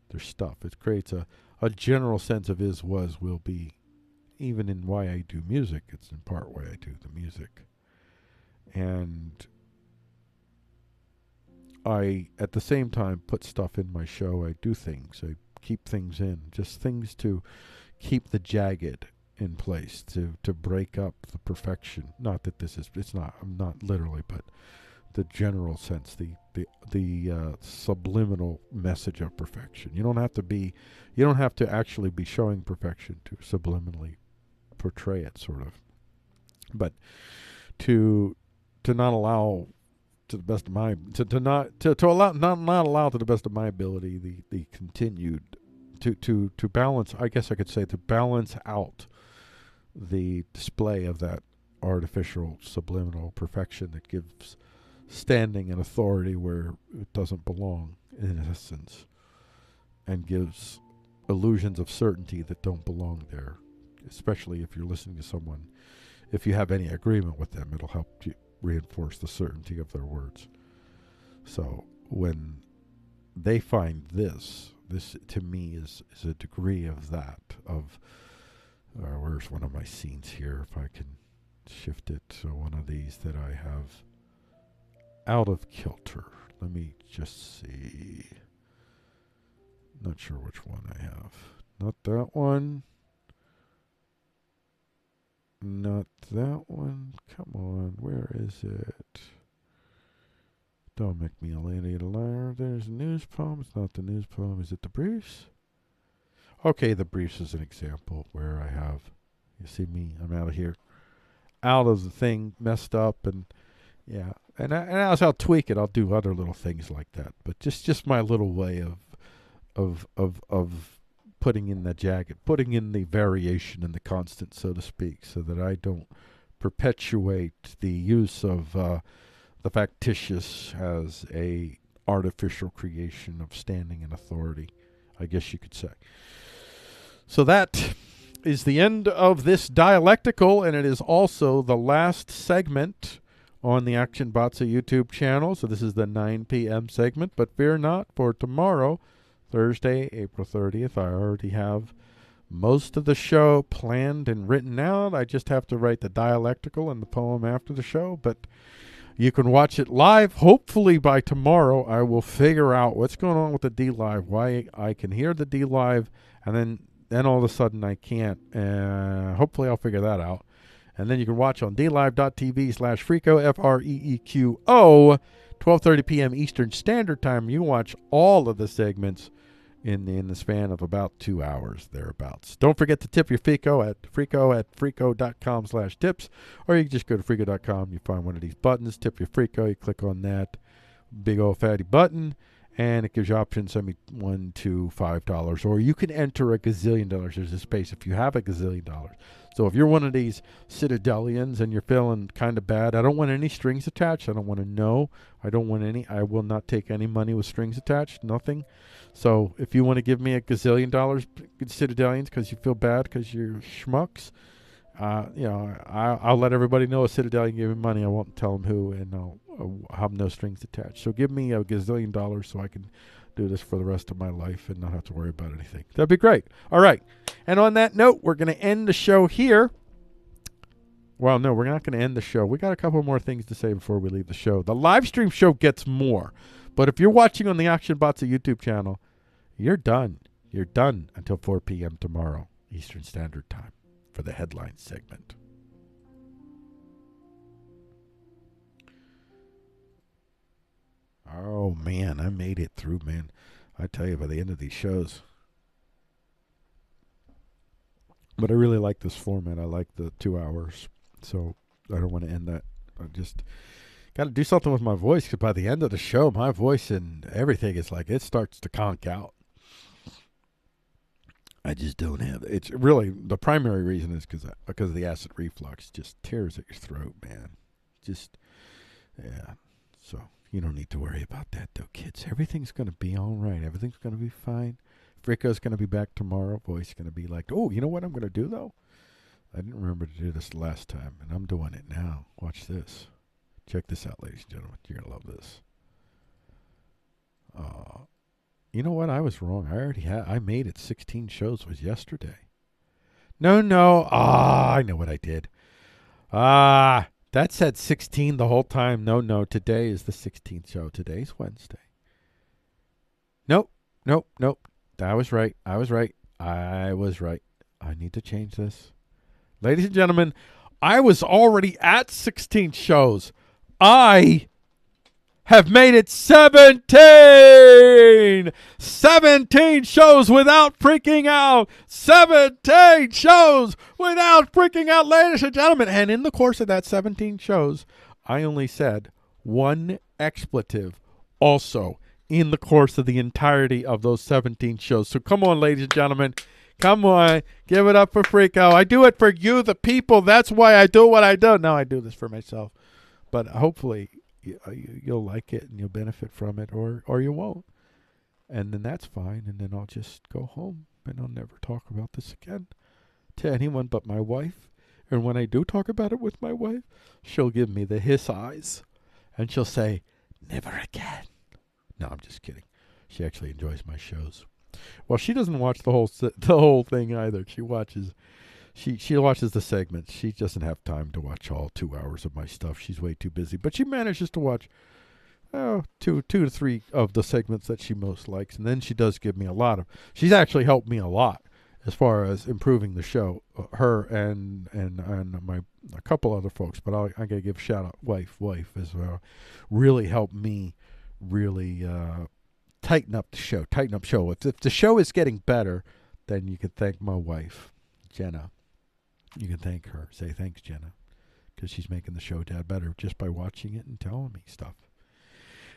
there's stuff. It creates a general sense of is, was, will be. Even in why I do music, it's in part why I do the music. And I, at the same time, put stuff in my show. I do things. I keep things in. Just things to keep the jagged in place, to break up the perfection. Not that this is, it's not, I'm not literally, but the general sense, the subliminal message of perfection. You don't have to actually be showing perfection to subliminally portray it, sort of. But to not allow, to the best of my, not allow to the best of my ability the continued to balance, I guess I could say, to balance out the display of that artificial subliminal perfection that gives standing and authority where it doesn't belong, in essence, and gives illusions of certainty that don't belong there, especially if you're listening to someone. If you have any agreement with them, it'll help you reinforce the certainty of their words. So when they find this to me is a degree of that, of where's one of my scenes here, if I can shift it to one of these that I have out of kilter. Let me just see. Not sure which one I have. Not that one. Not that one. Come on, where is it? Don't make me a lady a liar. There's a NewsPoem. It's not the NewsPoem. Is it the briefs? Okay, the briefs is an example where I have, you see me, I'm out of here. Out of the thing, messed up, and yeah. And as I'll tweak it, I'll do other little things like that. But just my little way of putting in the jagged, putting in the variation and the constant, so to speak, so that I don't perpetuate the use of the factitious as a artificial creation of standing and authority, I guess you could say. So that is the end of this dialectical, and it is also the last segment on the Action Botsa YouTube channel. So this is the 9 p.m. segment, but fear not, for tomorrow, Thursday, April 30th, I already have most of the show planned and written out. I just have to write the dialectical and the poem after the show, but you can watch it live. Hopefully by tomorrow I will figure out what's going on with the D Live, why I can hear the D Live, and then all of a sudden I can't. Hopefully I'll figure that out. And then you can watch on dlive.tv/Freako, Freeqo, 12:30 p.m. Eastern Standard Time. You can watch all of the segments in the span of about 2 hours, thereabouts. Don't forget to tip your Freako at freako.com/tips, or you can just go to freako.com. You find one of these buttons, tip your Freako. You click on that big old fatty button, and it gives you options, send me $1 to $5, or you can enter a gazillion dollars. There's a space if you have a gazillion dollars. So if you're one of these citadelians and you're feeling kind of bad, I don't want any strings attached. I don't want to know. I don't want any. I will not take any money with strings attached. Nothing. So if you want to give me a gazillion dollars, citadelians, because you feel bad because you're schmucks, I'll let everybody know a citadelian gave me money. I won't tell them who, and I'll have no strings attached. So give me a gazillion dollars so I can do this for the rest of my life and not have to worry about anything. That'd be great. All right. And on that note, we're going to end the show here. Well, no, we're not going to end the show. We got a couple more things to say before we leave the show. The live stream show gets more. But if you're watching on the Action Botsa YouTube channel, you're done. You're done until 4 p.m. tomorrow, Eastern Standard Time, for the headline segment. Oh, man, I made it through, man. I tell you, by the end of these shows. But I really like this format. I like the 2 hours. So I don't want to end that. I just got to do something with my voice, because by the end of the show, my voice and everything is like, it starts to conk out. I just don't have it. It's really, the primary reason is because of the acid reflux. Just tears at your throat, man. Just, yeah. So you don't need to worry about that, though, kids. Everything's going to be all right. Everything's going to be fine. Freako's going to be back tomorrow. Voice going to be like, oh, you know what I'm going to do, though? I didn't remember to do this last time, and I'm doing it now. Watch this. Check this out, ladies and gentlemen. You're going to love this. You know what? I was wrong. I made it 16 shows was yesterday. No. I know what I did. That said 16 the whole time. No. Today is the 16th show. Today's Wednesday. Nope. I was right. I need to change this. Ladies and gentlemen, I was already at 16 shows. I have made it 17! 17 shows without freaking out! 17 shows without freaking out, ladies and gentlemen! And in the course of that 17 shows, I only said one expletive also in the course of the entirety of those 17 shows. So come on, ladies and gentlemen. Come on. Give it up for Freako. I do it for you, the people. That's why I do what I do. No, I do this for myself. But hopefully you'll like it and you'll benefit from it, or you won't. And then that's fine. And then I'll just go home and I'll never talk about this again to anyone but my wife. And when I do talk about it with my wife, she'll give me the hiss eyes. And she'll say, never again. No, I'm just kidding. She actually enjoys my shows. Well, she doesn't watch the whole thing either. She watches the segments. She doesn't have time to watch all 2 hours of my stuff. She's way too busy. But she manages to watch two to three of the segments that she most likes, and then she does give me a lot of. She's actually helped me a lot as far as improving the show. Her and a couple other folks, but I gotta give a shout out wife as well. Really helped me really tighten up the show. If the show is getting better, then you can thank my wife, Jenna. You can thank her. Say thanks, Jenna, because she's making the show better just by watching it and telling me stuff.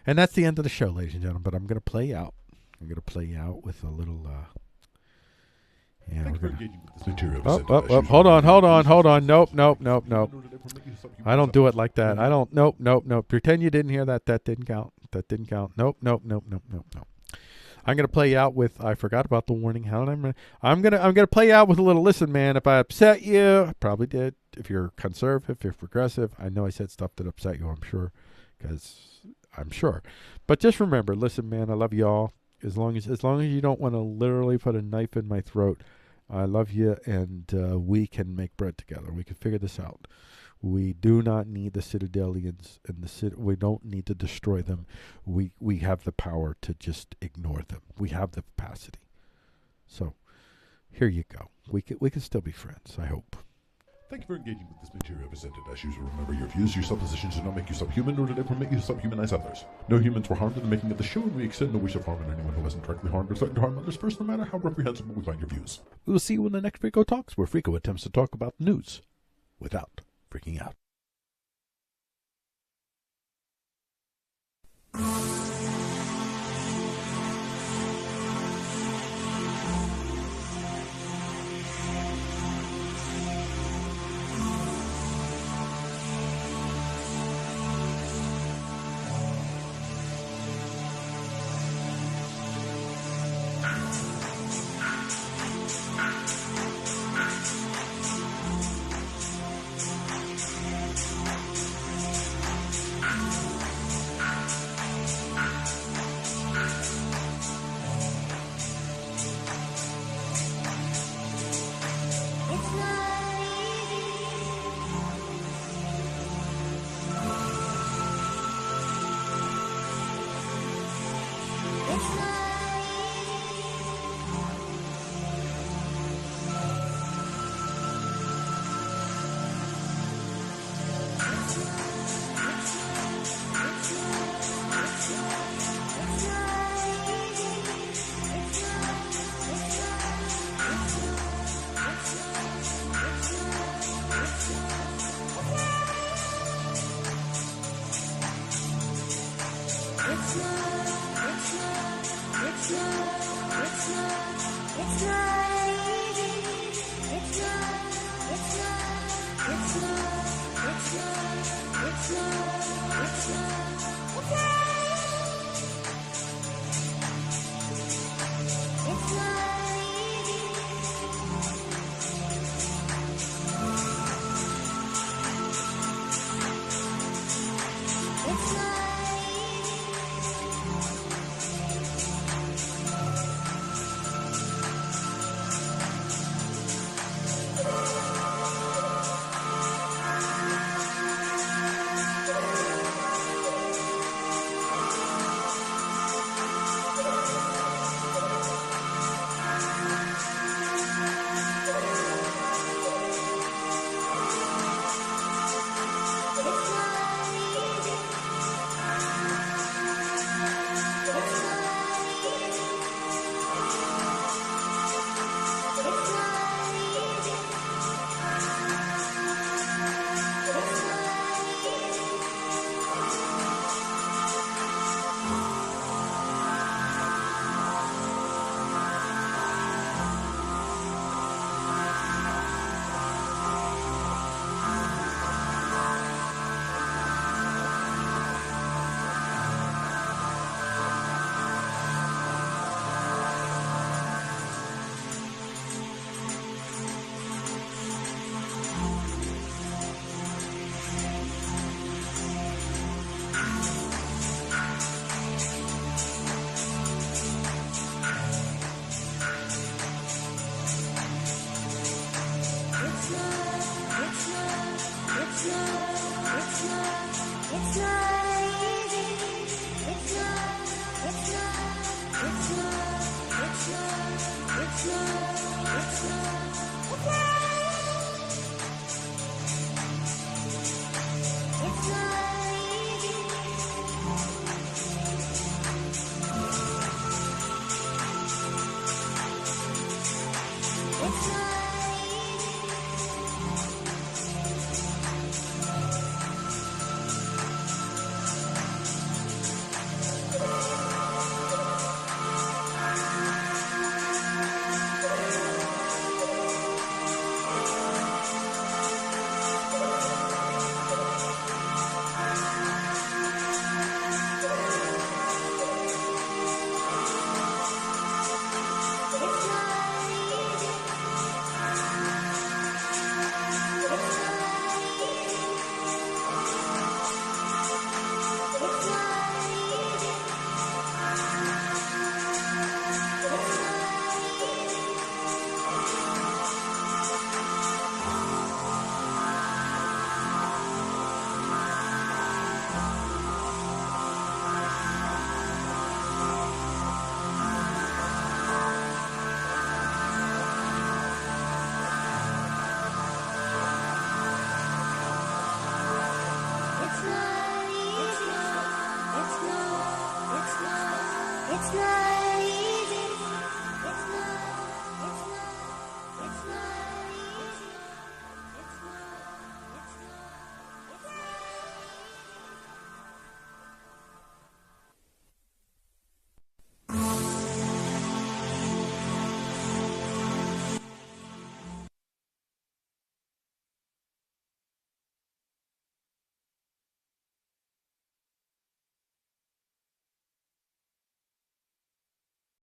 And that's the end of the show, ladies and gentlemen. But I'm going to play out. With a little. We're going to. Hold on. Nope. I don't do it like that. I don't. Nope. Pretend you didn't hear that. That didn't count. Nope. I'm gonna play out with. I forgot about the warning. I'm gonna play out with a little. Listen, man. If I upset you, I probably did. If you're conservative, if you're progressive, I know I said stuff that upset you. I'm sure. But just remember, listen, man. I love y'all. As long as you don't want to literally put a knife in my throat, I love you, and we can make bread together. We can figure this out. We do not need the Citadelians, and we don't need to destroy them. We have the power to just ignore them. We have the capacity. So here you go. We can still be friends, I hope. Thank you for engaging with this material presented. As usual, remember your views, your suppositions do not make you subhuman, nor did it permit you to subhumanize others. No humans were harmed in the making of the show, and we extend no wish of harm to anyone who hasn't directly harmed or threatened to harm others first, no matter how reprehensible we find your views. We will see you in the next Freako Talks, where Freako attempts to talk about the news without freaking out.